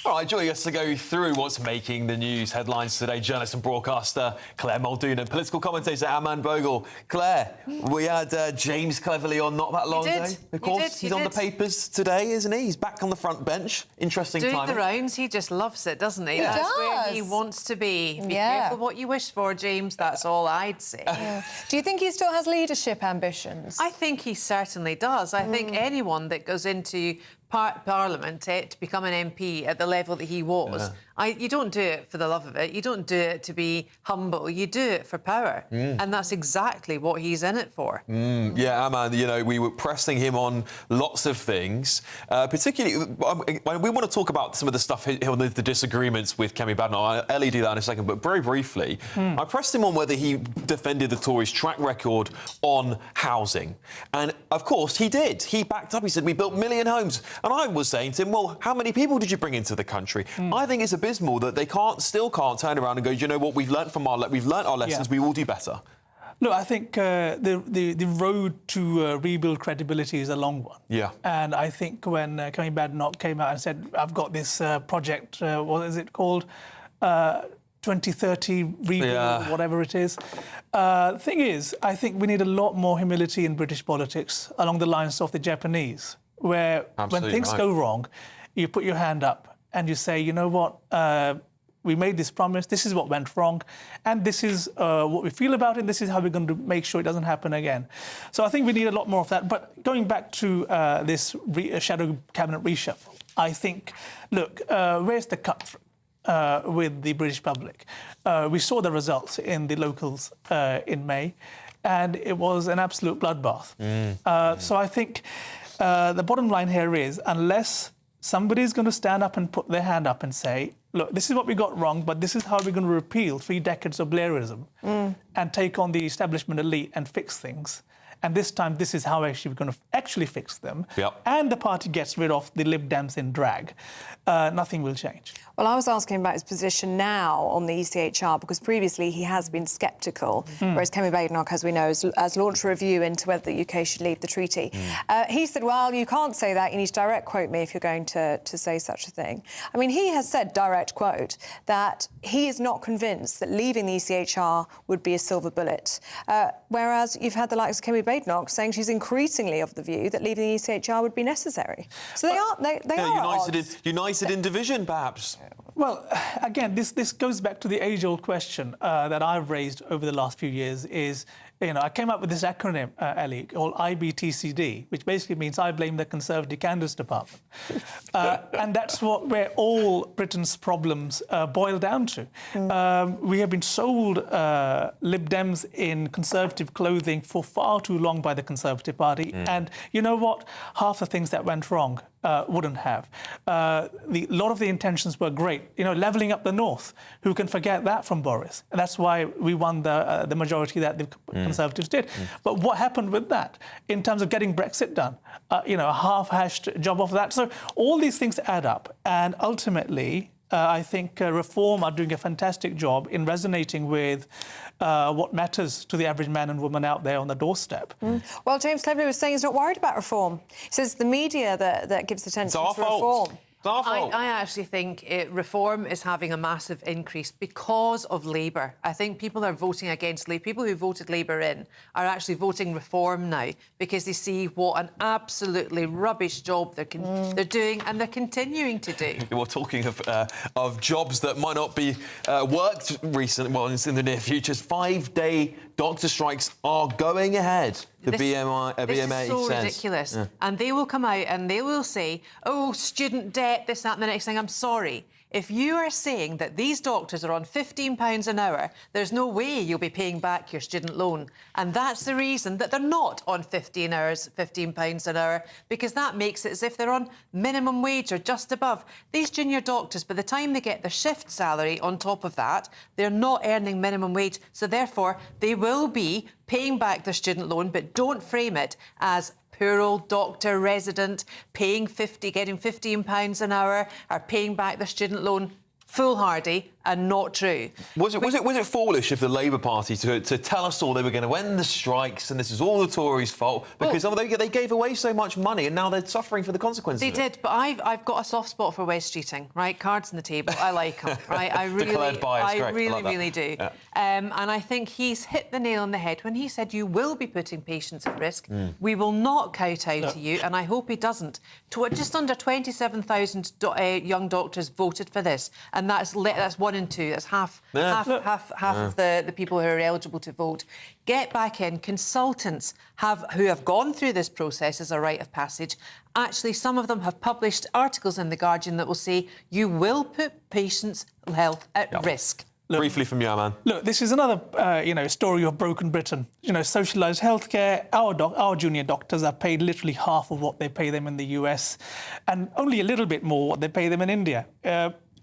All right, joining us to go through what's making the news headlines today, journalist and broadcaster Claire Muldoon and political commentator Eamonn Bogle. Claire, we had James Cleverly on not that long ago. Of course, he's on the papers today, isn't he? He's back on the front bench. Interesting Doing timing. the rounds, he just loves it, doesn't he? Yeah. That's where he wants to be. Be careful what you wish for, James. That's all I'd say. Do you think he still has leadership ambitions? I think he certainly does. I think anyone that goes into Parliament to become an MP at the level that he was, you don't do it for the love of it. You don't do it to be humble. You do it for power. And that's exactly what he's in it for. Yeah, Eamonn, you know, we were pressing him on lots of things, particularly we want to talk about some of the stuff, the disagreements with Kemi Badenoch. Ellie do that in a second, but very briefly, I pressed him on whether he defended the Tories' track record on housing. And, of course, he did. He backed up. He said, we built 1 million homes. And I was saying to him, well, how many people did you bring into the country? I think it's abysmal that they still can't turn around and go, you know what, we've learnt our lessons, we will do better. Look, I think the road to rebuild credibility is a long one. Yeah. And I think when Kemi Badenoch came out and said, I've got this project, what is it called? 2030 rebuild, whatever it is. The thing is, I think we need a lot more humility in British politics along the lines of the Japanese, where when things go wrong, you put your hand up and you say, you know what, we made this promise, this is what went wrong, and this is what we feel about it, this is how we're going to make sure it doesn't happen again. So I think we need a lot more of that. But going back to this shadow cabinet reshuffle, I think, look, where's the cut through with the British public? We saw the results in the locals in May, and it was an absolute bloodbath. So I think the bottom line here is, unless somebody's going to stand up and put their hand up and say, look, this is what we got wrong, but this is how we're going to repeal 3 decades of Blairism and take on the establishment elite and fix things. And this time, this is how actually we're going to actually fix them. And the party gets rid of the Lib Dems in drag. Nothing will change. Well, I was asking about his position now on the ECHR, because previously he has been sceptical, whereas Kemi Badenoch, as we know, has launched a review into whether the UK should leave the treaty. He said, well, you can't say that. You need to direct quote me if you're going to say such a thing. I mean, he has said, direct quote, that he is not convinced that leaving the ECHR would be a silver bullet. Whereas you've had the likes of Kemi Badenoch saying she's increasingly of the view that leaving the ECHR would be necessary. So they are at odds. United in division, perhaps. Well, again, this goes back to the age-old question that I've raised over the last few years is, I came up with this acronym, Ellie, called IBTCD, which basically means I blame the Conservative Candidates Department. And that's where all Britain's problems boil down to. We have been sold Lib Dems in Conservative clothing for far too long by the Conservative Party. And you know what? Half the things that went wrong wouldn't have. A lot of the intentions were great. Levelling up the North. Who can forget that from Boris? And that's why we won the majority that the Conservatives did. But what happened with that in terms of getting Brexit done? A half-hashed job of that. So all these things add up. And ultimately, I think Reform are doing a fantastic job in resonating with what matters to the average man and woman out there on the doorstep. Well, James Cleverly was saying he's not worried about Reform. He says the media that gives attention to Reform. I actually think Reform is having a massive increase because of Labour. I think people are voting against Labour. People who voted Labour in are actually voting Reform now because they see what an absolutely rubbish job they're doing and they're continuing to do. We're talking of jobs that might not be worked recently, well, in the near future. 5-day doctor strikes are going ahead. The BMA this is so says. Ridiculous. Yeah. And they will come out and they will say, oh, student debt, this, that and the next thing. I'm sorry. If you are saying that these doctors are on £15 an hour, there's no way you'll be paying back your student loan. And that's the reason that they're not on £15 an hour, because that makes it as if they're on minimum wage or just above. These junior doctors, by the time they get their shift salary on top of that, they're not earning minimum wage. So therefore, they will be paying back their student loan, but don't frame it as poor old doctor resident getting £15 an hour or paying back their student loan. Foolhardy and not true. Was it foolish of the Labour Party to tell us all they were going to end the strikes and this is all the Tories' fault because they gave away so much money and now they're suffering for the consequences? They did, but I've got a soft spot for West Streeting, right? Cards on the table, I like them, right? I really do. Yeah. And I think he's hit the nail on the head when he said you will be putting patients at risk. We will not kowtow to you, and I hope he doesn't. Just under 27,000 young doctors voted for this. And that's 1 in 2. That's half of the people who are eligible to vote. Get back in. Consultants who have gone through this process as a rite of passage. Actually, some of them have published articles in The Guardian that will say you will put patients' health at risk. Look, briefly from you, man. Look, this is another, story of broken Britain. Socialised healthcare. Our junior doctors are paid literally half of what they pay them in the US, and only a little bit more what they pay them in India.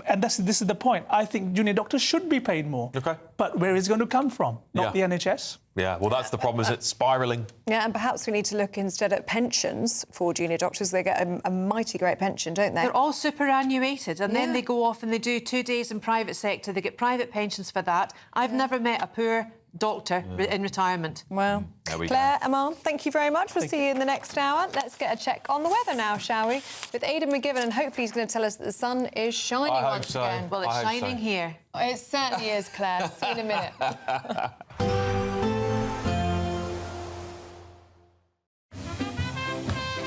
And this is the point. I think junior doctors should be paid more. Okay. But where is it going to come from? Not the NHS. Yeah, well, that's the problem, is it's spiralling. Yeah, and perhaps we need to look instead at pensions for junior doctors. They get a mighty great pension, don't they? They're all superannuated, and then they go off and they do 2 days in private sector. They get private pensions for that. I've never met a poor doctor in retirement. Well, Claire, Eamonn, thank you very much. We'll see you in the next hour. Let's get a check on the weather now, shall we? With Aidan McGibbon, and hopefully he's going to tell us that the sun is shining once again. Well, it's shining here. It certainly is, Claire. See you in a minute.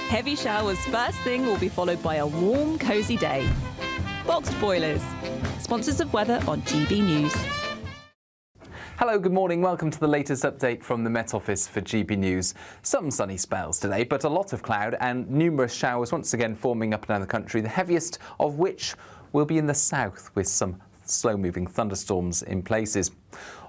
Heavy showers first thing will be followed by a warm, cosy day. Boxed Boilers, sponsors of weather on GB News. Hello, good morning. Welcome to the latest update from the Met Office for GB News. Some sunny spells today, but a lot of cloud and numerous showers once again forming up and down the country, the heaviest of which will be in the south with some slow-moving thunderstorms in places.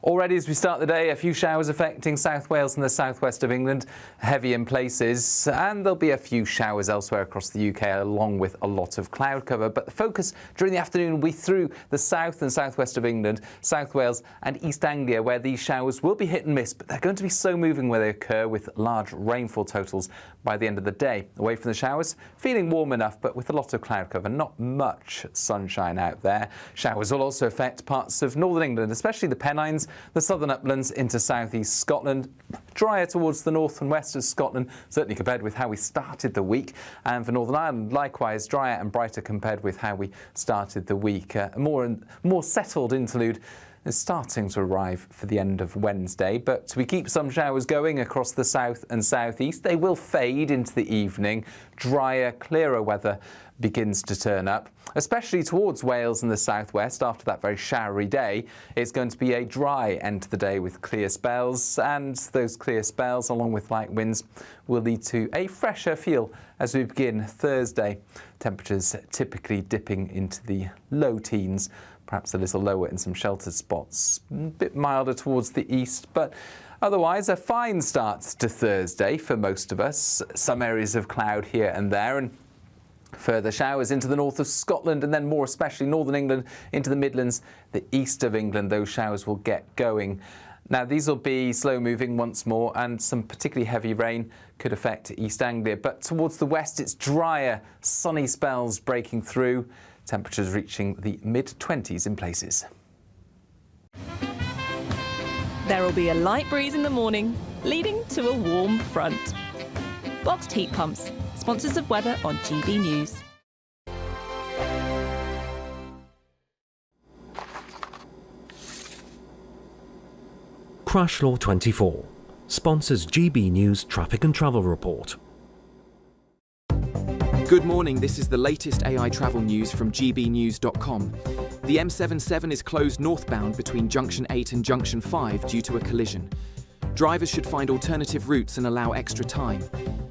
Already as we start the day, a few showers affecting South Wales and the southwest of England, heavy in places, and there'll be a few showers elsewhere across the UK along with a lot of cloud cover. But the focus during the afternoon will be through the south and southwest of England, South Wales and East Anglia, where these showers will be hit and miss, but they're going to be slow moving where they occur with large rainfall totals by the end of the day. Away from the showers, feeling warm enough, but with a lot of cloud cover, not much sunshine out there. Showers will also affect parts of northern England, especially the Pennines, the southern uplands into southeast Scotland, drier towards the north and west of Scotland, certainly compared with how we started the week. And for Northern Ireland, likewise, drier and brighter compared with how we started the week. A more settled interlude is starting to arrive for the end of Wednesday, but we keep some showers going across the south and southeast. They will fade into the evening. Drier, clearer weather begins to turn up, especially towards Wales and the southwest after that very showery day. It's going to be a dry end to the day with clear spells, and those clear spells, along with light winds, will lead to a fresher feel as we begin Thursday. Temperatures typically dipping into the low teens, perhaps a little lower in some sheltered spots, a bit milder towards the east, but otherwise a fine start to Thursday for most of us. Some areas of cloud here and there, and further showers into the north of Scotland, and then more especially northern England into the Midlands, the east of England. Those showers will get going. Now, these will be slow-moving once more, and some particularly heavy rain could affect East Anglia. But towards the west, it's drier, sunny spells breaking through, temperatures reaching the mid-20s in places. There will be a light breeze in the morning, leading to a warm front. Boxed heat pumps, sponsors of weather on GB News. Crash Law 24 sponsors GB News Traffic and Travel Report. Good morning, this is the latest AI travel news from gbnews.com. The M77 is closed northbound between Junction 8 and Junction 5 due to a collision. Drivers should find alternative routes and allow extra time.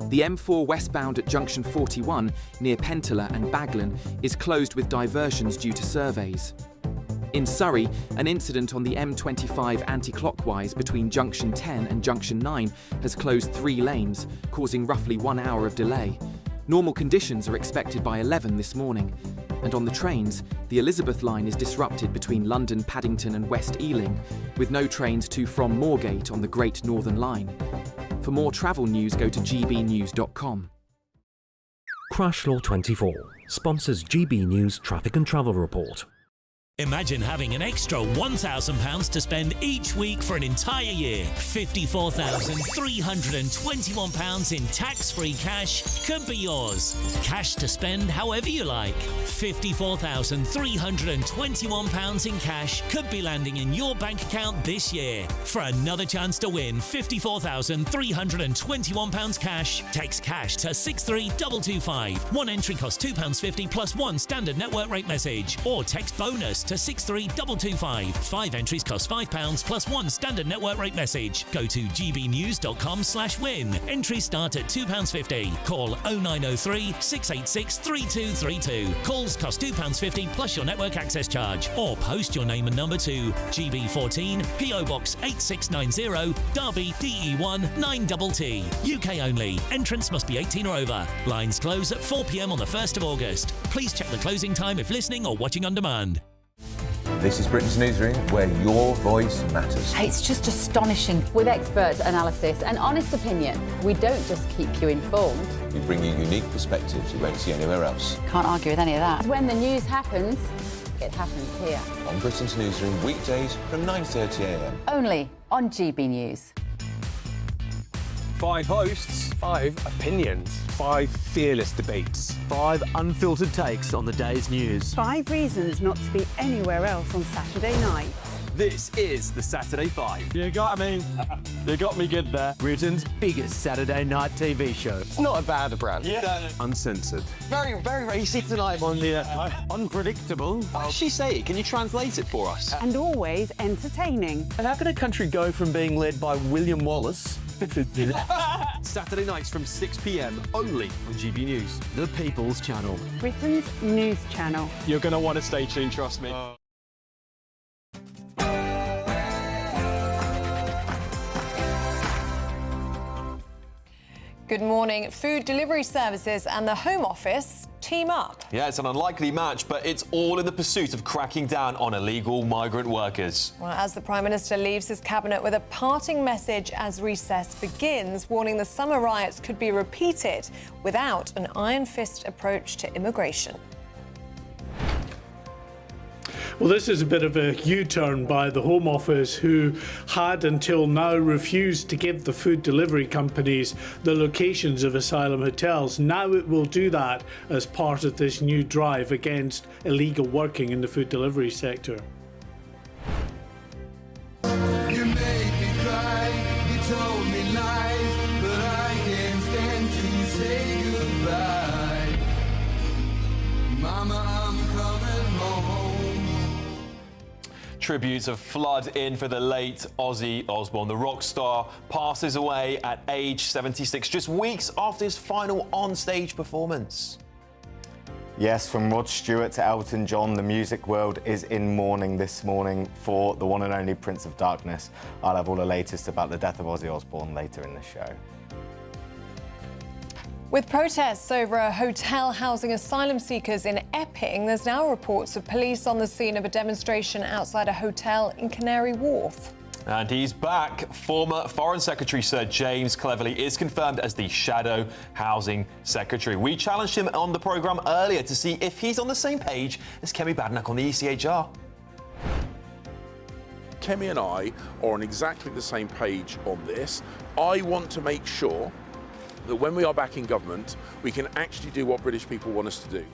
The M4 westbound at Junction 41 near Pentala and Baglan is closed with diversions due to surveys. In Surrey, an incident on the M25 anti-clockwise between Junction 10 and Junction 9 has closed 3 lanes, causing roughly 1 hour of delay. Normal conditions are expected by 11 this morning. And on the trains, the Elizabeth line is disrupted between London, Paddington and West Ealing, with no trains to from Moorgate on the Great Northern Line. For more travel news, go to gbnews.com. Crash Law 24 sponsors GB News Traffic and Travel Report. Imagine having an extra £1,000 to spend each week for an entire year. £54,321 in tax-free cash could be yours. Cash to spend however you like. £54,321 in cash could be landing in your bank account this year. For another chance to win £54,321 cash, text cash to 63225. One entry costs £2.50 plus one standard network rate message, or text bonus to 63225. 5 entries cost £5 plus one standard network rate message. Go to gbnews.com/win. Entries start at £2.50. Call 0903 686 3232. Calls cost £2.50 plus your network access charge. Or post your name and number to GB14 PO Box 8690 Derby DE1 9TT. UK only. Entrance must be 18 or over. Lines close at 4 p.m. on the 1st of August. Please check the closing time if listening or watching on demand. This is Britain's Newsroom, where your voice matters. It's just astonishing. With expert analysis and honest opinion, we don't just keep you informed. We bring you unique perspectives you won't see anywhere else. Can't argue with any of that. When the news happens, it happens here. On Britain's Newsroom, weekdays from 9:30 a.m. Only on GB News. 5 hosts, 5 opinions, 5 fearless debates, 5 unfiltered takes on the day's news. 5 reasons not to be anywhere else on Saturday night. This is the Saturday 5. You got me. You got me good there. Britain's biggest Saturday night TV show. It's not a bad brand. Yeah. Uncensored. Very, very racy tonight. On the unpredictable. What does she say? Can you translate it for us? And always entertaining. And how can a country go from being led by William Wallace Saturday nights from 6 p.m. only on GB News, the People's Channel. Britain's news channel. You're going to want to stay tuned, trust me. Good morning. Food delivery services and the Home Office team up. Yeah, it's an unlikely match, but it's all in the pursuit of cracking down on illegal migrant workers. Well, as the Prime Minister leaves his cabinet with a parting message as recess begins, warning the summer riots could be repeated without an iron fist approach to immigration. Well, this is a bit of a U-turn by the Home Office, who had until now refused to give the food delivery companies the locations of asylum hotels. Now it will do that as part of this new drive against illegal working in the food delivery sector. tributes have flooded in for the late Ozzy Osbourne. The rock star passes away at age 76, just weeks after his final on-stage performance. Yes, from Rod Stewart to Elton John, the music world is in mourning this morning for the one and only Prince of Darkness. I'll have all the latest about the death of Ozzy Osbourne later in the show. With protests over a hotel housing asylum seekers in Epping, there's now reports of police on the scene of a demonstration outside a hotel in Canary Wharf. And he's back. Former Foreign Secretary Sir James Cleverly is confirmed as the Shadow Housing Secretary. We challenged him on the programme earlier to see if he's on the same page as Kemi Badenoch on the ECHR. Kemi and I are on exactly the same page on this. I want to make sure that when we are back in government, we can actually do what British people want us to do.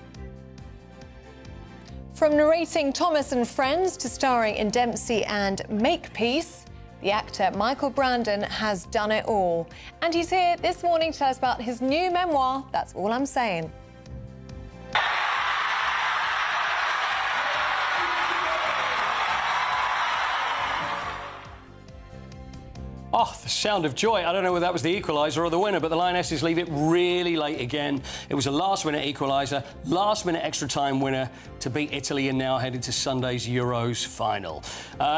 From narrating Thomas and Friends to starring in Dempsey and Makepeace, the actor Michael Brandon has done it all. And he's here this morning to tell us about his new memoir, That's All I'm Saying. Oh, the sound of joy. I don't know whether that was the equaliser or the winner, but the Lionesses leave it really late again. It was a last-minute equaliser, last-minute extra-time winner to beat Italy and now headed to Sunday's Euros final.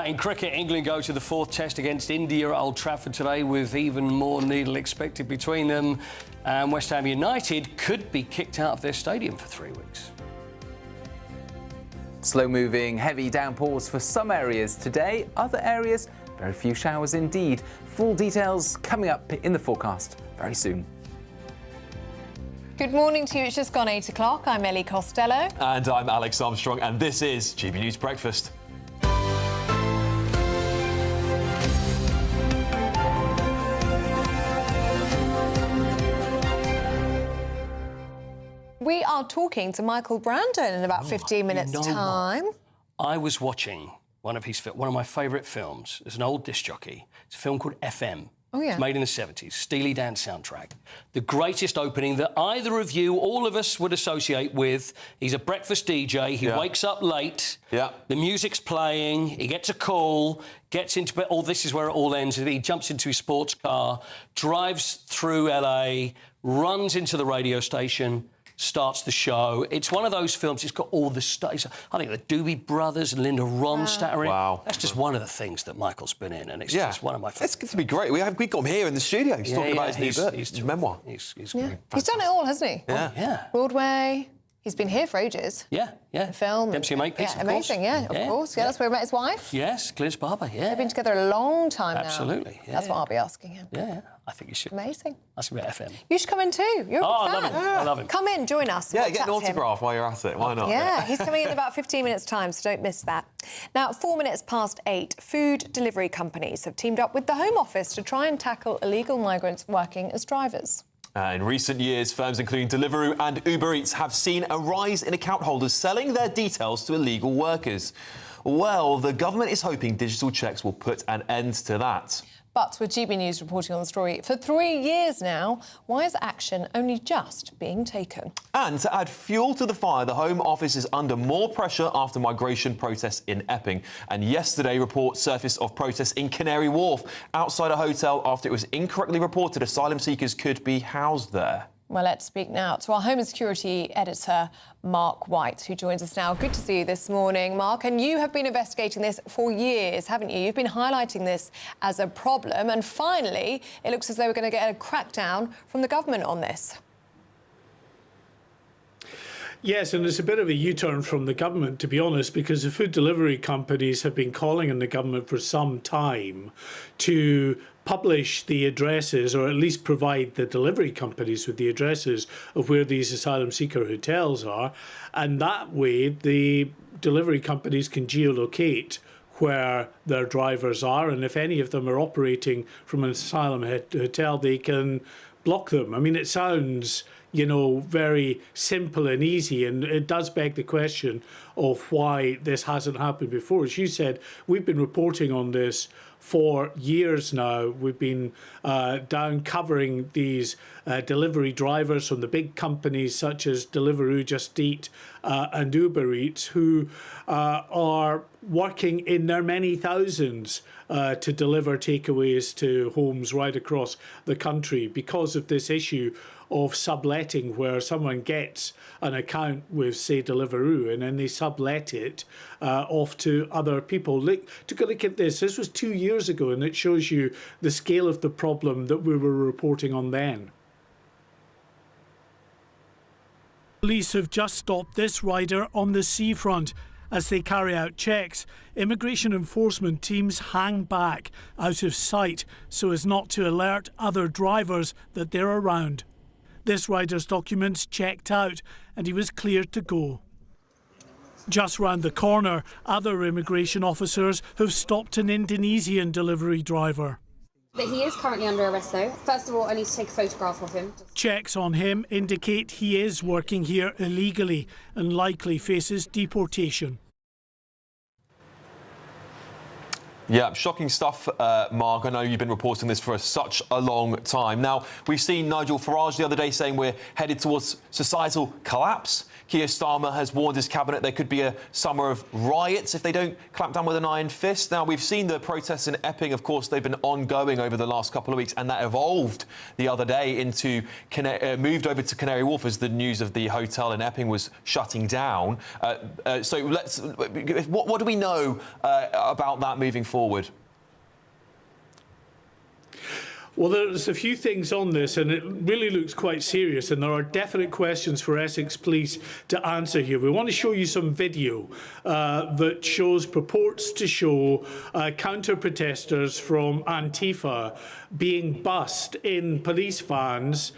In cricket, England go to the fourth test against India at Old Trafford today with even more needle expected between them. And West Ham United could be kicked out of their stadium for 3 weeks. Slow-moving, heavy downpours for some areas today. Other areas, very few showers indeed. Full details coming up in the forecast very soon. Good morning to you. It's just gone 8 o'clock. I'm Ellie Costello. And I'm Alex Armstrong, and this is GB News Breakfast. We are talking to Michael Brandon in about 15 minutes' time. I was watching one of my favourite films. It's an old disc jockey. It's a film called FM. Oh, yeah. It's made in the 70s. Steely Dan soundtrack. The greatest opening that either of you, all of us, would associate with. He's a breakfast DJ. He wakes up late. Yeah. The music's playing. He gets a call, gets into bed. Oh, this is where it all ends. He jumps into his sports car, drives through LA, runs into the radio station, starts the show. It's one of those films, it's got all the stuff. I think the Doobie Brothers and Linda Ronstadt are in. Wow. That's just one of the things that Michael's been in, and it's just one of my favourites. It's going to be great. We got him here in the studio. He's talking about his new book, his memoir. He's He's done it all, hasn't he? Yeah. Yeah. Broadway. He's been here for ages. Yeah. The film. Dempsey and Makepeace, yeah, of course. amazing, yeah, of course. Yeah, that's where he met his wife. Yes, Glynis Barber, yeah. They've been together a long time now. Absolutely, yeah. That's what I'll be asking him. Yeah, I think you should. Amazing. Ask him about FM. You should come in too. You're a big I fan. love him. I love him. Come in, join us. Yeah, We'll get chat an to him. autograph while you're at it. Why not? Yeah, he's coming in about 15 minutes' time, so don't miss that. Now, 4 minutes past 8, food delivery companies have teamed up with the Home Office to try and tackle illegal migrants working as drivers. In recent years, firms including Deliveroo and Uber Eats have seen a rise in account holders selling their details to illegal workers. Well, the government is hoping digital checks will put an end to that. But with GB News reporting on the story for 3 years now, why is action only just being taken? And to add fuel to the fire, the Home Office is under more pressure after migration protests in Epping. And yesterday, reports surfaced of protests in Canary Wharf outside a hotel after it was incorrectly reported asylum seekers could be housed there. Well, let's speak now to our Home and Security editor, Mark White, who joins us now. Good to see you this morning, Mark. And you have been investigating this for years, haven't you? You've been highlighting this as a problem. And finally, it looks as though we're going to get a crackdown from the government on this. Yes, and it's a bit of a U-turn from the government, to be honest, because the food delivery companies have been calling on the government for some time to publish the addresses, or at least provide the delivery companies with the addresses of where these asylum seeker hotels are. And that way, the delivery companies can geolocate where their drivers are. And if any of them are operating from an asylum hotel, they can block them. I mean, it sounds, very simple and easy. And it does beg the question of why this hasn't happened before. As you said, we've been reporting on this for years now. We've been down covering these delivery drivers from the big companies such as Deliveroo, Just Eat and Uber Eats, who are working in their many thousands to deliver takeaways to homes right across the country because of this issue of subletting, where someone gets an account with, say, Deliveroo, and then they sublet it off to other people. Take a look at this. This was 2 years ago, and it shows you the scale of the problem that we were reporting on then. Police have just stopped this rider on the seafront. As they carry out checks, immigration enforcement teams hang back out of sight so as not to alert other drivers that they're around. This rider's documents checked out and he was cleared to go. Just round the corner, other immigration officers have stopped an Indonesian delivery driver. But he is currently under arrest though. First of all, I need to take a photograph of him. Checks on him indicate he is working here illegally and likely faces deportation. Yeah, shocking stuff, Mark. I know you've been reporting this for such a long time. Now, we've seen Nigel Farage the other day saying we're headed towards societal collapse. Keir Starmer has warned his cabinet there could be a summer of riots if they don't clamp down with an iron fist. Now, we've seen the protests in Epping. Of course, they've been ongoing over the last couple of weeks, and that evolved the other day into moved over to Canary Wharf as the news of the hotel in Epping was shutting down. So what do we know about that moving forward? Well, there's a few things on this, and it really looks quite serious, and there are definite questions for Essex Police to answer here. We want to show you some video that purports to show counter-protesters from Antifa being bussed in police vans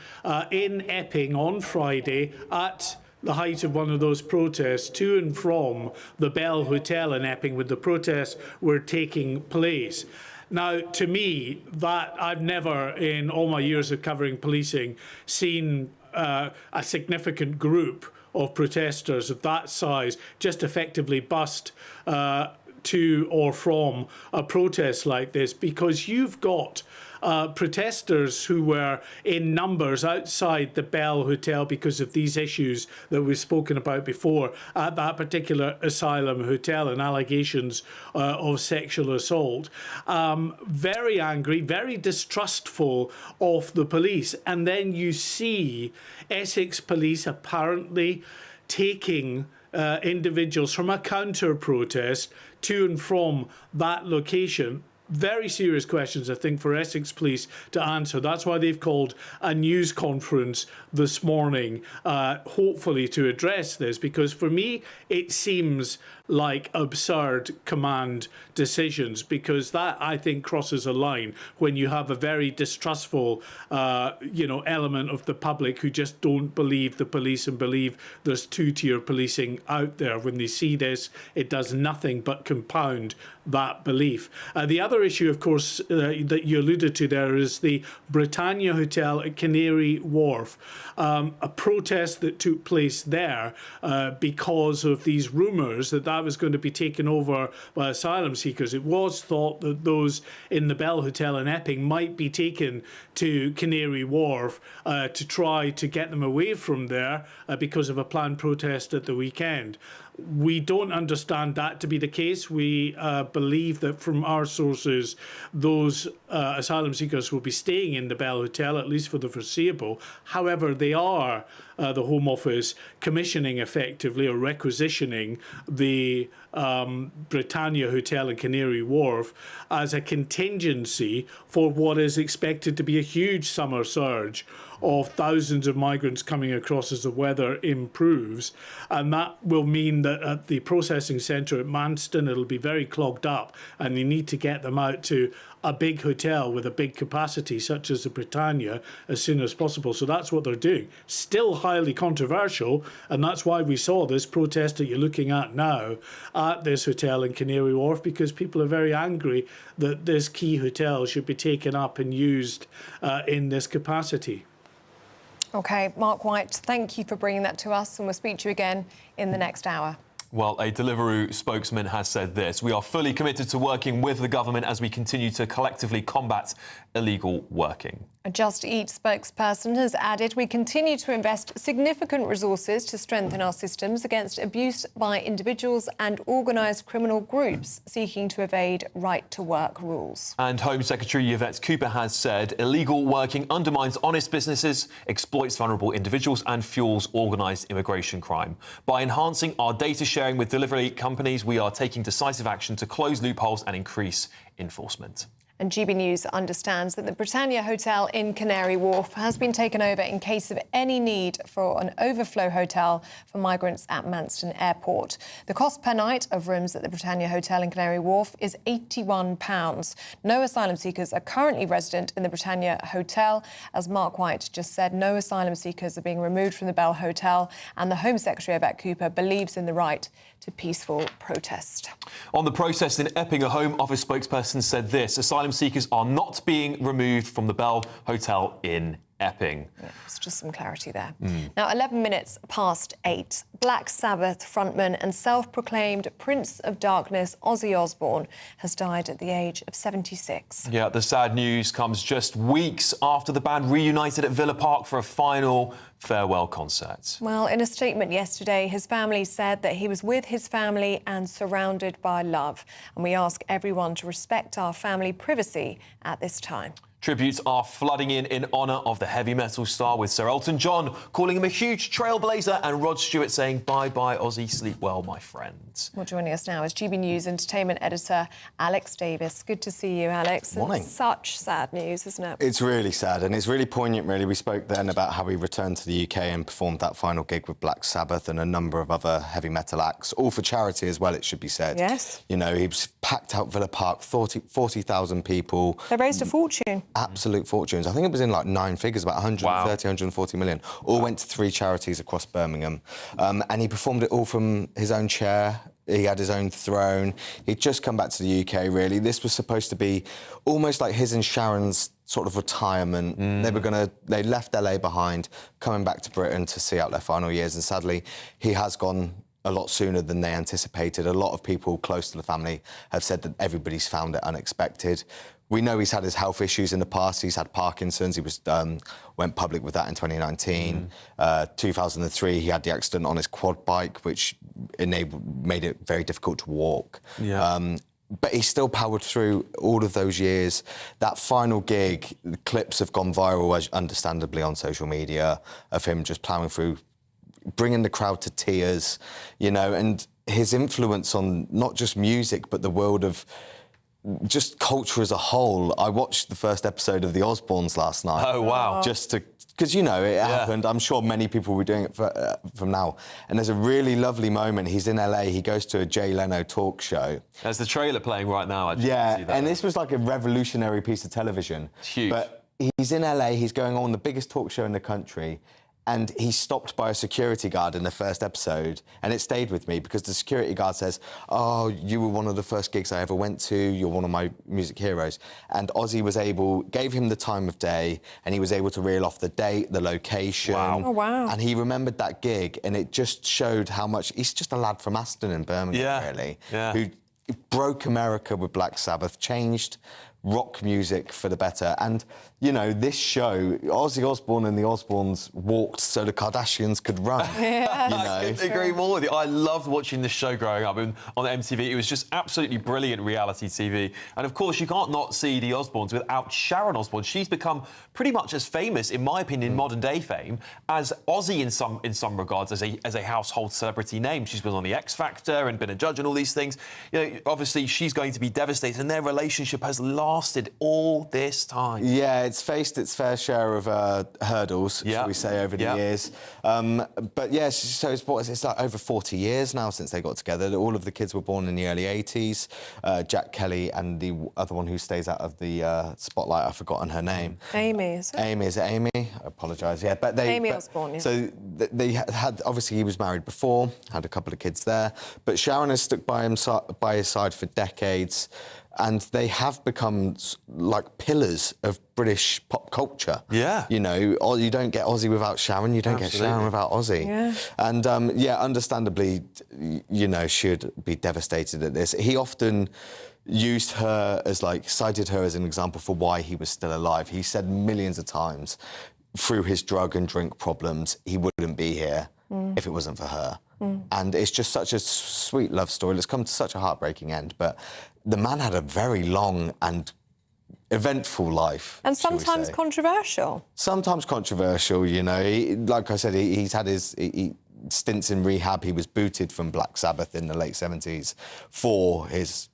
in Epping on Friday at the height of one of those protests to and from the Bell Hotel in Epping where the protests were taking place. Now, to me, that I've never, in all my years of covering policing, seen a significant group of protesters of that size just effectively bussed to or from a protest like this, because you've got protesters who were in numbers outside the Bell Hotel because of these issues that we've spoken about before at that particular asylum hotel and allegations of sexual assault. Very angry, very distrustful of the police. And then you see Essex Police apparently taking individuals from a counter-protest to and from that location. Very serious questions, I think, for Essex Police to answer. That's why they've called a news conference this morning, hopefully to address this, because for me, it seems like absurd command decisions, because that, I think, crosses a line when you have a very distrustful, element of the public who just don't believe the police and believe there's two-tier policing out there. When they see this, it does nothing but compound that belief. The other issue, of course, that you alluded to there is the Britannia Hotel at Canary Wharf, a protest that took place there because of these rumours that was going to be taken over by asylum seekers. It was thought that those in the Bell Hotel in Epping might be taken to Canary Wharf to try to get them away from there because of a planned protest at the weekend. We don't understand that to be the case. We believe that from our sources, those asylum seekers will be staying in the Bell Hotel, at least for the foreseeable. However, they are, the Home Office, commissioning effectively or requisitioning the Britannia Hotel in Canary Wharf as a contingency for what is expected to be a huge summer surge of thousands of migrants coming across as the weather improves. And that will mean that at the processing centre at Manston, it'll be very clogged up, and they need to get them out to a big hotel with a big capacity, such as the Britannia, as soon as possible. So that's what they're doing. Still highly controversial, and that's why we saw this protest that you're looking at now at this hotel in Canary Wharf, because people are very angry that this key hotel should be taken up and used in this capacity. OK, Mark White, thank you for bringing that to us, and we'll speak to you again in the next hour. Well, a Deliveroo spokesman has said this: "We are fully committed to working with the government as we continue to collectively combat illegal working." A Just Eat spokesperson has added, "We continue to invest significant resources to strengthen our systems against abuse by individuals and organised criminal groups seeking to evade right-to-work rules." And Home Secretary Yvette Cooper has said illegal working undermines honest businesses, exploits vulnerable individuals and fuels organised immigration crime. By enhancing our data sharing with delivery companies, we are taking decisive action to close loopholes and increase enforcement. And GB News understands that the Britannia Hotel in Canary Wharf has been taken over in case of any need for an overflow hotel for migrants at Manston Airport. The cost per night of rooms at the Britannia Hotel in Canary Wharf is £81. No asylum seekers are currently resident in the Britannia Hotel. As Mark White just said, no asylum seekers are being removed from the Bell Hotel, and the Home Secretary Yvette Cooper believes in the right to peaceful protest. On the protest in Epping, a Home Office spokesperson said this: "Asylum seekers are not being removed from the Bell Hotel in Epping." Yeah, it's just some clarity there. Now, 11 minutes past 8. Black Sabbath frontman and self-proclaimed Prince of Darkness Ozzy Osbourne has died at the age of 76. Yeah, the sad news comes just weeks after the band reunited at Villa Park for a final farewell concert. Well, in a statement yesterday, his family said that he was with his family and surrounded by love. And we ask everyone to respect our family privacy at this time. Tributes are flooding in honour of the heavy metal star, with Sir Elton John calling him a huge trailblazer and Rod Stewart saying, "Bye-bye, Ozzy, sleep well, my friend." Well, joining us now is GB News entertainment editor Alex Davis. Good to see you, Alex. Morning. It's such sad news, isn't it? It's really sad, and it's really poignant, really. We spoke then about how he returned to the UK and performed that final gig with Black Sabbath and a number of other heavy metal acts, all for charity as well, it should be said. Yes. You know, he was packed out Villa Park, 40,000 people. They raised a fortune. Absolute fortunes. I think it was in like 9 figures, about 130, 140 million. All went to 3 charities across Birmingham. And he performed it all from his own chair. He had his own throne. He'd just come back to the UK, really. This was supposed to be almost like his and Sharon's sort of retirement. They left LA behind, coming back to Britain to see out their final years. And sadly, he has gone a lot sooner than they anticipated. A lot of people close to the family have said that everybody's found it unexpected. We know he's had his health issues in the past. He's had Parkinson's. He was went public with that in 2019. 2003, he had the accident on his quad bike, which made it very difficult to walk. Yeah. But he still powered through all of those years. That final gig, the clips have gone viral, understandably, on social media, of him just ploughing through, bringing the crowd to tears, you know, and his influence on not just music, but the world of just culture as a whole. I watched the first episode of The Osbournes last night. Oh, wow. Just to... Because, you know, it happened. I'm sure many people will be doing it from now. And there's a really lovely moment. He's in LA. He goes to a Jay Leno talk show. There's the trailer playing right now, actually. Yeah, See that. and this was like a revolutionary piece of television. It's huge. But he's in LA. He's going on the biggest talk show in the country. And he's stopped by a security guard in the first episode, and it stayed with me because the security guard says, "Oh, you were one of the first gigs I ever went to. You're one of my music heroes." And Ozzy gave him the time of day, and he was able to reel off the date, the location. Wow. Oh, wow. And he remembered that gig, and it just showed how much... He's just a lad from Aston in Birmingham, really, who broke America with Black Sabbath, changed rock music for the better. And, you know, this show, Ozzy Osbourne and the Osbournes walked so the Kardashians could run. Yeah, you know? I couldn't agree more with you. I loved watching this show growing up on MTV. It was just absolutely brilliant reality TV. And, of course, you can't not see the Osbournes without Sharon Osbourne. She's become pretty much as famous, in my opinion, in modern-day fame, as Ozzy in some regards, as a household celebrity name. She's been on The X Factor and been a judge and all these things. You know, obviously, she's going to be devastated, and their relationship has lasted all this time. Yeah, it's faced its fair share of hurdles, shall we say, over the years. But yeah, so it's like over 40 years now since they got together. All of the kids were born in the early 80s. Jack Kelly and the other one who stays out of the spotlight, I've forgotten her name. Amy, is it? Amy, is it Amy? I apologise, yeah. But Amy Osbourne, yeah. So they had, obviously he was married before, had a couple of kids there, but Sharon has stuck by his side for decades. and they have become like pillars of British pop culture. Yeah. You know, you don't get Ozzy without Sharon, you don't get Sharon without Ozzy. Yeah. And understandably, you know, should be devastated at this. He often used her as cited her as an example for why he was still alive. He said millions of times through his drug and drink problems, he wouldn't be here if it wasn't for her. And it's just such a sweet love story. It's come to such a heartbreaking end, but the man had a very long and eventful life. And sometimes controversial. Sometimes controversial, you know. Like I said, he's had his stints in rehab. He was booted from Black Sabbath in the late 70s for his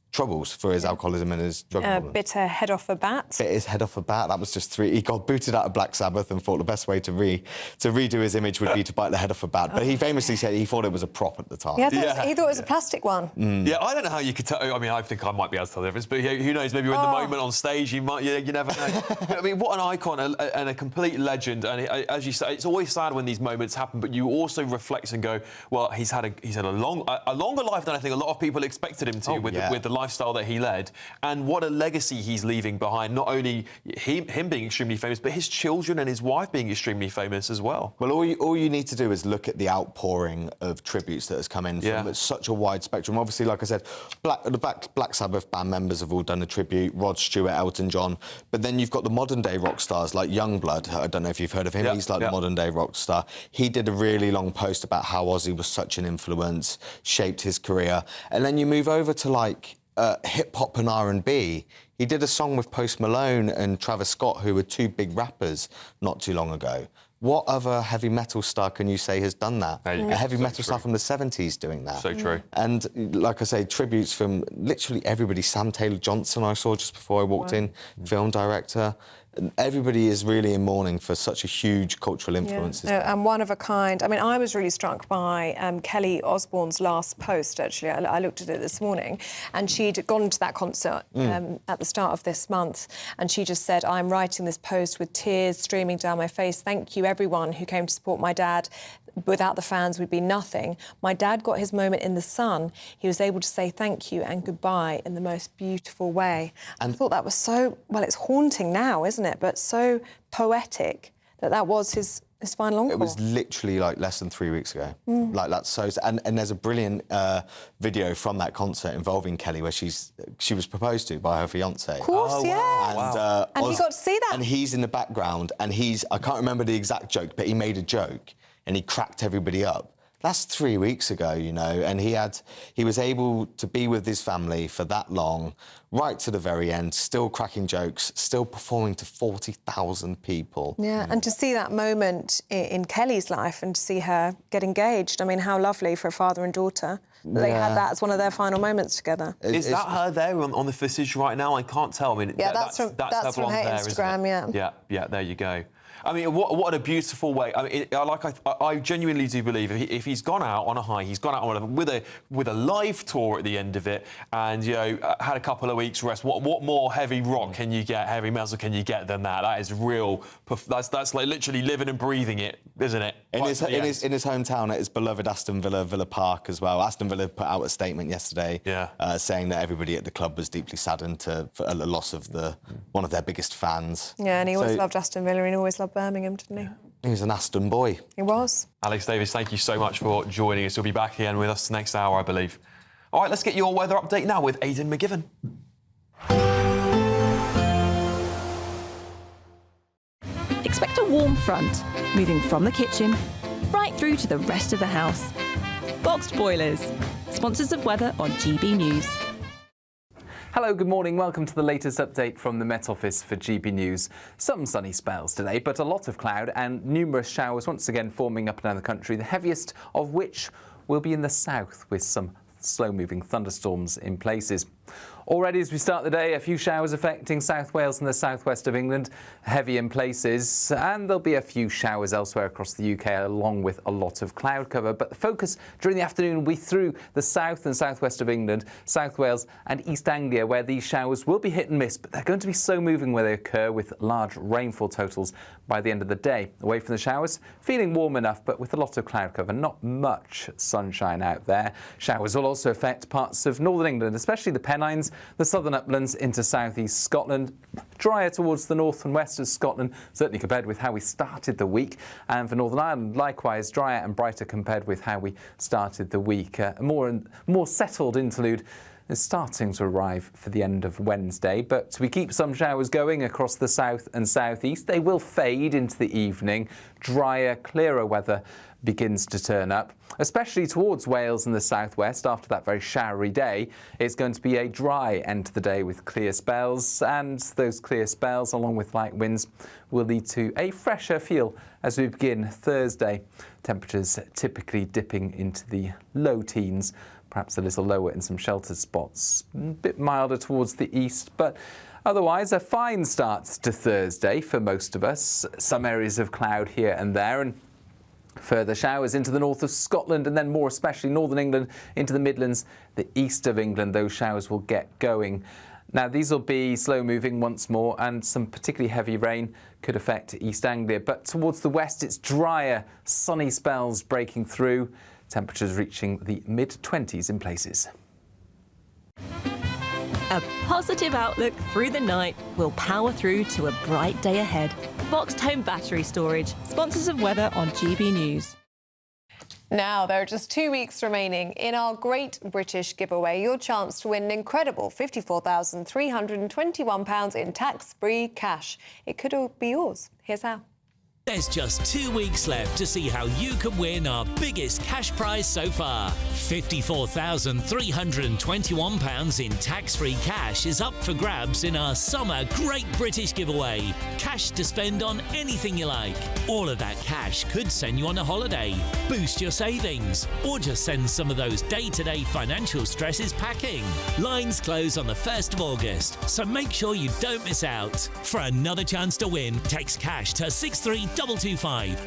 troubles, for his alcoholism and his drug problems. Bit her head off a bat. Bit his head off a bat. That was just 3. He got booted out of Black Sabbath and thought the best way to redo his image would be to bite the head off a bat. But he famously said he thought it was a prop at the time. Yeah, he thought it was a plastic one. Yeah, I don't know how you could tell. I mean, I think I might be able to tell the difference, but who knows? Maybe you're in the moment on stage. You never know. But, I mean, what an icon and a complete legend. And as you say, it's always sad when these moments happen. But you also reflect and go, well, he's had a longer life than I think a lot of people expected him to with the lifestyle that he led. And what a legacy he's leaving behind, not only him being extremely famous, but his children and his wife being extremely famous as well. Well, all you need to do is look at the outpouring of tributes that has come in from such a wide spectrum. Obviously, like I said, the Black Sabbath band members have all done a tribute, Rod Stewart, Elton John, but then you've got the modern-day rock stars like Youngblood. I don't know if you've heard of him. He's like the modern-day rock star. He did a really long post about how Ozzy was such an influence, shaped his career. And then you move over to, hip-hop and R&B. He did a song with Post Malone and Travis Scott, who were 2 big rappers not too long ago. What other heavy metal star can you say has done that? A heavy metal star from the 70s doing that. So true. And, like I say, tributes from literally everybody. Sam Taylor Johnson I saw just before I walked in, film director. Everybody is really in mourning for such a huge cultural influence. And one of a kind. I mean, I was really struck by Kelly Osbourne's last post, actually. I looked at it this morning, and she'd gone to that concert at the start of this month, and she just said, I'm writing this post with tears streaming down my face. Thank you, everyone who came to support my dad. Without the fans, we'd be nothing. My dad got his moment in the sun. He was able to say thank you and goodbye in the most beautiful way. And I thought that was so, well, it's haunting now, isn't it? But so poetic that was his final encore. It was literally less than 3 weeks ago. That's so. And there's a brilliant video from that concert involving Kelly where she was proposed to by her fiancé. Of course, And he got to see that. And he's in the background, and I can't remember the exact joke, but he made a joke and he cracked everybody up. That's 3 weeks ago, you know, and he was able to be with his family for that long, right to the very end, still cracking jokes, still performing to 40,000 people. Yeah, and to see that moment in Kelly's life and to see her get engaged, I mean, how lovely for a father and daughter that they had that as one of their final moments together. Is that her there on the footage right now? I can't tell. I mean, that's from her Instagram, Yeah, there you go. I mean, what a beautiful way. I mean, I genuinely do believe if he's gone out on a high, he's gone out on with a live tour at the end of it, and had a couple of weeks rest. What more heavy rock can you get, heavy metal can you get than that? That is real. That's like literally living and breathing it, isn't it? In his hometown, at his beloved Aston Villa Park as well. Aston Villa put out a statement yesterday, saying that everybody at the club was deeply saddened for the loss of one of their biggest fans. Yeah, and he always loved Aston Villa, and he always loved Birmingham, didn't he? He was an Aston boy. He was. Alex Davis, thank you so much for joining us. You'll be back again with us next hour, I believe. All right, let's get your weather update now with Aidan McGivern. Expect a warm front, moving from the kitchen right through to the rest of the house. Boxed Boilers, sponsors of weather on GB News. Hello, good morning. Welcome to the latest update from the Met Office for GB News. Some sunny spells today, but a lot of cloud and numerous showers once again forming up and down the country, the heaviest of which will be in the south with some slow-moving thunderstorms in places. Already as we start the day, a few showers affecting South Wales and the southwest of England, heavy in places, and there'll be a few showers elsewhere across the UK along with a lot of cloud cover. But the focus during the afternoon will be through the south and southwest of England, South Wales and East Anglia, where these showers will be hit and miss, but they're going to be slow moving where they occur with large rainfall totals by the end of the day. Away from the showers, feeling warm enough, but with a lot of cloud cover, not much sunshine out there. Showers will also affect parts of northern England, especially the Pennines Pennines, the southern uplands into southeast Scotland. Drier towards the north and west of Scotland, certainly compared with how we started the week. And for Northern Ireland, likewise, drier and brighter compared with how we started the week. A more settled interlude is starting to arrive for the end of Wednesday, but we keep some showers going across the south and southeast. They will fade into the evening. Drier, clearer weather begins to turn up, especially towards Wales and the southwest after that very showery day. It's going to be a dry end to the day with clear spells, and those clear spells, along with light winds, will lead to a fresher feel as we begin Thursday. Temperatures typically dipping into the low teens, perhaps a little lower in some sheltered spots, a bit milder towards the east, but otherwise a fine start to Thursday for most of us. Some areas of cloud here and there, and further showers into the north of Scotland, and then more especially northern England into the Midlands, the east of England. Those showers will get going. Now, these will be slow moving once more, and some particularly heavy rain could affect East Anglia. But towards the west, it's drier, sunny spells breaking through. Temperatures reaching the mid-20s in places. A positive outlook through the night will power through to a bright day ahead. Boxed Home Battery Storage, sponsors of weather on GB News. Now, there are just 2 weeks remaining in our Great British Giveaway. Your chance to win an incredible £54,321 in tax-free cash. It could all be yours. Here's how. There's just 2 weeks left to see how you can win our biggest cash prize so far. £54,321 in tax-free cash is up for grabs in our summer Great British Giveaway. Cash to spend on anything you like. All of that cash could send you on a holiday, boost your savings, or just send some of those day-to-day financial stresses packing. Lines close on the 1st of August, so make sure you don't miss out. For another chance to win, text cash to 63225.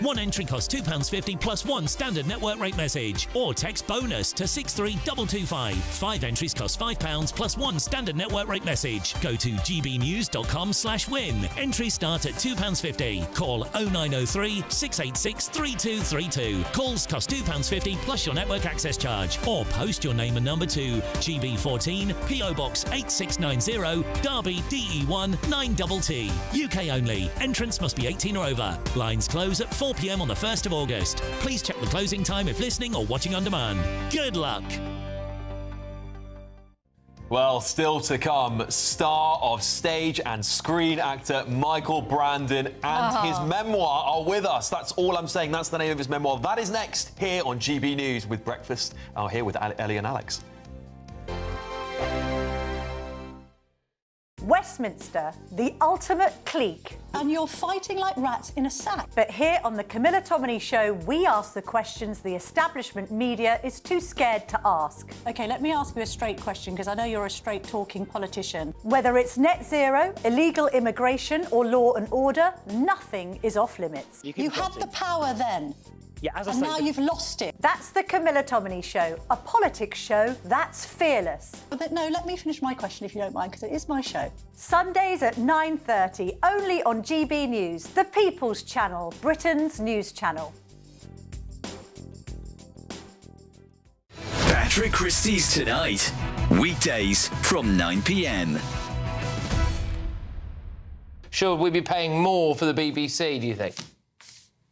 One entry costs £2.50 plus one standard network rate message, or text bonus to 63225. 5 entries cost £5 plus one standard network rate message. Go to gbnews.com/win. Entries start at £2.50. Call 0903 686 3232. Calls cost £2.50 plus your network access charge, or post your name and number to GB14 PO Box 8690 Derby DE1 9TT. UK only. Entrance must be 18 or over. Lines close at 4 p.m. on the 1st of August. Please check the closing time if listening or watching on demand. Good luck. Well, still to come, star of stage and screen actor Michael Brandon and his memoir are with us. That's all I'm saying. That's the name of his memoir. That is next here on GB News with Breakfast. Here with Ellie and Alex. Westminster, the ultimate clique. And you're fighting like rats in a sack. But here on the Camilla Tominey Show, we ask the questions the establishment media is too scared to ask. OK, let me ask you a straight question, because I know you're a straight-talking politician. Whether it's net zero, illegal immigration or law and order, nothing is off-limits. You had the power then. Yeah, as I and say, now you've lost it. That's the Camilla Tominey Show, a politics show that's fearless. But no, let me finish my question if you don't mind, because it is my show. Sundays at 9:30, only on GB News, the People's Channel, Britain's news channel. Patrick Christie's Tonight, weekdays from 9 p.m. Should we be paying more for the BBC, do you think?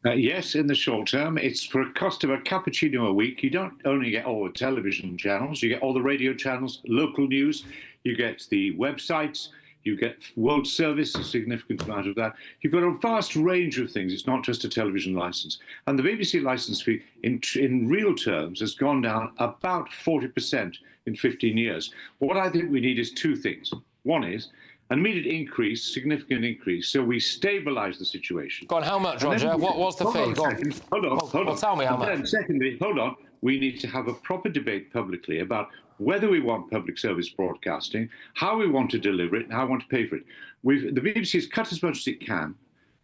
Yes, in the short term. It's for a cost of a cappuccino a week. You don't only get all the television channels, you get all the radio channels, local news, you get the websites, you get World Service, a significant amount of that. You've got a vast range of things. It's not just a television licence. And the BBC licence fee, in real terms, has gone down about 40% in 15 years. What I think we need is two things. One is an immediate increase, significant increase, so we stabilise the situation. Go on, how much, Roger? What's the fee? Hold on. Tell me how much. Then, secondly, hold on, we need to have a proper debate publicly about whether we want public service broadcasting, how we want to deliver it, and how we want to pay for it. The BBC has cut as much as it can.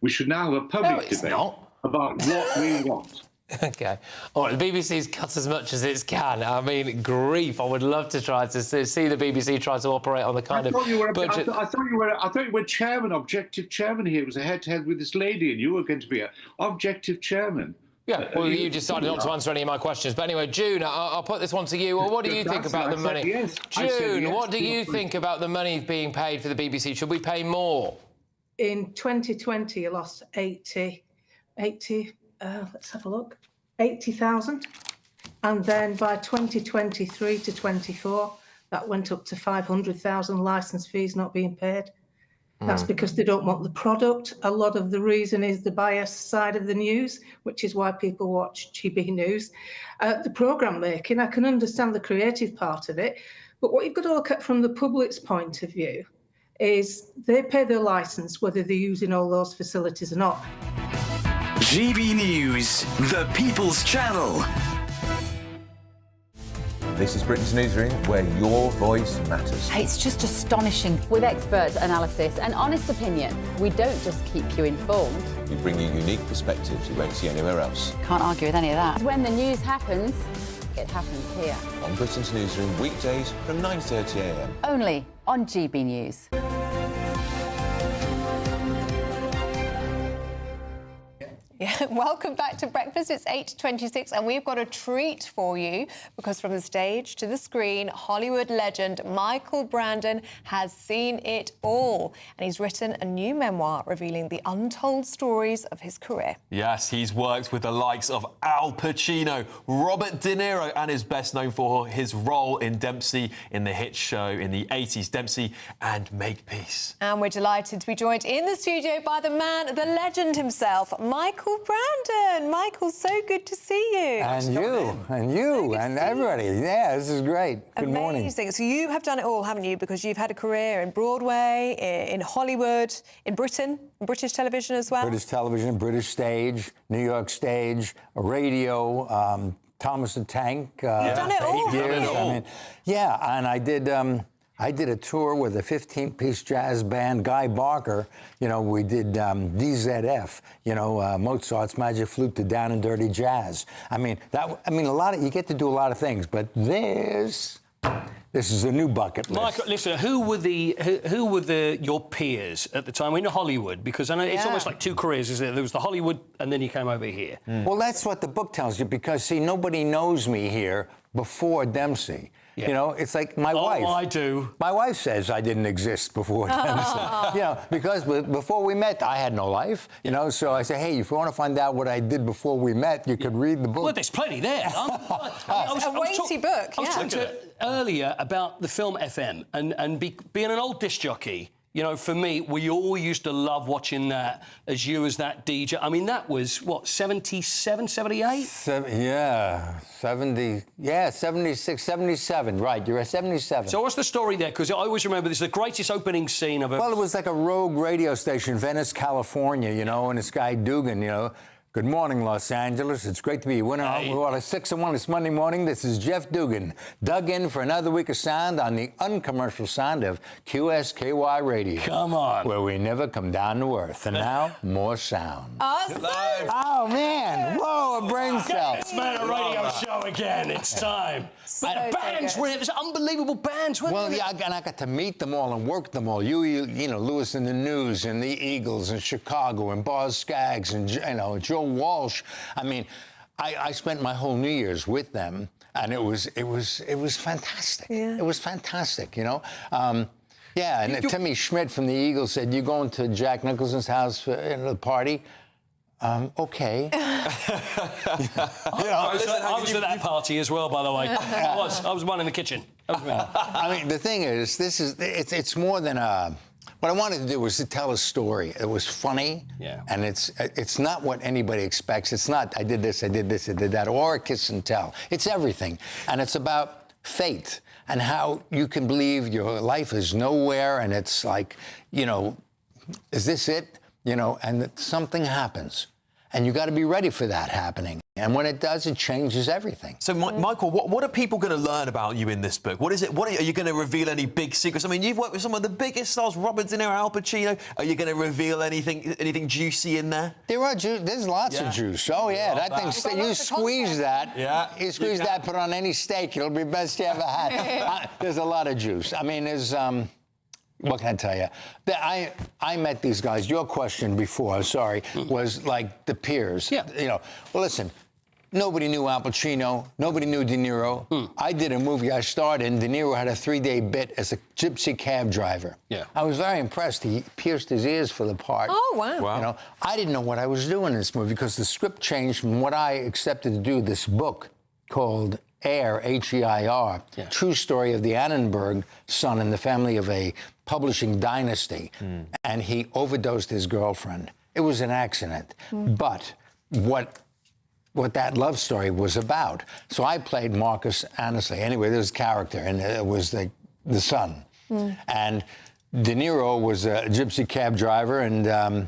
We should now have a public debate about what we want. OK. All right, the BBC's cut as much as it can. I mean, grief. I would love to try to see the BBC try to operate on the kind of budget. I thought you were chairman, objective chairman here. It was a head-to-head with this lady, and you were going to be an objective chairman. Yeah, well, you decided not to answer any of my questions. But anyway, June, I'll put this one to you. Well, what do you think about the money? Yes. June, what do you think about the money being paid for the BBC? Should we pay more? In 2020, you lost 80, let's have a look, 80,000. And then by 2023 to 24, that went up to 500,000 licence fees not being paid. That's because they don't want the product. A lot of the reason is the biased side of the news, which is why people watch GB News. The programme making, I can understand the creative part of it, but what you've got to look at from the public's point of view is they pay their licence whether they're using all those facilities or not. GB News, the People's Channel. This is Britain's Newsroom, where your voice matters. It's just astonishing. With expert analysis and honest opinion, we don't just keep you informed. We bring you unique perspectives you won't see anywhere else. Can't argue with any of that. When the news happens, it happens here. On Britain's Newsroom, weekdays from 9:30 a.m. Only on GB News. Yeah, welcome back to Breakfast. It's 8:26 and we've got a treat for you because from the stage to the screen, Hollywood legend Michael Brandon has seen it all. And he's written a new memoir revealing the untold stories of his career. Yes, he's worked with the likes of Al Pacino, Robert De Niro, and is best known for his role in Dempsey in the hit show in the 80s, Dempsey and Makepeace. And we're delighted to be joined in the studio by the man, the legend himself, Michael Brandon. Michael, so good to see you. And you, and everybody. Yeah, this is great. Good morning. Amazing. So you have done it all, haven't you? Because you've had a career in Broadway, in Hollywood, in Britain, in British television as well. British television, British stage, New York stage, radio, Thomas the Tank. You've done it all. 8 years. I mean, yeah, and I did a tour with a 15-piece jazz band, Guy Barker. You know, we did DZF, Mozart's Magic Flute to Down and Dirty Jazz. You get to do a lot of things, but this is a new bucket list. Michael, listen, who were your peers at the time in Hollywood? Because I know it's almost like two careers, isn't it? There was the Hollywood, and then you came over here. Well, that's what the book tells you, because, see, nobody knows me here before Dempsey. Yeah. You know, it's like my wife. Oh, I do. My wife says I didn't exist before Dempsey. Because before we met, I had no life. So I say, hey, if you want to find out what I did before we met, you could read the book. Well, there's plenty there. It's a weighty book. I was talking earlier about the film FM and being an old disc jockey. For me, we all used to love watching that as that DJ. I mean, that was, 77, 78? 76, 77. Right, you're at 77. So what's the story there? Because I always remember this is the greatest opening scene of Well, it was like a rogue radio station, Venice, California, and this guy Dugan, Good morning, Los Angeles. It's great to be here. We're at 6 and 1. It's Monday morning. This is Jeff Dugan, dug in for another week of sound on the uncommercial sound of QSKY Radio. Come on. Where we never come down to earth. And now, more sound. Awesome. Oh, man. Whoa, a brain cell. It's man a radio show again. It's time. And bands were there's unbelievable bands, weren't there? Well, and I got to meet them all and work them all. Lewis and the News and the Eagles and Chicago and Boz Scaggs and, Joe Walsh. I mean, I spent my whole New Year's with them, and it was fantastic. Yeah. It was fantastic, and Timmy Schmidt from the Eagles said, "You going to Jack Nicholson's house for the party?" Okay. I was at that party as well, by the way. I was one in the kitchen. I mean, the thing is, it's more than a... What I wanted to do was to tell a story. It was funny, and it's not what anybody expects. It's not, I did this, I did that, or a kiss and tell. It's everything. And it's about fate and how you can believe your life is nowhere, and it's like, is this it? And that something happens. And you got to be ready for that happening. And when it does, it changes everything. So, Michael, what are people going to learn about you in this book? What is it? Are you going to reveal any big secrets? I mean, you've worked with some of the biggest stars, Robert De Niro, Al Pacino. Are you going to reveal anything juicy in there? There's lots of juice. Oh, yeah. That thing, you squeeze that. Yeah. You squeeze that, put on any steak. It'll be best you ever had. There's a lot of juice. I mean, there's... what can I tell you? I met these guys. Your question before, sorry, was like the peers. Yeah. You know, well, listen, nobody knew Al Pacino. Nobody knew De Niro. I did a movie I starred in. De Niro had a 3-day bit as a gypsy cab driver. Yeah. I was very impressed. He pierced his ears for the part. Oh, wow. You know, I didn't know what I was doing in this movie because the script changed from what I accepted to do, this book called Heir, H-E-I-R, true story of the Annenberg son in the family of a publishing dynasty. And he overdosed his girlfriend. It was an accident. But what that love story was about. So I played Marcus Annesley. Anyway, there's character, and it was the son. And De Niro was a gypsy cab driver, and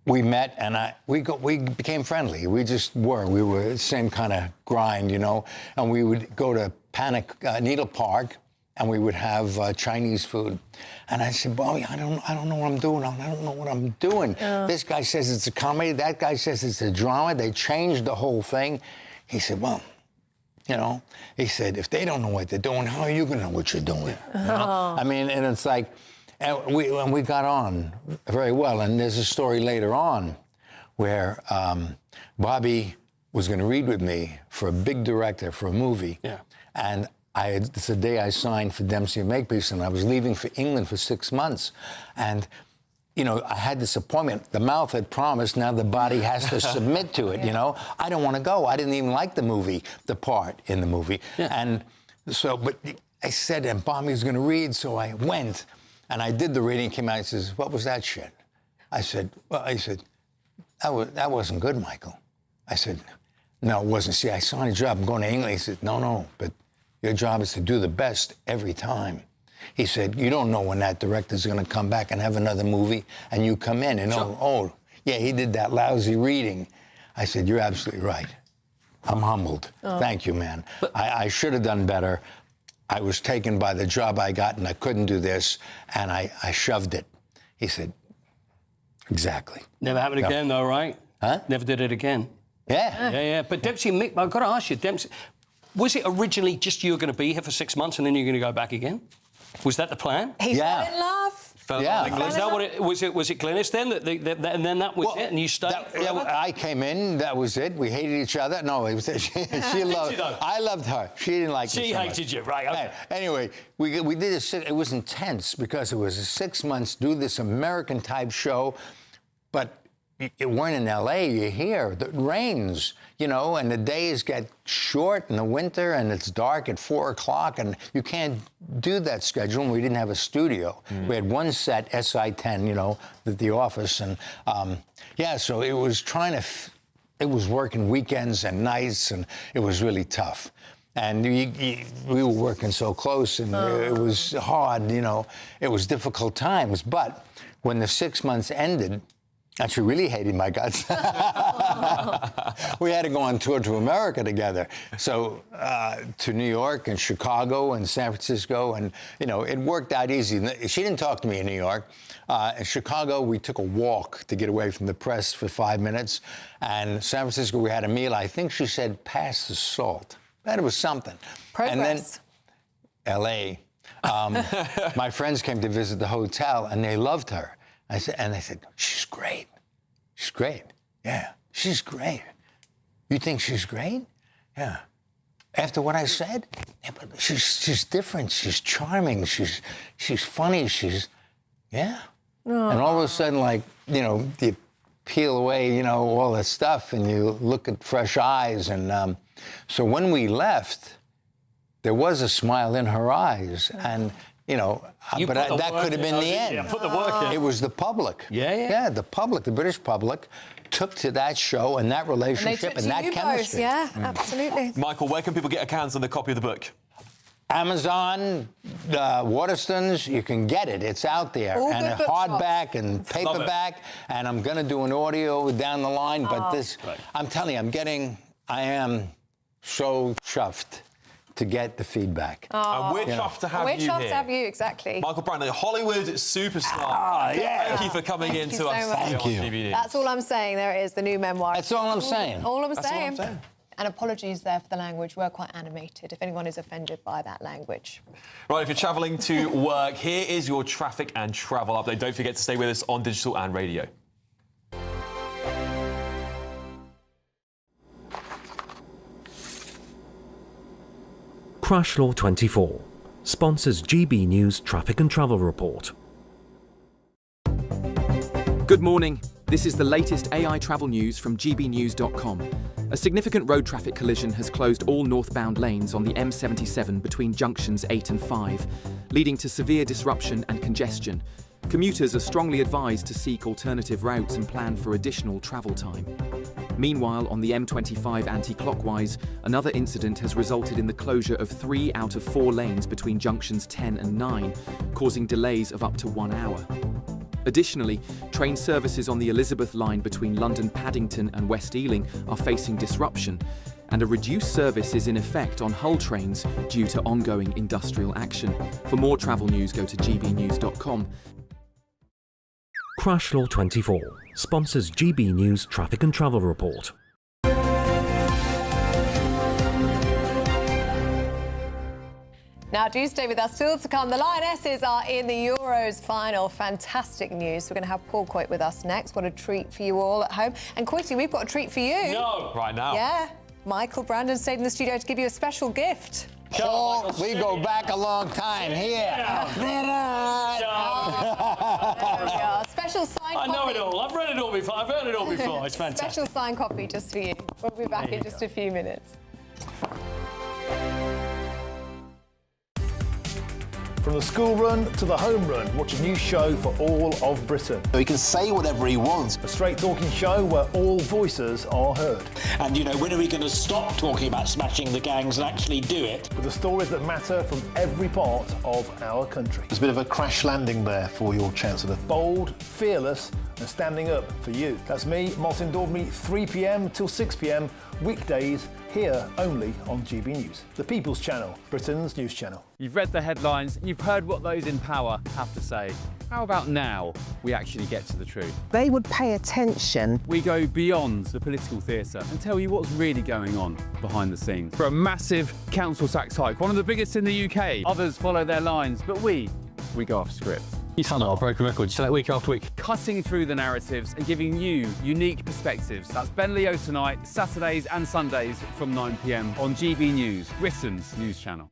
we met, and we became friendly. We just were. We were the same kind of grind, you know. And we would go to Needle Park, and we would have Chinese food. And I said, Bobby, I don't know what I'm doing. I don't know what I'm doing. This guy says it's a comedy. That guy says it's a drama. They changed the whole thing. He said, well, you know, he said, if they don't know what they're doing, how are you going to know what you're doing? You know? I mean, and it's like, and we got on very well. And there's a story later on where Bobby was going to read with me for a big director for a movie. Yeah. And it's the day I signed for Dempsey and Makepeace, and I was leaving for England for 6 months. And, you know, I had this appointment. The mouth had promised, now the body has to submit to it, you know. I don't want to go. I didn't even like the movie, the part in the movie. And so, but I said, and Bobby's going to read, so I went. And I did the reading, came out and says, what was that shit? I said, that wasn't good, Michael. I said, no, it wasn't. See, I signed a job. I'm going to England. He said, no, but your job is to do the best every time. He said, you don't know when that director's going to come back and have another movie, and you come in and, yeah, he did that lousy reading. I said, you're absolutely right. I'm humbled. Thank you, man. I should have done better. I was taken by the job I got, and I couldn't do this, and I shoved it. He said, exactly. Never happened again, though, right? Huh? Never did it again. Yeah. But Dempsey and Mick, I've got to ask you, Dempsey, was it originally just you were going to be here for 6 months and then you're going to go back again? Was that the plan? He fell in love. Is that what it was? Was it Glynis then? And then that was it, and you stayed? I came in. That was it. We hated each other. No, it was she loved. I loved her. She didn't like me. She hated you, right? Okay. Anyway, we did it was intense because it was 6 months. Do this American type show, but it weren't in L.A. You're here. It rains, you know, and the days get short in the winter, and it's dark at 4 o'clock, and you can't do that schedule. And we didn't have a studio. We had one set, SI-10, you know, at the office, and so it was it was working weekends and nights, and it was really tough. And we were working so close, and it was hard, you know. It was difficult times, but when the 6 months ended, and she really hated my guts. We had to go on tour to America together. So to New York and Chicago and San Francisco, and, you know, it worked out easy. She didn't talk to me in New York. In Chicago, we took a walk to get away from the press for 5 minutes. And San Francisco, we had a meal. I think she said, pass the salt. That was something. Progress. And then L.A. My friends came to visit the hotel, and they loved her. I said, she's great. She's great. Yeah, she's great. You think she's great? Yeah. After what I said? Yeah, but she's different. She's charming. She's funny. And all of a sudden, like, you know, you peel away, you know, all that stuff, and you look at fresh eyes. And so when we left, there was a smile in her eyes. And, you know, but that could have been the end. Yeah, put the work in. It was the public. Yeah, the public, the British public, took to that show and that relationship and that chemistry. Yeah, absolutely. Michael, where can people get a hands on the copy of the book? Amazon, Waterstones, you can get it. It's out there. All and good hardback and paperback. And I'm going to do an audio down the line. But this, I'm telling you, I am so chuffed to get the feedback. And we're chuffed to have you here. We're chuffed to have you, exactly. Michael Brandon, Hollywood superstar. Thank you for coming in to us. Thank you. That's all I'm saying. There it is, the new memoir. That's all I'm saying. All I'm saying. And apologies there for the language. We're quite animated, if anyone is offended by that language. Right, if you're travelling to work, here is your traffic and travel update. Don't forget to stay with us on digital and radio. Crash Law 24 sponsors GB News Traffic and Travel Report. Good morning. This is the latest AI travel news from gbnews.com. A significant road traffic collision has closed all northbound lanes on the M77 between junctions 8 and 5, leading to severe disruption and congestion. Commuters are strongly advised to seek alternative routes and plan for additional travel time. Meanwhile, on the M25 anti-clockwise, another incident has resulted in the closure of 3 out of 4 lanes between junctions 10 and 9, causing delays of up to 1 hour. Additionally, train services on the Elizabeth line between London Paddington and West Ealing are facing disruption, and a reduced service is in effect on Hull trains due to ongoing industrial action. For more travel news, go to gbnews.com. Crash Law 24 sponsors GB News Traffic and Travel Report. Now, do stay with us. Still to come, the Lionesses are in the Euros final. Fantastic news. We're going to have Paul Coit with us next. What a treat for you all at home. And Coity, we've got a treat for you. No! Right now. Yeah. Michael Brandon stayed in the studio to give you a special gift. Paul, we go back a long time here. Special signed I copy. know it all. I've read it all before. I've heard it all before. It's fantastic. Special signed copy just for you. We'll be back in just a few minutes. From the school run to the home run, watch a new show for all of Britain. So he can say whatever he wants. A straight-talking show where all voices are heard. And, you know, when are we going to stop talking about smashing the gangs and actually do it? With the stories that matter from every part of our country. There's a bit of a crash landing there for your Chancellor. Bold, fearless and standing up for you. That's me, Martin Daubney, 3 p.m. till 6 p.m, weekdays, here only on GB News. The People's Channel, Britain's news channel. You've read the headlines, you've heard what those in power have to say. How about now we actually get to the truth? They would pay attention. We go beyond the political theatre and tell you what's really going on behind the scenes. For a massive council tax hike, one of the biggest in the UK. Others follow their lines, but we go off script. You sound like a broken record. You say that week after week. Cutting through the narratives and giving you unique perspectives. That's Ben Leo tonight, Saturdays and Sundays from 9 p.m. on GB News, Britain's news channel.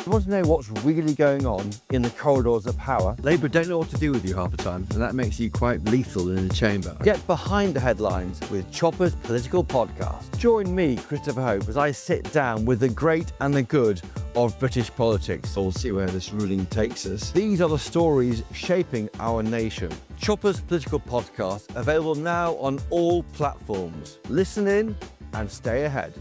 You want to know what's really going on in the corridors of power? Labour don't know what to do with you half the time, and that makes you quite lethal in the chamber. Get behind the headlines with Chopper's Political Podcast. Join me, Christopher Hope, as I sit down with the great and the good of British politics. We'll see where this ruling takes us. These are the stories shaping our nation. Chopper's Political Podcast, available now on all platforms. Listen in and stay ahead.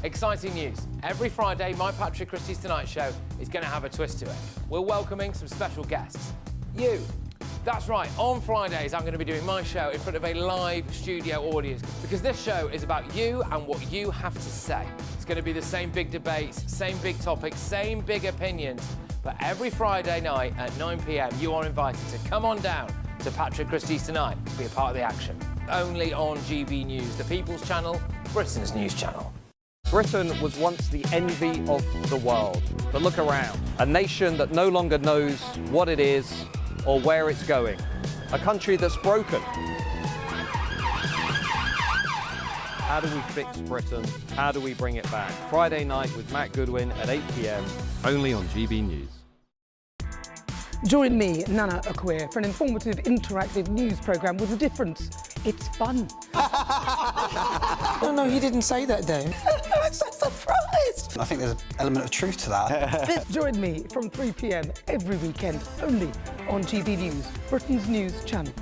Exciting news. Every Friday, my Patrick Christie's Tonight Show is going to have a twist to it. We're welcoming some special guests. You. That's right, on Fridays I'm going to be doing my show in front of a live studio audience because this show is about you and what you have to say. It's going to be the same big debates, same big topics, same big opinions, but every Friday night at 9 p.m. you are invited to come on down to Patrick Christie's Tonight to be a part of the action. Only on GB News, the People's Channel, Britain's news channel. Britain was once the envy of the world, but look around. A nation that no longer knows what it is or where it's going. A country that's broken. How do we fix Britain? How do we bring it back? Friday night with Matt Goodwin at 8 p.m, only on GB News. Join me, Nana Akwe, for an informative, interactive news programme with a difference. It's fun. No, he didn't say that, though. I'm so surprised. I think there's an element of truth to that. Join me from 3 p.m. every weekend, only on GB News, Britain's news channel.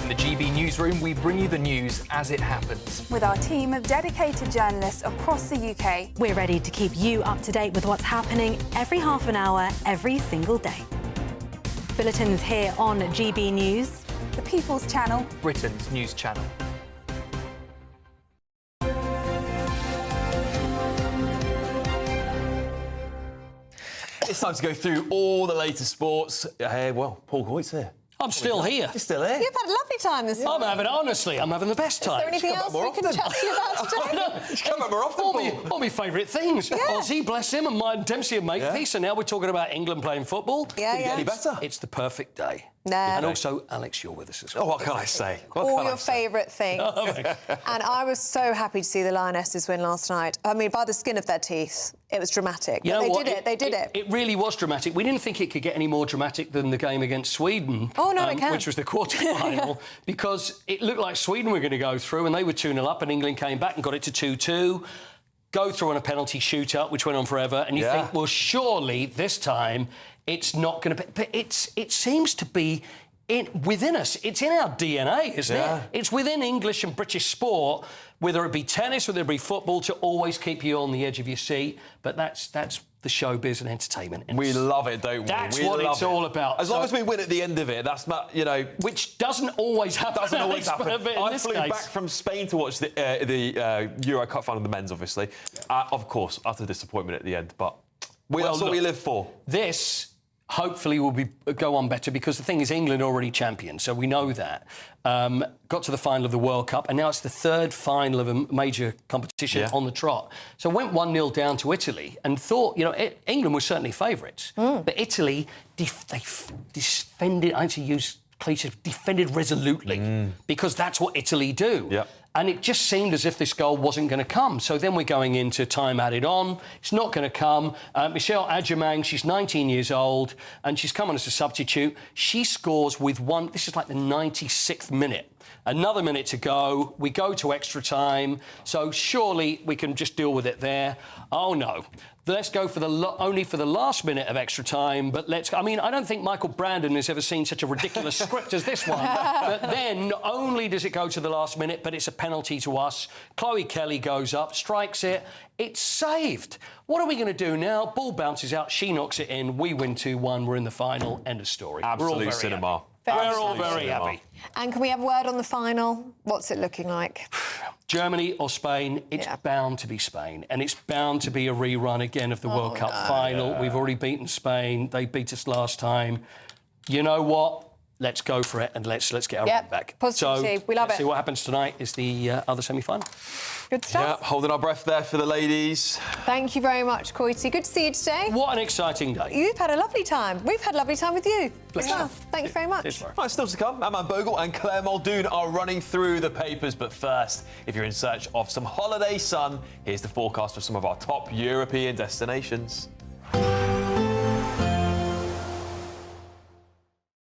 In the GB Newsroom, we bring you the news as it happens. With our team of dedicated journalists across the UK, we're ready to keep you up to date with what's happening every half an hour, every single day. Bulletins here on GB News, the People's Channel, Britain's news channel. It's time to go through all the latest sports. Well, Paul Coit's here. I'm still here. You're still here? You've had a lovely time this morning. I'm having the best time. Is there anything else we can chat to you about today? Come back more often, all my favourite things. Yeah. Ozzy, bless him, and my Dempsey and Makepeace, and now we're talking about England playing football. Yeah, Could it get any better? It's the perfect day. No. And also, Alex, you're with us as well. Oh, what can I say? All your favourite things. And I was so happy to see the Lionesses win last night. I mean, by the skin of their teeth. It was dramatic. You know they what? did it. They did it. It really was dramatic. We didn't think it could get any more dramatic than the game against Sweden. Oh, no, it can. Which was the quarter-final, because it looked like Sweden were going to go through, and they were 2-0 up, and England came back and got it to 2-2. Go through on a penalty shootout, which went on forever, and you think, well, surely this time it's not going to be... But it seems to be within us. It's in our DNA, isn't it? It's within English and British sport, whether it be tennis, whether it be football, to always keep you on the edge of your seat. But that's the showbiz and entertainment. We love it, don't we? That's what it's all about. As long as we win at the end of it, that's not, you know... Which doesn't always happen. Doesn't always happen. I flew case. back from Spain to watch the Euro Cup final, the men's, obviously. Of course, utter disappointment at the end, but that's what we live for. This... hopefully will go on better, because the thing is, England are already champions, so we know that. Got to the final of the World Cup, and now it's the third final of a major competition on the trot. So went 1-0 down to Italy and thought, you know, England was certainly favourites. But Italy, they defended, I actually use cliches, defended resolutely, because that's what Italy do. Yep. And it just seemed as if this goal wasn't going to come. So then we're going into time added on. It's not going to come. Michelle Adjumang, she's 19 years old, and she's come on as a substitute. She scores with this is like the 96th minute. Another minute to go. We go to extra time. So surely we can just deal with it there. Oh, no. Let's go for only for the last minute of extra time, but I mean, I don't think Michael Brandon has ever seen such a ridiculous script as this one. But then, not only does it go to the last minute, but it's a penalty to us. Chloe Kelly goes up, strikes it. It's saved. What are we going to do now? Ball bounces out, she knocks it in, we win 2-1, we're in the final, end of story. Absolute cinema. We're all very happy. And can we have a word on the final? What's it looking like? Germany or Spain, it's bound to be Spain. And it's bound to be a rerun again of the World Cup final. We've already beaten Spain. They beat us last time. You know what? Let's go for it, and let's get our run back. Positivity. We love let's it. see what happens tonight is the other semi-final. Good stuff. Yeah, holding our breath there for the ladies. Thank you very much, Coity. Good to see you today. What an exciting day. You've had a lovely time. We've had a lovely time with you. Bless as well. you. Thank you very much. Right, still to come. Eamonn Bogle and Claire Muldoon are running through the papers. But first, if you're in search of some holiday sun, here's the forecast for some of our top European destinations.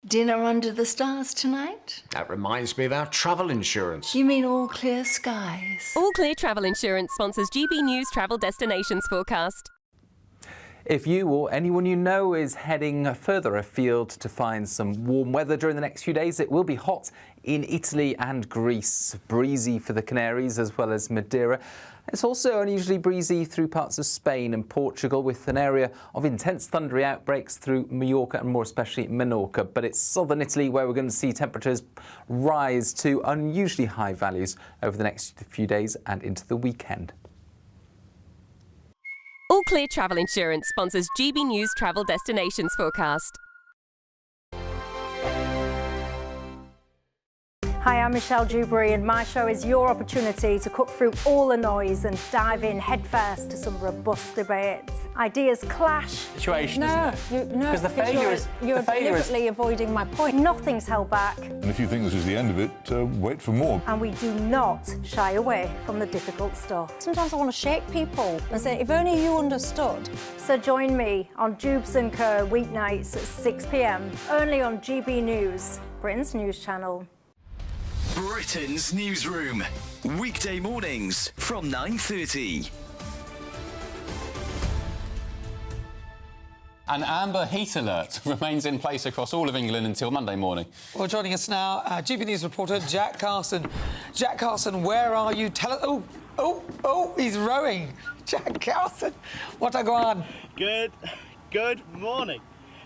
Dinner under the stars tonight? That reminds me of our travel insurance. You mean all clear skies? All Clear Travel Insurance sponsors GB News Travel Destinations forecast. If you or anyone you know is heading further afield to find some warm weather during the next few days, it will be hot in Italy and Greece. Breezy for the Canaries as well as Madeira. It's also unusually breezy through parts of Spain and Portugal, with an area of intense thundery outbreaks through Mallorca and more especially Menorca. But it's southern Italy where we're going to see temperatures rise to unusually high values over the next few days and into the weekend. All Clear Travel Insurance sponsors GB News Travel Destinations forecast. Hi, I'm Michelle Dewberry, and my show is your opportunity to cut through all the noise and dive in headfirst to some robust debates. Ideas clash. Situation, no, isn't it? No, Because the failure is... You're deliberately avoiding my point. Nothing's held back. And if you think this is the end of it, wait for more. And we do not shy away from the difficult stuff. Sometimes I want to shake people and say, if only you understood. So join me on Dubes & Co. weeknights at 6 p.m, only on GB News, Britain's news channel. Britain's newsroom, weekday mornings from 9:30. An amber heat alert remains in place across all of England until Monday morning. Well, joining us now, GB News reporter Jack Carson. Jack Carson, where are you? Tell us. Oh, he's rowing. Jack Carson, what a go on? Good morning.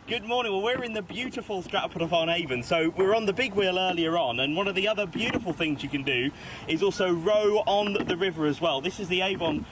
Good morning. Well, we're in the beautiful Stratford-upon-Avon, so we were on the big wheel earlier on, and one of the other beautiful things you can do is also row on the river as well. This is the Avon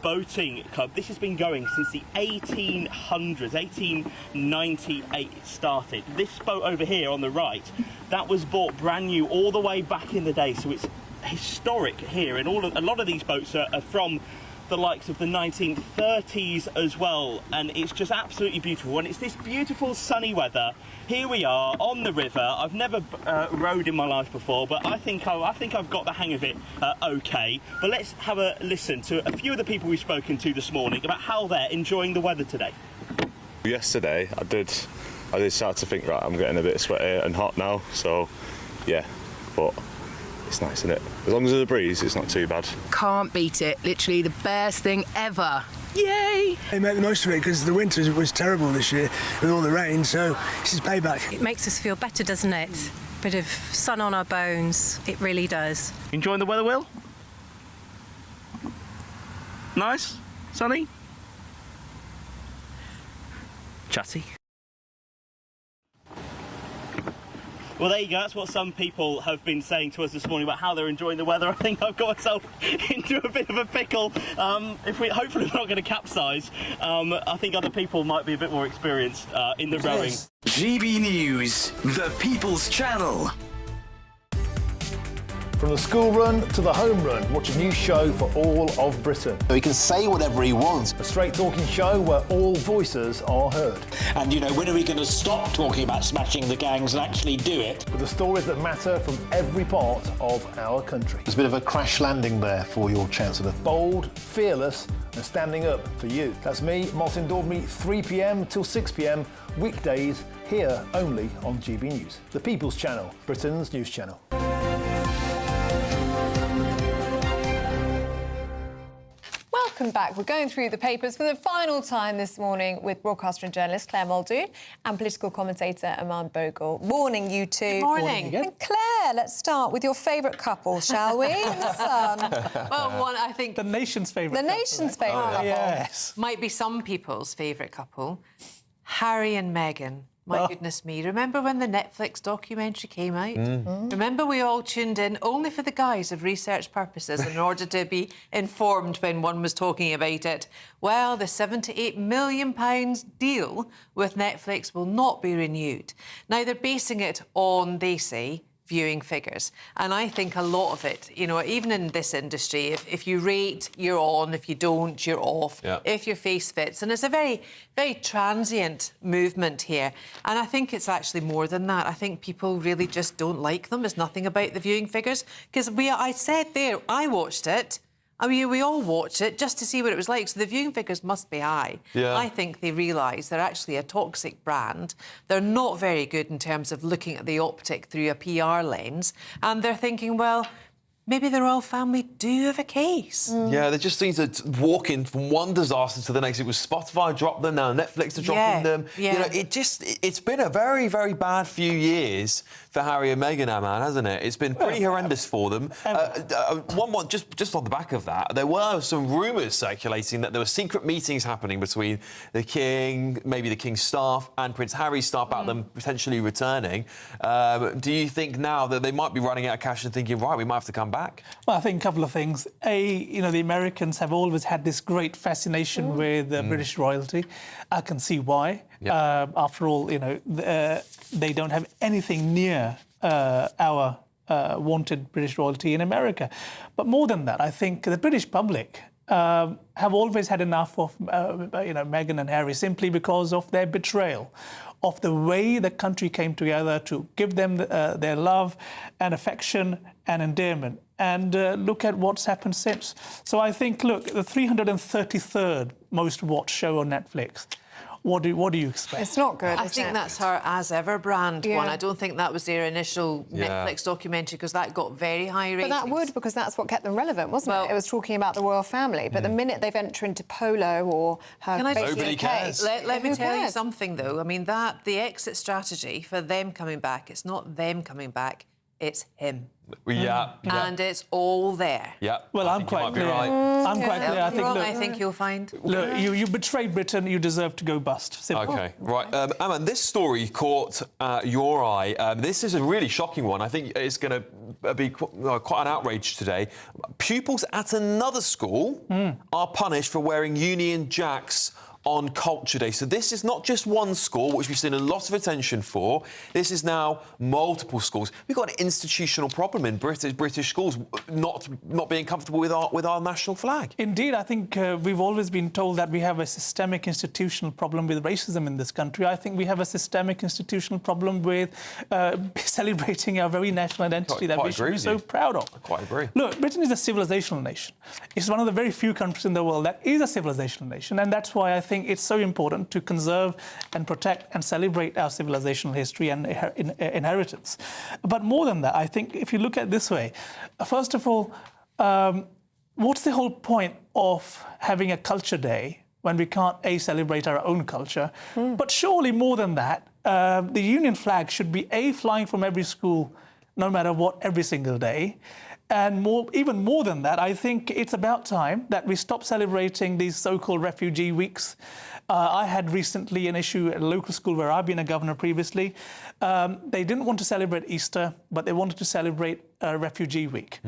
Boating Club. This has been going since the 1800s, 1898 it started. This boat over here on the right, that was bought brand new all the way back in the day, so it's historic here, and a lot of these boats are from the likes of the 1930s as well, and it's just absolutely beautiful. And it's this beautiful sunny weather. Here we are on the river. I've never rowed in my life before, but I think I've got the hang of it okay. But let's have a listen to a few of the people we've spoken to this morning about how they're enjoying the weather today. Yesterday I did start to think, right, I'm getting a bit sweaty and hot now, so yeah, but it's nice, isn't it? As long as there's a breeze, it's not too bad. Can't beat it. Literally the best thing ever. Yay! They make the most of it because the winter was terrible this year with all the rain, so this is payback. It makes us feel better, doesn't it? Bit of sun on our bones. It really does. Enjoying the weather, Will? Nice? Sunny? Chatty? Well, there you go. That's what some people have been saying to us this morning about how they're enjoying the weather. I think I've got myself into a bit of a pickle. Hopefully we're not going to capsize. I think other people might be a bit more experienced in the rowing. GB News, the People's Channel. From the school run to the home run, watch a new show for all of Britain. So he can say whatever he wants. A straight talking show where all voices are heard. And, you know, when are we going to stop talking about smashing the gangs and actually do it? With the stories that matter from every part of our country. There's a bit of a crash landing there for your Chancellor. Bold, fearless and standing up for you. That's me, Martin Dordme, 3 p.m. till 6 p.m, weekdays, here only on GB News. The People's Channel, Britain's news channel. Welcome back. We're going through the papers for the final time this morning with broadcaster and journalist Claire Muldoon and political commentator Eamonn Bogle. Morning, you two. Good morning. And Claire, let's start with your favourite couple, shall we? In the sun. Well, one, I think... The nation's favourite couple. The nation's favourite couple. Yes. Might be some people's favourite couple. Harry and Meghan. My goodness me. Remember when the Netflix documentary came out? Remember we all tuned in only for the guise of research purposes in order to be informed when one was talking about it. Well, the £7 to £8 million deal with Netflix will not be renewed. Now, they're basing it on, they say, viewing figures. And I think a lot of it, you know, even in this industry, if you rate, you're on. If you don't, you're off. Yeah. If your face fits. And it's a very, very transient movement here. And I think it's actually more than that. I think people really just don't like them. It's nothing about the viewing figures. Because I said there, I watched it. I mean, we all watch it just to see what it was like. So the viewing figures must be high. Yeah. I think they realise they're actually a toxic brand. They're not very good in terms of looking at the optic through a PR lens. And they're thinking, well, maybe the royal family do have a case. Yeah, they just seem to walk in from one disaster to the next. It was Spotify dropped them, now Netflix are dropping them. Yeah. You know, it's been a very, very bad few years for Harry and Meghan now, man, hasn't it? It's been pretty horrendous for them. Just on the back of that, there were some rumours circulating that there were secret meetings happening between the King, maybe the King's staff, and Prince Harry's staff about them potentially returning. Do you think now that they might be running out of cash and thinking, right, we might have to come back? Well, I think a couple of things. You know, the Americans have always had this great fascination with British royalty. I can see why. Yep. After all, you know, they don't have anything near our wanted British royalty in America. But more than that, I think the British public have always had enough of, Meghan and Harry simply because of their betrayal, of the way the country came together to give them their love and affection and endearment. And look at what's happened since. So I think, look, the 333rd most watched show on Netflix. What do you expect? It's not good. I think that's her as ever brand one. I don't think that was their initial Netflix documentary because that got very high ratings. But that would, because that's what kept them relevant, wasn't it? It was talking about the royal family. But the minute they venture into polo or her nobody cares. Let me tell you something though. I mean, the exit strategy for them coming back, it's not them coming back. it's him. Yeah. And it's all there. Yeah. Well, I'm quite clear. I'm quite clear. I think you'll find. Look, you betrayed Britain. You deserve to go bust. Simple. OK, right. Eamonn, this story caught your eye. This is a really shocking one. I think it's going to be quite an outrage today. Pupils at another school are punished for wearing Union Jacks on Culture Day. So this is not just one school, which we've seen a lot of attention for. This is now multiple schools. We've got an institutional problem in British schools not being comfortable with our national flag. Indeed, I think we've always been told that we have a systemic institutional problem with racism in this country. I think we have a systemic institutional problem with celebrating our very national identity that we should be so proud of. I quite agree. Look, Britain is a civilizational nation. It's one of the very few countries in the world that is a civilizational nation, and that's why I think it's so important to conserve and protect and celebrate our civilizational history and inheritance. But more than that, I think if you look at it this way, first of all, what's the whole point of having a culture day when we can't, A, celebrate our own culture, but surely more than that, the Union flag should be, A, flying from every school, no matter what, every single day. And even more than that, I think it's about time that we stop celebrating these so-called refugee weeks. I had recently an issue at a local school where I've been a governor previously. They didn't want to celebrate Easter, but they wanted to celebrate Refugee Week.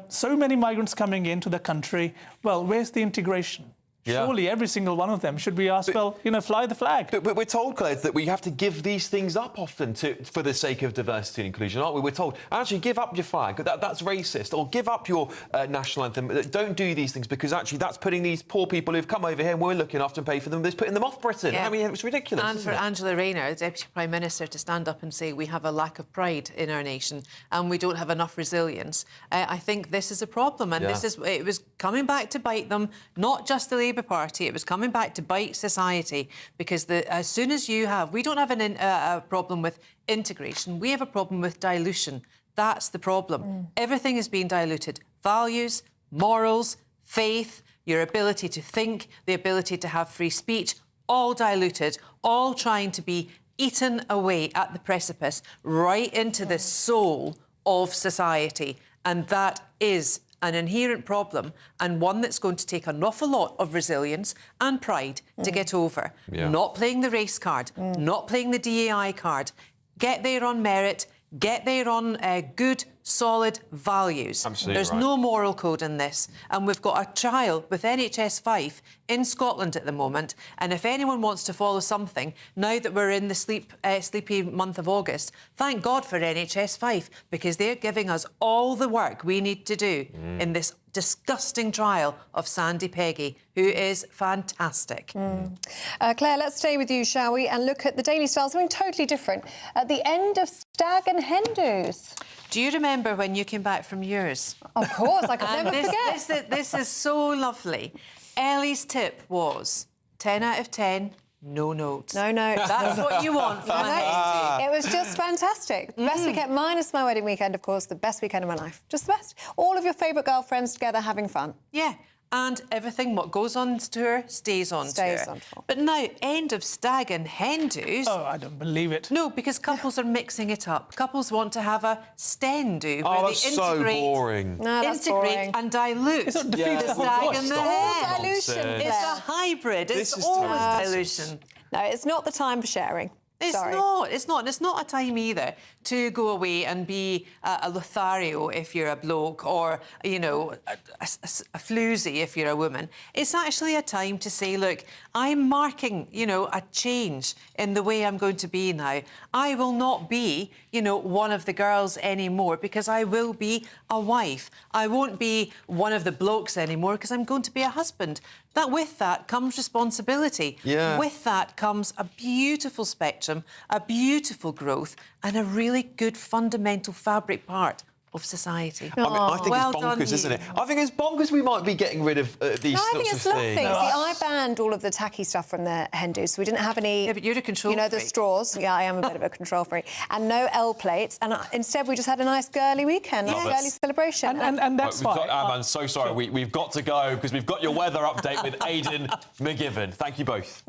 So many migrants coming into the country. Well, where's the integration? Yeah. Surely every single one of them should be asked, fly the flag. But we're told, Claire, that we have to give these things up often for the sake of diversity and inclusion, aren't we? We're told, actually, give up your flag. That's racist. Or give up your national anthem. Don't do these things because, actually, that's putting these poor people who've come over here and we're looking after and pay for them, it's putting them off Britain. Yeah. I mean, it's ridiculous. And for Angela Rayner, the Deputy Prime Minister, to stand up and say we have a lack of pride in our nation and we don't have enough resilience, I think this is a problem. And it was coming back to bite them, not just the Labour Party. It was coming back to bite society because as soon as we don't have a problem with integration, we have a problem with dilution. That's the problem. Everything is being diluted. Values, morals, faith, your ability to think, the ability to have free speech, all diluted, all trying to be eaten away at the precipice, right into the soul of society. And that is an inherent problem and one that's going to take an awful lot of resilience and pride to get over. Not playing the race card, not playing the DAI card. Get there on merit, get there on good, solid values. Absolutely There's no moral code in this. And we've got a trial with NHS 5 in Scotland at the moment. And if anyone wants to follow something, now that we're in the sleepy month of August, thank God for NHS 5, because they're giving us all the work we need to do in this disgusting trial of Sandy Peggy, who is fantastic. Claire, let's stay with you, shall we, and look at the Daily Star, something totally different. At the end of Stag and Hen Do's. Do you remember when you came back from yours? Of course, I could never forget. This is so lovely. Ellie's tip was 10 out of 10, no notes. No notes. That's what you want from a hen do. It was just fantastic. The best weekend, minus my wedding weekend, of course, the best weekend of my life. Just the best. All of your favourite girlfriends together having fun. Yeah. And everything what goes on tour stays on tour. But now, end of Stag and Hen Do's. Oh, I don't believe it. No, because couples are mixing it up. Couples want to have a Sten do where that's they integrate, so boring. No, that's boring. and dilute It's not defeating the the whole Stag point. and the It's Hen. dilution. It's a hybrid. This It's is always terrible. dilution. No, it's not the time for sharing. It's not. It's not. And it's not a time either to go away and be a Lothario if you're a bloke, or, you know, a floozy if you're a woman. It's actually a time to say, look, I'm marking, you know, a change in the way I'm going to be now. I will not be, you know, one of the girls anymore because I will be a wife. I won't be one of the blokes anymore because I'm going to be a husband. With that comes responsibility. Yeah. With that comes a beautiful spectrum, a beautiful growth, and a really good fundamental fabric part of society. I mean, I think it's bonkers, isn't it? I think it's bonkers we might be getting rid of these I sorts think of it's lovely. things. See, I banned all of the tacky stuff from the hen do, so we didn't have any... Yeah, but you're a control You know, the freak. straws. Yeah, I am a bit of a control freak. And no L plates. And instead, we just had a nice girly weekend, nice girly celebration. And that's fine. I'm so sorry. We've got to go because we've got your weather update with Aidan McGivern. Thank you both.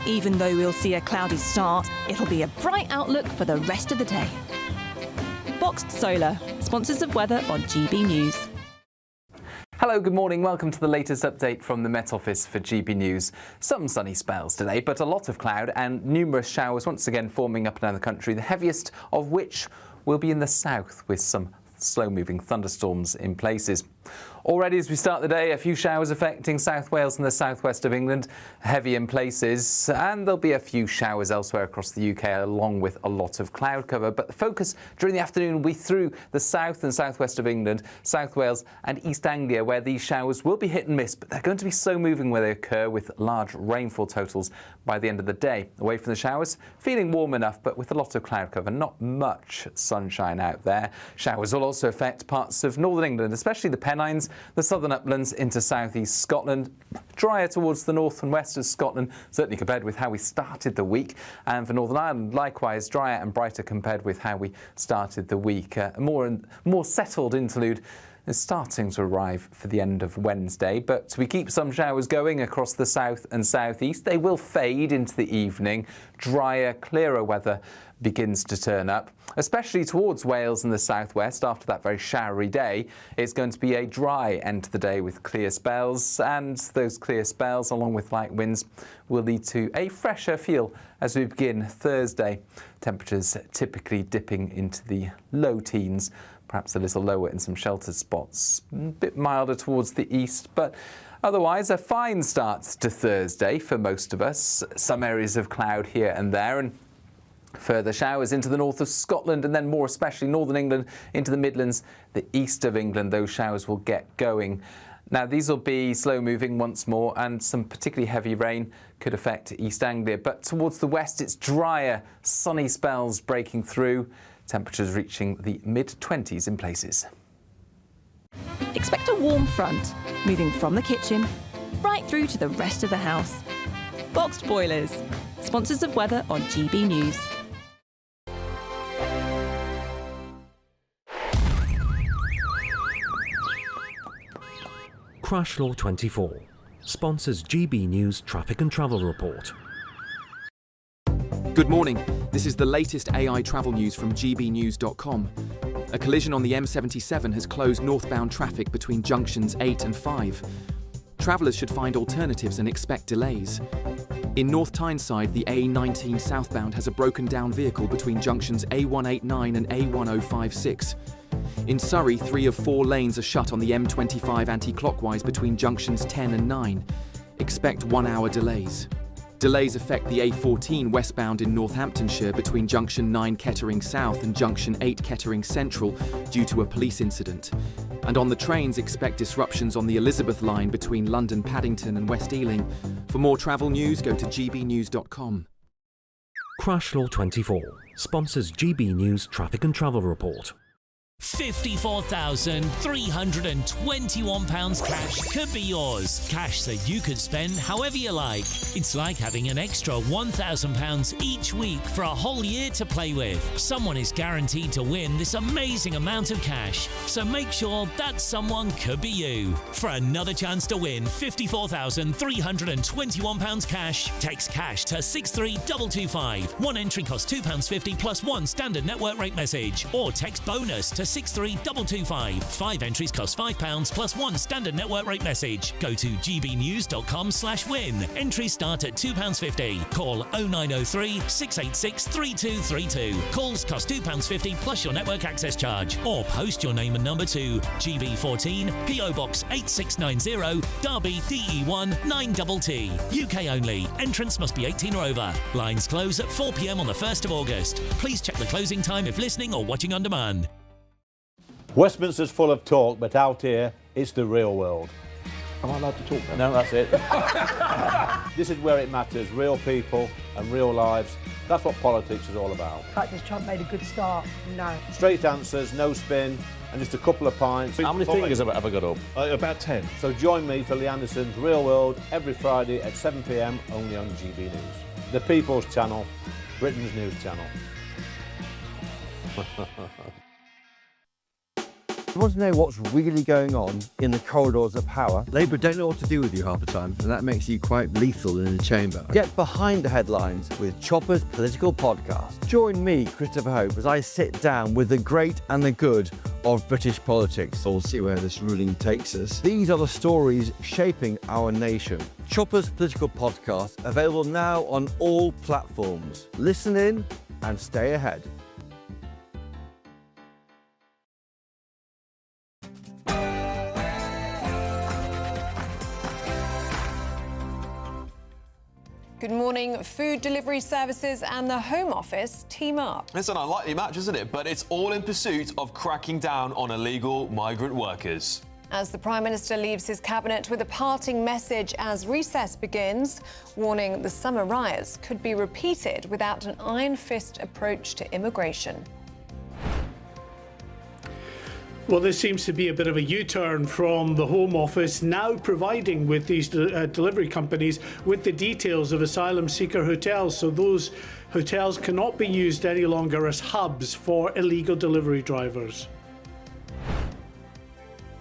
Even though we'll see a cloudy start, it'll be a bright outlook for the rest of the day. Boxed Solar, sponsors of weather on GB News. Hello, good morning. Welcome to the latest update from the Met Office for GB News. Some sunny spells today, but a lot of cloud and numerous showers once again forming up and down the country, the heaviest of which will be in the south with some slow-moving thunderstorms in places. Already as we start the day, a few showers affecting South Wales and the southwest of England, heavy in places, and there'll be a few showers elsewhere across the UK along with a lot of cloud cover. But the focus during the afternoon will be through the south and southwest of England, South Wales and East Anglia, where these showers will be hit and miss, but they're going to be slow moving where they occur with large rainfall totals by the end of the day. Away from the showers, feeling warm enough, but with a lot of cloud cover, not much sunshine out there. Showers will also affect parts of northern England, especially the Pennines, the southern uplands into southeast Scotland, drier towards the north and west of Scotland, certainly compared with how we started the week, and for Northern Ireland likewise drier and brighter compared with how we started the week. A more settled interlude is starting to arrive for the end of Wednesday, but we keep some showers going across the south and southeast. They will fade into the evening. Drier, clearer weather begins to turn up, especially towards Wales and the southwest. After that very showery day, it's going to be a dry end to the day with clear spells, and those clear spells along with light winds will lead to a fresher feel as we begin Thursday. Temperatures typically dipping into the low teens, perhaps a little lower in some sheltered spots, a bit milder towards the east, but otherwise a fine start to Thursday for most of us. Some areas of cloud here and there, and further showers into the north of Scotland, and then more especially northern England into the Midlands, the east of England. Those showers will get going. Now, these will be slow moving once more, and some particularly heavy rain could affect East Anglia. But towards the west, it's drier, sunny spells breaking through, temperatures reaching the mid-20s in places. Expect a warm front, moving from the kitchen right through to the rest of the house. Boxed Boilers, sponsors of weather on GB News. Crash Law 24 sponsors GB News Traffic and Travel Report. Good morning. This is the latest AI travel news from gbnews.com. A collision on the M77 has closed northbound traffic between junctions 8 and 5. Travellers should find alternatives and expect delays. In North Tyneside, the A19 southbound has a broken down vehicle between junctions A189 and A1056. In Surrey, 3 of 4 lanes are shut on the M25 anti-clockwise between junctions 10 and 9. Expect 1-hour delays. Delays affect the A14 westbound in Northamptonshire between junction 9 Kettering South and junction 8 Kettering Central due to a police incident. And on the trains, expect disruptions on the Elizabeth line between London Paddington and West Ealing. For more travel news, go to gbnews.com. Crash Law 24 sponsors GB News Traffic and Travel Report. £54,321 cash could be yours. Cash that you could spend however you like. It's like having an extra £1,000 each week for a whole year to play with. Someone is guaranteed to win this amazing amount of cash, so make sure that someone could be you. For another chance to win £54,321 cash, text cash to 63225. One entry costs £2.50 plus one standard network rate message, or text bonus to 63225. 5 entries cost £5 plus one standard network rate message. Go to gbnews.com/win. Entries start at £2.50. Call 0903 686 3232. Calls cost £2.50 plus your network access charge. Or post your name and number to GB14 PO Box 8690 Derby DE1 9TT. UK only. Entrance must be 18 or over. Lines close at 4 p.m. on the 1st of August. Please check the closing time if listening or watching on demand. Westminster's full of talk, but out here, it's the real world. Am I allowed to talk now? No, that's it. This is where it matters, real people and real lives. That's what politics is all about. The fact that Trump made a good start, no. Straight answers, no spin, and just a couple of pints. How many fingers have I got up? About 10. So join me for Lee Anderson's Real World every Friday at 7 p.m, only on GB News. The People's Channel, Britain's news channel. You want to know what's really going on in the corridors of power? Labour don't know what to do with you half the time, and that makes you quite lethal in the chamber. Get behind the headlines with Chopper's Political Podcast. Join me, Christopher Hope, as I sit down with the great and the good of British politics. We'll see where this ruling takes us. These are the stories shaping our nation. Chopper's Political Podcast, available now on all platforms. Listen in and stay ahead. Good morning. Food delivery services and the Home Office team up. It's an unlikely match, isn't it? But it's all in pursuit of cracking down on illegal migrant workers. As the Prime Minister leaves his cabinet with a parting message as recess begins, warning the summer riots could be repeated without an iron fist approach to immigration. Well, this seems to be a bit of a U-turn from the Home Office, now providing with these delivery companies with the details of asylum seeker hotels. So those hotels cannot be used any longer as hubs for illegal delivery drivers.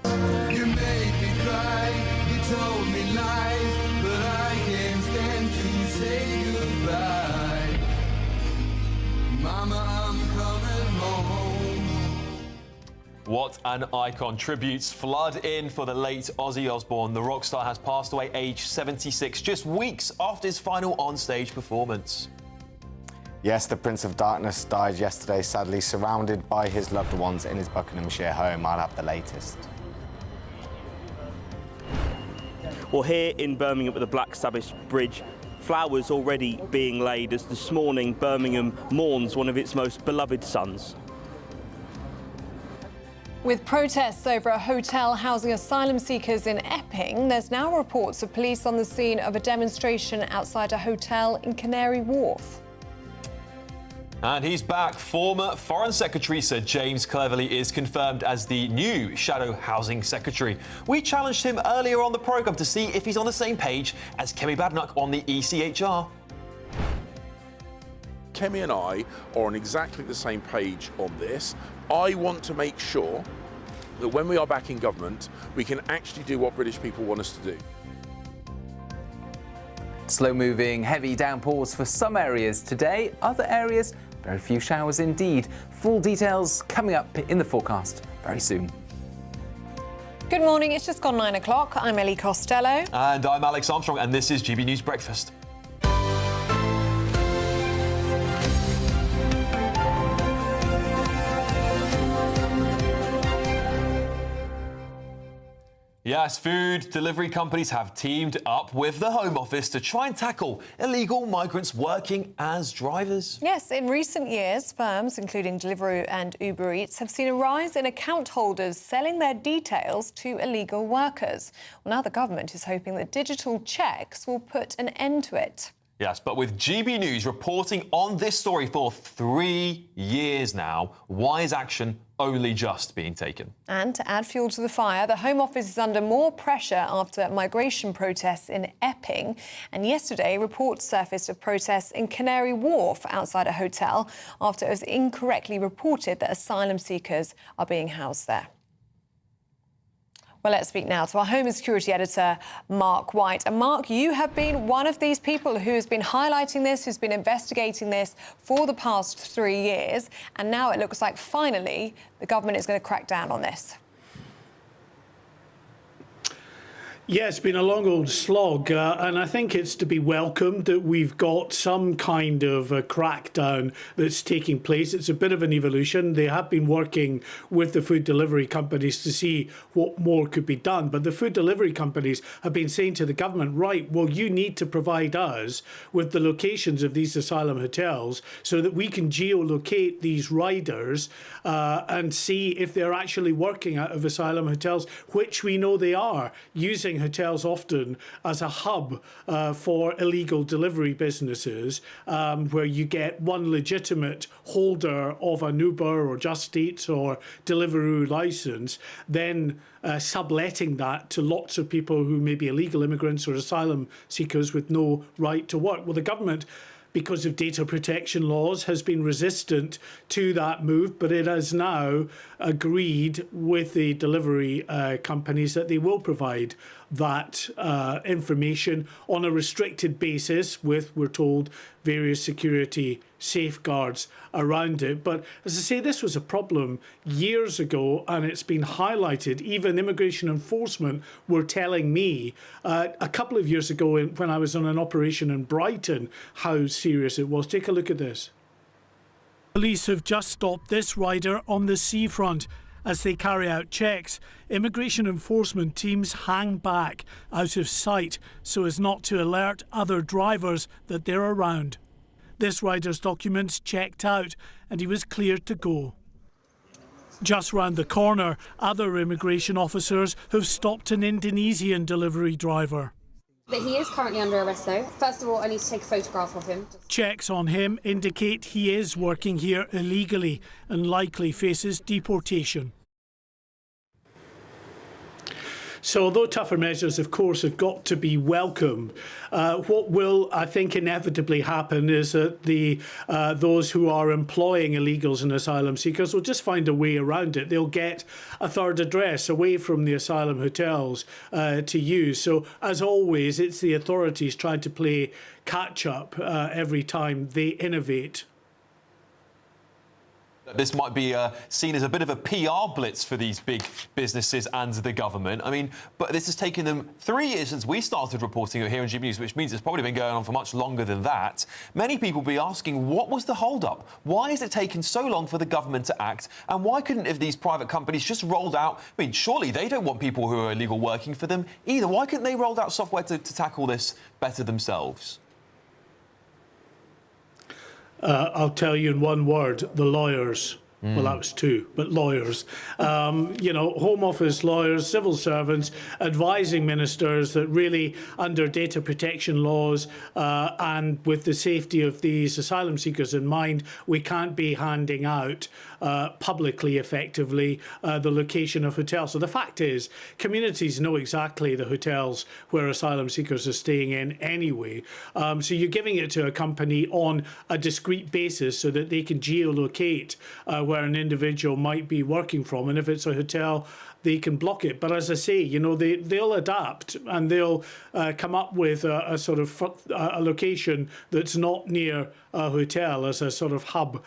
You made me cry, you told me lies, but I can't stand to say goodbye. Mama, I'm coming home. What an icon. Tributes flood in for the late Ozzy Osbourne. The rock star has passed away aged 76, just weeks after his final on-stage performance. Yes, the Prince of Darkness died yesterday, sadly surrounded by his loved ones in his Buckinghamshire home. I'll have the latest. Well, here in Birmingham at the Black Sabbath Bridge, flowers already being laid as this morning Birmingham mourns one of its most beloved sons. With protests over a hotel housing asylum seekers in Epping, there's now reports of police on the scene of a demonstration outside a hotel in Canary Wharf. And he's back. Former Foreign Secretary Sir James Cleverly is confirmed as the new Shadow Housing Secretary. We challenged him earlier on the programme to see if he's on the same page as Kemi Badenoch on the ECHR. Kemi and I are on exactly the same page on this. I want to make sure that when we are back in government, we can actually do what British people want us to do. Slow-moving, heavy downpours for some areas today. Other areas, very few showers indeed. Full details coming up in the forecast very soon. Good morning. It's just gone 9 o'clock. I'm Ellie Costello. And I'm Alex Armstrong, and this is GB News Breakfast. Yes, food delivery companies have teamed up with the Home Office to try and tackle illegal migrants working as drivers. Yes, in recent years, firms including Deliveroo and Uber Eats have seen a rise in account holders selling their details to illegal workers. Well, now the government is hoping that digital checks will put an end to it. Yes, but with GB News reporting on this story for 3 years now, why is action only just being taken? And to add fuel to the fire, the Home Office is under more pressure after migration protests in Epping. And yesterday, reports surfaced of protests in Canary Wharf outside a hotel after it was incorrectly reported that asylum seekers are being housed there. Well, let's speak now to our Home and Security Editor, Mark White. And Mark, you have been one of these people who has been highlighting this, who's been investigating this for the past 3 years. And now it looks like finally the government is going to crack down on this. Yeah, it's been a long old slog, and I think it's to be welcomed that we've got some kind of a crackdown that's taking place. It's a bit of an evolution. They have been working with the food delivery companies to see what more could be done, but the food delivery companies have been saying to the government, right, well, you need to provide us with the locations of these asylum hotels so that we can geolocate these riders and see if they're actually working out of asylum hotels, which we know they are, using hotels often as a hub for illegal delivery businesses, where you get one legitimate holder of an Uber or Just Eat or Deliveroo license, then subletting that to lots of people who may be illegal immigrants or asylum seekers with no right to work. Well, the government because of data protection laws, has been resistant to that move, but it has now agreed with the delivery companies that they will provide that information on a restricted basis with, we're told, various security safeguards around it. But as I say, this was a problem years ago, and it's been highlighted. Even immigration enforcement were telling me a couple of years ago when I was on an operation in Brighton how serious it was. Take a look at this. Police have just stopped this rider on the seafront. As they carry out checks, immigration enforcement teams hang back out of sight so as not to alert other drivers that they're around. This rider's documents checked out and he was cleared to go. Just round the corner, other immigration officers have stopped an Indonesian delivery driver. But he is currently under arrest though. First of all, I need to take a photograph of him. Checks on him indicate he is working here illegally and likely faces deportation. So although tougher measures, of course, have got to be welcomed, what will, I think, inevitably happen is that those who are employing illegals and asylum seekers will just find a way around it. They'll get a third address away from the asylum hotels to use. So, as always, it's the authorities trying to play catch-up every time they innovate. This might be seen as a bit of a PR blitz for these big businesses and the government. I mean, but this has taken them 3 years since we started reporting it here on GB News, which means it's probably been going on for much longer than that. Many people will be asking, what was the hold-up? Why has it taken so long for the government to act? And why couldn't have these private companies just rolled out... I mean, surely they don't want people who are illegal working for them either. Why couldn't they roll out software to tackle this better themselves? I'll tell you in one word, the lawyers. Well, that was two, but lawyers. You know, Home Office lawyers, civil servants, advising ministers that really, under data protection laws and with the safety of these asylum seekers in mind, we can't be handing out publicly, effectively, the location of hotels. So the fact is, communities know exactly the hotels where asylum seekers are staying in anyway. So you're giving it to a company on a discrete basis so that they can geolocate where an individual might be working from, and if it's a hotel, they can block it. But as I say, you know, they'll adapt and they'll come up with a sort of a location that's not near a hotel as a sort of hub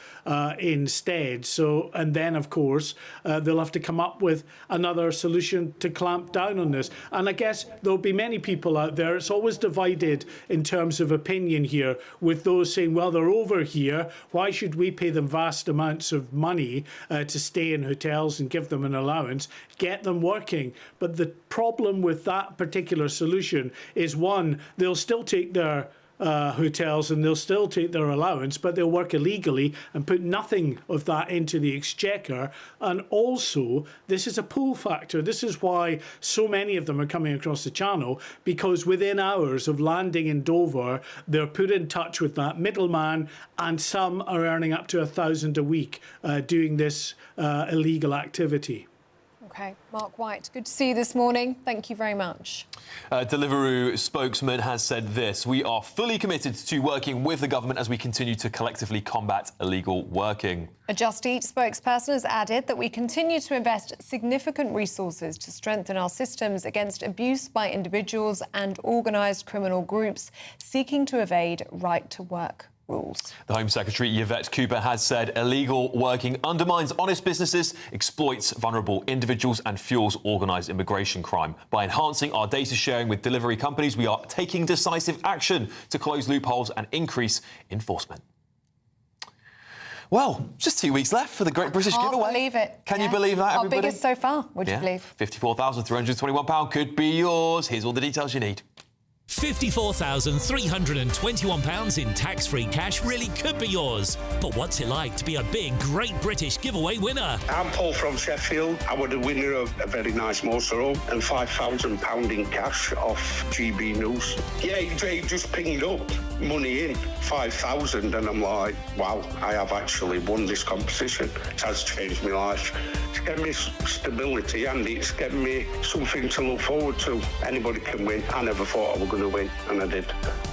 instead. So, and then of course they'll have to come up with another solution to clamp down on this. And I guess there'll be many people out there. It's always divided in terms of opinion here, with those saying, well, they're over here, why should we pay them vast amounts of money to stay in hotels and give them an allowance? Get them working. But the problem with that particular solution is, one, they'll still take their hotels and they'll still take their allowance, but they'll work illegally and put nothing of that into the exchequer. And also, this is a pull factor. This is why so many of them are coming across the channel, because within hours of landing in Dover, they're put in touch with that middleman, and some are earning up to £1,000 a week doing this illegal activity. OK, Mark White, good to see you this morning. Thank you very much. Deliveroo spokesman has said this: we are fully committed to working with the government as we continue to collectively combat illegal working. A Just Eat spokesperson has added that we continue to invest significant resources to strengthen our systems against abuse by individuals and organised criminal groups seeking to evade right-to-work rules. The Home Secretary, Yvette Cooper, has said illegal working undermines honest businesses, exploits vulnerable individuals and fuels organised immigration crime. By enhancing our data sharing with delivery companies, we are taking decisive action to close loopholes and increase enforcement. Well, just 2 weeks left for the Great British Giveaway. Can't believe it. Can you believe that, everybody? Our biggest so far, would you believe? £54,321 could be yours. Here's all the details you need. £54,321 in tax-free cash really could be yours. But what's it like to be a big Great British Giveaway winner? I'm Paul from Sheffield. I was the winner of a very nice motorhome and £5,000 in cash off GB News. Yeah, he just pinged up, money in, 5,000, and I'm like, wow, I have actually won this competition. It has changed my life. It's given me stability and it's given me something to look forward to. Anybody can win. I never thought I was going to win, and I did.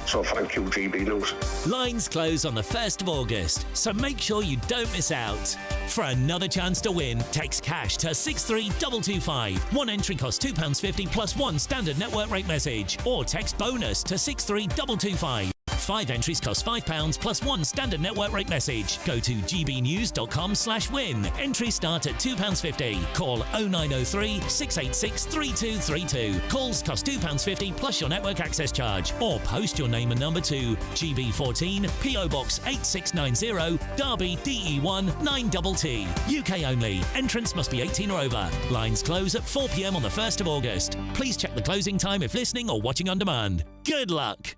So thank you, GB News. Lines close on the 1st of August, so make sure you don't miss out. For another chance to win, text cash to 63225. One entry costs £2.50 plus one standard network rate message, or text bonus to 63225. 5 entries cost £5 plus one standard network rate message. Go to gbnews.com/win. Entries start at £2.50. Call 0903 686 3232. Calls cost £2.50 plus your network access charge. Or post your name and number to GB14 PO Box 8690 Derby DE1 9TT. UK only. Entrance must be 18 or over. Lines close at 4 p.m. on the 1st of August. Please check the closing time if listening or watching on demand. Good luck.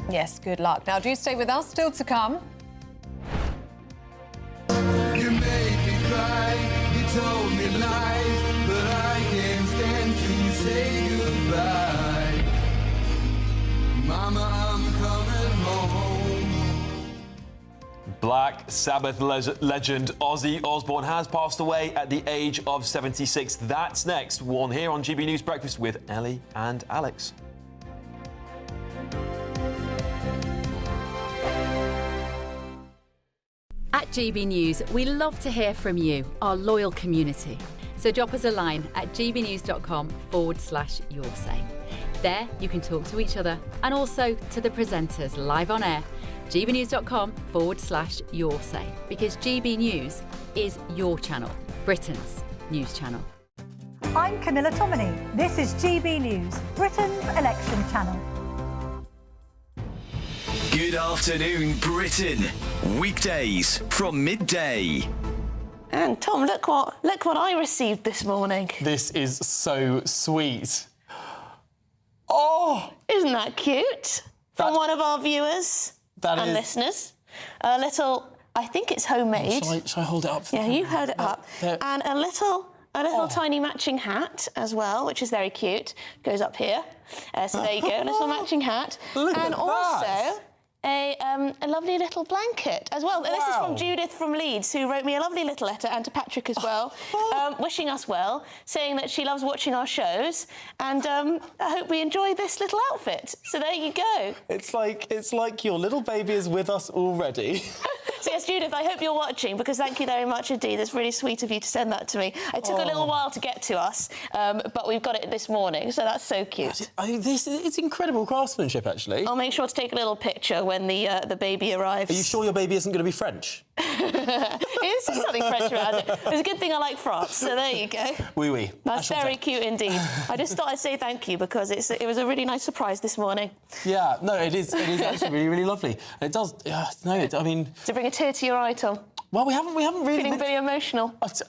Yes, good luck. Now, do stay with us. Still to come. You made me cry, you told me lies, but I can't stand to say goodbye. Mama, I'm coming home. Black Sabbath legend Ozzy Osbourne has passed away at the age of 76. That's next. One here on GB News Breakfast with Ellie and Alex. At GB News, we love to hear from you, our loyal community. So drop us a line at gbnews.com/yoursay. There you can talk to each other and also to the presenters live on air. gbnews.com/yoursay, because GB News is your channel, Britain's news channel. I'm Camilla Tominey. This is GB News, Britain's election channel. Good afternoon, Britain. Weekdays from midday. And Tom, look what I received this morning. This is so sweet. Oh! Isn't that cute? From one of our viewers and listeners. A little, I think it's homemade. Shall I hold it up? Yeah, you hold it up. And a little tiny matching hat as well, which is very cute. Goes up here. So there you go, a little matching hat. Look and at also that. a lovely little blanket as well. Wow. This is from Judith from Leeds, who wrote me a lovely little letter, and to Patrick as well, wishing us well, saying that she loves watching our shows, and I hope we enjoy this little outfit. So there you go. It's like your little baby is with us already. So yes, Judith, I hope you're watching, because thank you very much indeed. It's really sweet of you to send that to me. It took a little while to get to us, but we've got it this morning, so that's so cute. It's incredible craftsmanship, actually. I'll make sure to take a little picture when the baby arrives. Are you sure your baby isn't going to be French? There's something French around it. It's a good thing I like France, so there you go. Oui, oui. That's very cute indeed. I just thought I'd say thank you, because it was a really nice surprise this morning. Yeah, no, it is actually really, really lovely. It does, I mean... Does it bring a tear to your eye, Tom? Well, we haven't really... Feeling very emotional? I was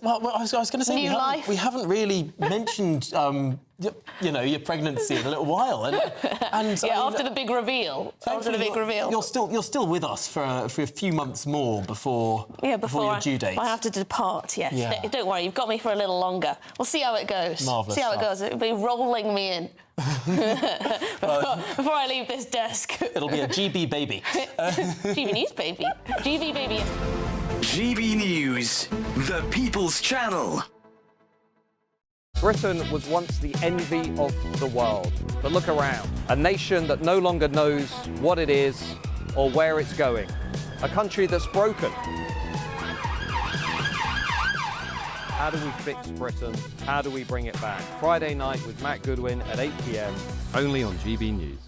going to say... New life? We haven't really mentioned, your pregnancy in a little while. And after the big reveal. You're still with us for a few months more before your due date. I have to depart, yes. Yeah. Don't worry, you've got me for a little longer. We'll see how it goes. Marvellous See how stuff. it goes. It'll be rolling me in. before I leave this desk. It'll be a GB baby. GB News baby. GB baby. GB News, the People's Channel. Britain was once the envy of the world. But look around. A nation that no longer knows what it is or where it's going. A country that's broken. How do we fix Britain? How do we bring it back? Friday night with Matt Goodwin at 8 p.m. only on GB News.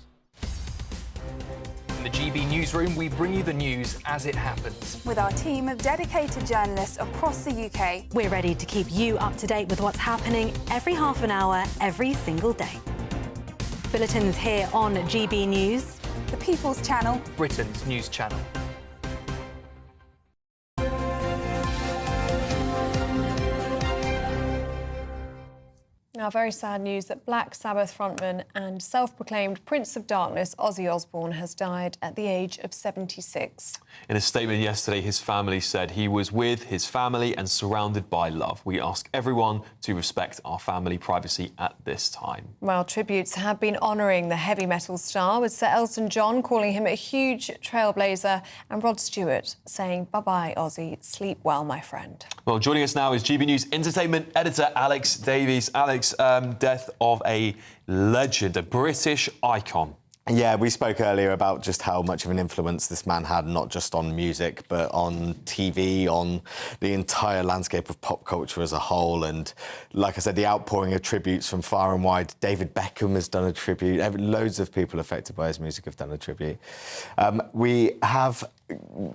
In the GB Newsroom, we bring you the news as it happens. With our team of dedicated journalists across the UK, we're ready to keep you up to date with what's happening every half an hour, every single day. Bulletins here on GB News, the People's Channel, Britain's news channel. Now, very sad news that Black Sabbath frontman and self-proclaimed Prince of Darkness, Ozzy Osbourne, has died at the age of 76. In a statement yesterday, his family said he was with his family and surrounded by love. We ask everyone to respect our family privacy at this time. Well, tributes have been honouring the heavy metal star, with Sir Elton John calling him a huge trailblazer and Rod Stewart saying, "Bye-bye, Ozzy. Sleep well, my friend." Well, joining us now is GB News entertainment editor Alex Davies. Alex, death of a legend, a British icon. Yeah, we spoke earlier about just how much of an influence this man had, not just on music, but on TV, on the entire landscape of pop culture as a whole. And like I said, the outpouring of tributes from far and wide. David Beckham has done a tribute. Loads of people affected by his music have done a tribute. We have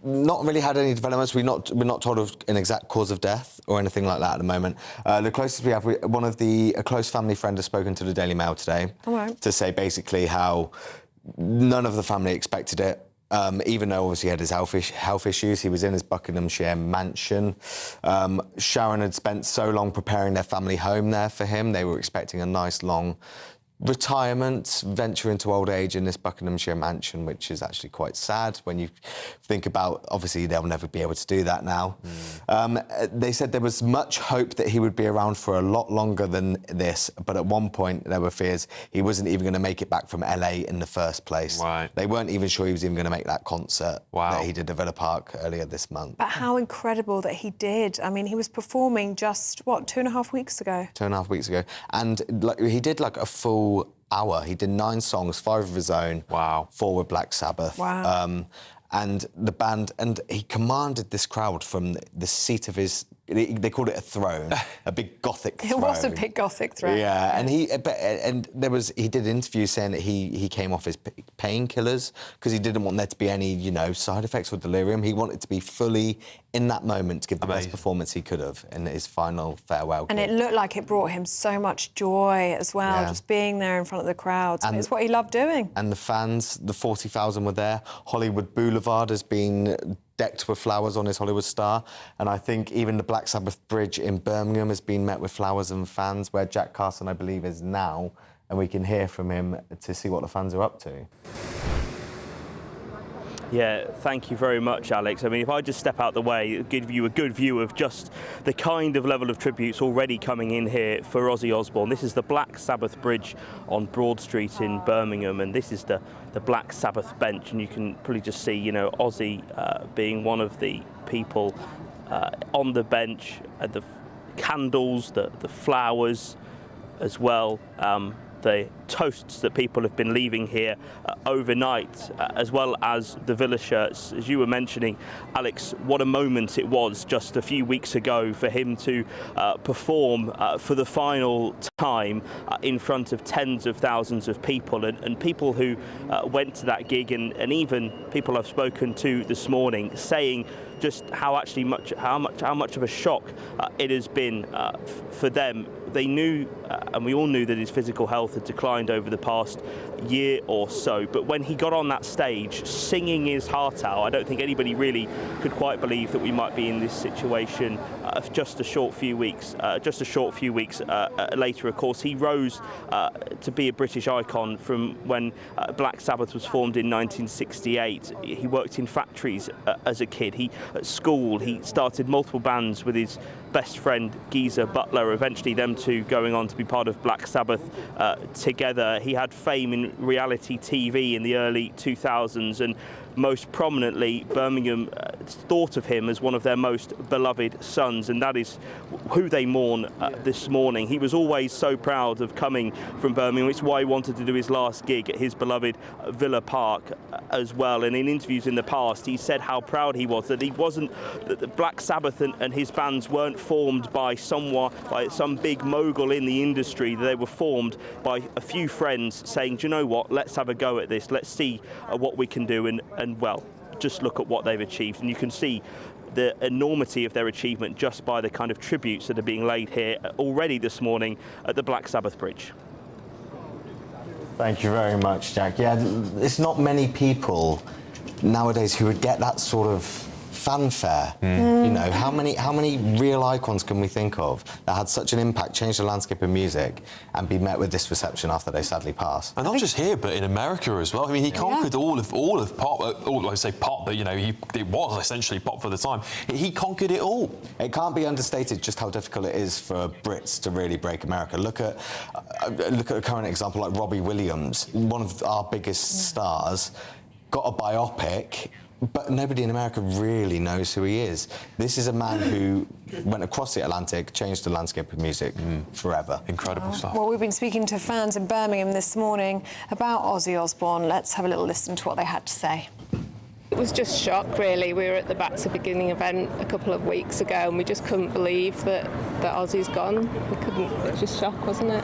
not really had any developments. We're not told of an exact cause of death or anything like that at the moment. The closest we have, a close family friend has spoken to the Daily Mail today to say basically how none of the family expected it. Even though obviously he had his health issues, he was in his Buckinghamshire mansion. Sharon had spent so long preparing their family home there for him. They were expecting a nice long retirement, venture into old age in this Buckinghamshire mansion, which is actually quite sad when you think about, obviously they'll never be able to do that now. They said there was much hope that he would be around for a lot longer than this, but at one point there were fears he wasn't even going to make it back from LA in the first place. Right. They weren't even sure he was even going to make that concert that he did at Villa Park earlier this month. But how incredible that he did. I mean, he was performing just, 2.5 weeks ago? 2.5 weeks ago. And he did a full hour. He did 9 songs, 5 of his own. Wow. 4 with Black Sabbath. Wow. And the band, and he commanded this crowd from the seat of his, they called it a throne, a big Gothic throne. It was a big Gothic throne. Yeah, and he did interviews saying that he came off his painkillers because he didn't want there to be any, side effects or delirium. He wanted to be fully in that moment to give the best performance he could have in his final farewell. And it looked like it brought him so much joy as well, just being there in front of the crowds. And it's what he loved doing. And the fans, the 40,000 were there. Hollywood Boulevard has been decked with flowers on his Hollywood star. And I think even the Black Sabbath Bridge in Birmingham has been met with flowers and fans, where Jack Carson, I believe, is now. And we can hear from him to see what the fans are up to. Yeah, thank you very much, Alex. I mean, if I just step out the way, it'll give you a good view of just the kind of level of tributes already coming in here for Ozzy Osbourne. This is the Black Sabbath Bridge on Broad Street in Birmingham, and this is the Black Sabbath bench, and you can probably just see, Ozzy being one of the people on the bench, the candles, the flowers as well. The toasts that people have been leaving here overnight, as well as the Villa shirts. As you were mentioning, Alex, what a moment it was just a few weeks ago for him to perform for the final time in front of tens of thousands of people, and people who went to that gig, and even people I've spoken to this morning saying just how much of a shock it has been for them. They knew, and we all knew, that his physical health had declined over the past year or so. But when he got on that stage, singing his heart out, I don't think anybody really could quite believe that we might be in this situation just a short few weeks later. Of course, he rose to be a British icon from when Black Sabbath was formed in 1968. He worked in factories as a kid. At school, he started multiple bands with his best friend Geezer Butler, eventually them two going on to be part of Black Sabbath together. He had fame in reality TV in the early 2000s, and most prominently, Birmingham thought of him as one of their most beloved sons, and that is who they mourn this morning. He was always so proud of coming from Birmingham. It's why he wanted to do his last gig at his beloved Villa Park as well. And in interviews in the past, he said how proud he was that that the Black Sabbath and his bands weren't formed by some big mogul in the industry. They were formed by a few friends saying, do you know what, let's have a go at this, let's see what we can do, and well, just look at what they've achieved. And you can see the enormity of their achievement just by the kind of tributes that are being laid here already this morning at the Black Sabbath Bridge. Thank you very much, Jack. Yeah, it's not many people nowadays who would get that sort of fanfare. How many real icons can we think of that had such an impact, changed the landscape of music, and be met with this reception after they sadly passed? And not just here, but in America as well. I mean, he conquered all of pop. I say pop, but it was essentially pop for the time. He conquered it all. It can't be understated just how difficult it is for Brits to really break America. Look at a current example like Robbie Williams, one of our biggest stars, got a biopic But nobody in America really knows who he is. This is a man who went across the Atlantic, changed the landscape of music forever. Incredible stuff. Well, we've been speaking to fans in Birmingham this morning about Ozzy Osbourne. Let's have a little listen to what they had to say. It was just shock, really. We were at the Back to Beginning event a couple of weeks ago and we just couldn't believe that Ozzy's gone. We couldn't, it was just shock, wasn't it?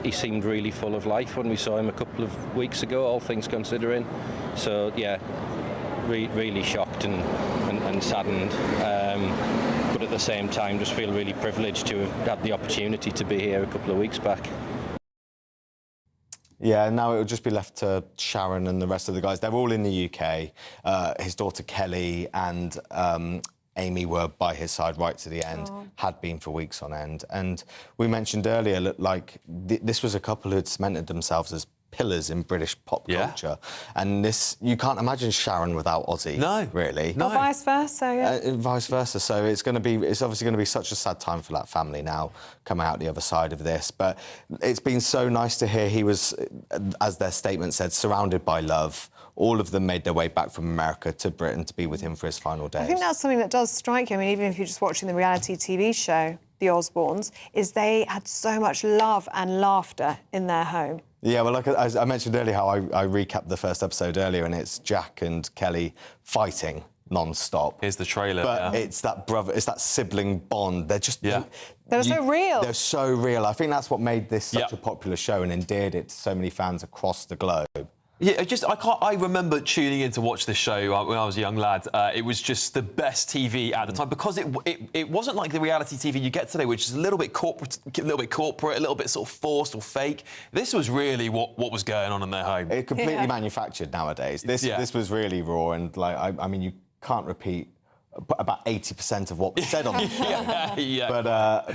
He seemed really full of life when we saw him a couple of weeks ago, all things considering. So, yeah, really shocked and saddened. But at the same time, just feel really privileged to have had the opportunity to be here a couple of weeks back. Yeah, now it will just be left to Sharon and the rest of the guys. They're all in the UK. His daughter Kelly and Amy were by his side right to the end, had been for weeks on end. And we mentioned earlier, like, this was a couple who had cemented themselves as pillars in British pop culture. And this, you can't imagine Sharon without Ozzy. No. Really. Or vice versa, yeah. Vice versa. So it's obviously going to be such a sad time for that family now, coming out the other side of this. But it's been so nice to hear he was, as their statement said, surrounded by love. All of them made their way back from America to Britain to be with him for his final days. I think that's something that does strike you. I mean, even if you're just watching the reality TV show, The Osbournes, is they had so much love and laughter in their home. Yeah, well, like I mentioned earlier how I recapped the first episode earlier, and it's Jack and Kelly fighting non-stop. Here's the trailer. But it's that sibling bond. They're just... Yeah. They're so real. They're so real. I think that's what made this such a popular show and endeared it to so many fans across the globe. Yeah, I remember tuning in to watch this show when I was a young lad. It was just the best TV at the time because it wasn't like the reality TV you get today, which is a little bit corporate, a little bit sort of forced or fake. This was really what was going on in their home. It completely manufactured nowadays. This was really raw, and like I mean, you can't repeat about 80% of what was said on the show.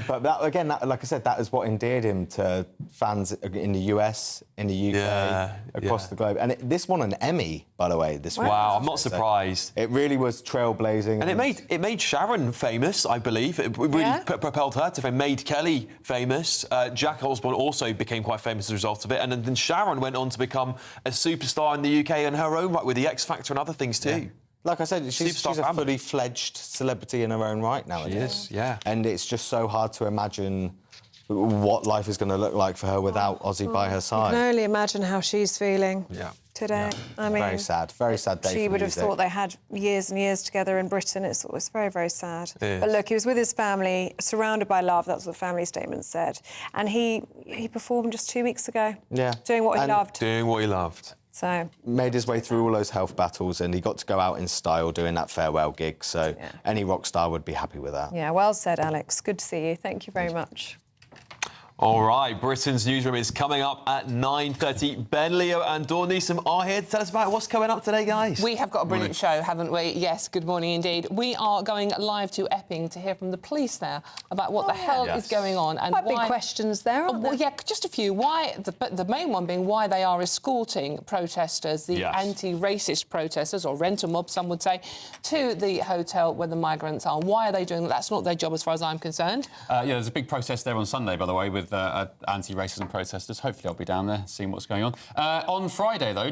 But that, again, like I said, that is what endeared him to fans in the US, in the UK, across the globe. And this won an Emmy, by the way. Wow, I'm not surprised. It really was trailblazing. And it made Sharon famous, I believe. It really propelled her to fame, made Kelly famous. Jack Osbourne also became quite famous as a result of it. And then Sharon went on to become a superstar in the UK in her own right with the X Factor and other things too. Yeah. Like I said, she's a fully fledged celebrity in her own right nowadays. She is, yeah. And it's just so hard to imagine what life is going to look like for her without Ozzy by her I side. can only imagine how she's feeling today. I mean, very sad day. She for would have music. thought they had years and years together in Britain. It's very, very sad. It is. But look, he was with his family, surrounded by love. That's what the family statement said. And he performed just 2 weeks ago. Yeah. Doing what he loved. Doing what he loved. So made his way through all those health battles, and he got to go out in style doing that farewell gig. So any rock star would be happy with that. yeah, well said, Alex. Good to see you. Thank you very much. All right, Britain's newsroom is coming up at 9:30. Ben, Leo and Dawn Newsom are here to tell us about what's coming up today, guys. We have got a brilliant show, haven't we? Yes, good morning indeed. We are going live to Epping to hear from the police there about what the hell is going on. And Quite why... big questions there, aren't Well, yeah, just a few. Why? The main one being why they are escorting protesters, the anti-racist protesters, or rent a mob, some would say, to the hotel where the migrants are. Why are they doing that? That's not their job as far as I'm concerned. Yeah, there's a big protest there on Sunday, by the way, with anti-racism protesters. Hopefully I'll be down there seeing what's going on. On Friday, though,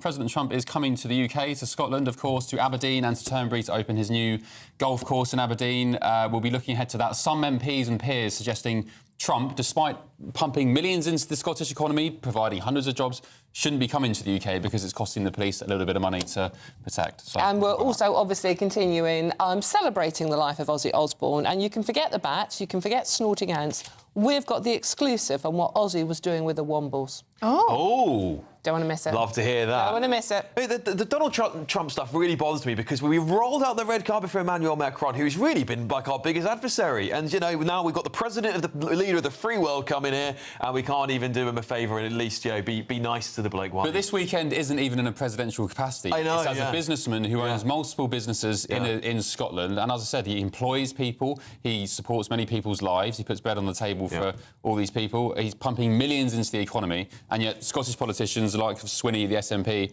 President Trump is coming to the UK, to Scotland, of course, to Aberdeen and to Turnberry to open his new golf course in Aberdeen. We'll be looking ahead to that. Some MPs and peers suggesting Trump, despite pumping millions into the Scottish economy, providing hundreds of jobs, shouldn't be coming to the UK because it's costing the police a little bit of money to protect. So, and we're also obviously continuing celebrating the life of Ozzy Osbourne. And you can forget the bats, you can forget snorting ants. We've got the exclusive on what Ozzy was doing with the Wombles. Oh. Don't want to miss it. Love to hear that. Don't want to miss it. The Donald Trump stuff really bothers me because we rolled out the red carpet for Emmanuel Macron, who's really been like our biggest adversary. And, you know, now we've got the president of the leader of the free world coming here and we can't even do him a favour and at least, you know, be nice to the bloke. But this weekend isn't even in a presidential capacity. I know, it's as a businessman who owns multiple businesses in Scotland. And as I said, he employs people, he supports many people's lives, he puts bread on the table for all these people. He's pumping millions into the economy, and yet Scottish politicians members like Swinney, the SNP,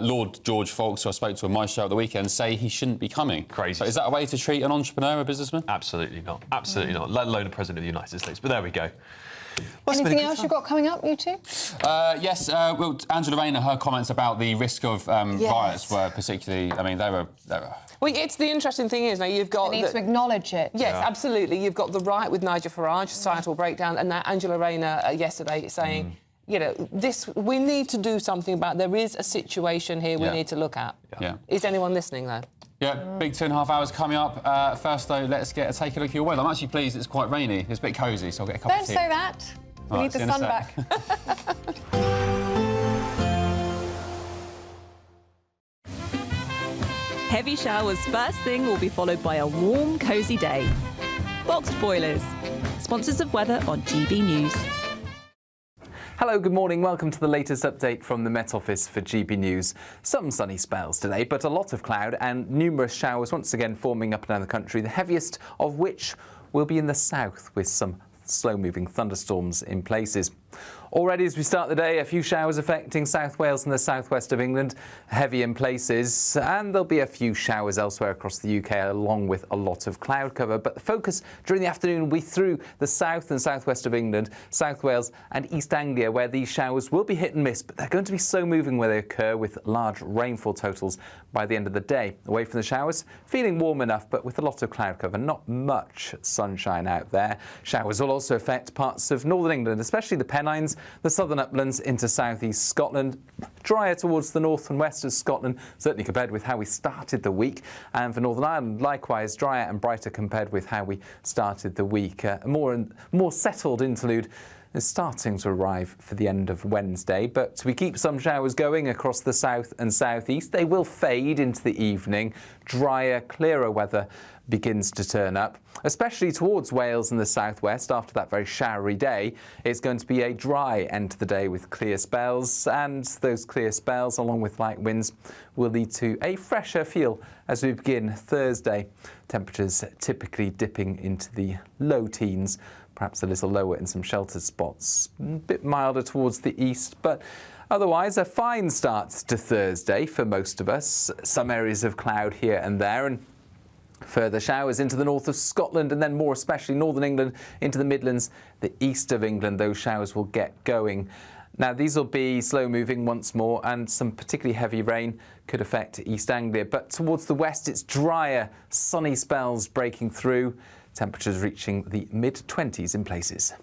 Lord George Faulks, who I spoke to on my show at the weekend, say he shouldn't be coming. Crazy. So is that a way to treat an entrepreneur, a businessman? Absolutely not. Absolutely not. Let alone a president of the United States. But there we go. Anything else you've got coming up, you two? Yes, well, Angela Rayner, her comments about the risk of riots were particularly, I mean, they were... Well, it's the interesting thing is now you've got... They need to acknowledge it. Yes, absolutely. You've got the riot with Nigel Farage, societal breakdown, and now Angela Rayner yesterday saying, you know, we need to do something about... There is a situation here we need to look at. Yeah. Is anyone listening, though? Yeah, big 2.5 hours coming up. First, though, let's take a look at your weather. I'm actually pleased it's quite rainy. It's a bit cosy, so I'll get a cup Don't of tea. say that. We need the sun back. Heavy showers first thing will be followed by a warm, cosy day. Boxed boilers, sponsors of weather on GB News. Hello, good morning. Welcome to the latest update from the Met Office for GB News. Some sunny spells today, but a lot of cloud and numerous showers once again forming up and down the country, the heaviest of which will be in the south with some slow-moving thunderstorms in places. Already as we start the day, a few showers affecting South Wales and the southwest of England, heavy in places, and there'll be a few showers elsewhere across the UK along with a lot of cloud cover. But the focus during the afternoon will be through the south and southwest of England, South Wales and East Anglia, where these showers will be hit and miss, but they're going to be slow moving where they occur with large rainfall totals by the end of the day. Away from the showers, feeling warm enough, but with a lot of cloud cover, not much sunshine out there. Showers will also affect parts of northern England, especially the Pennines, the southern uplands into southeast Scotland, drier towards the north and west of Scotland, certainly compared with how we started the week. And for Northern Ireland, likewise, drier and brighter compared with how we started the week. A more settled interlude is starting to arrive for the end of Wednesday, but we keep some showers going across the south and southeast. They will fade into the evening. Drier, clearer weather begins to turn up, especially towards Wales and the southwest. After that very showery day, it's going to be a dry end to the day with clear spells, and those clear spells along with light winds will lead to a fresher feel as we begin Thursday. Temperatures typically dipping into the low teens, perhaps a little lower in some sheltered spots, a bit milder towards the east, but otherwise a fine start to Thursday for most of us. Some areas of cloud here and there, and further showers into the north of Scotland, and then more especially northern England into the Midlands, the east of England. Those showers will get going. Now, these will be slow moving once more, and some particularly heavy rain could affect East Anglia. But towards the west, it's drier, sunny spells breaking through, temperatures reaching the mid-20s in places.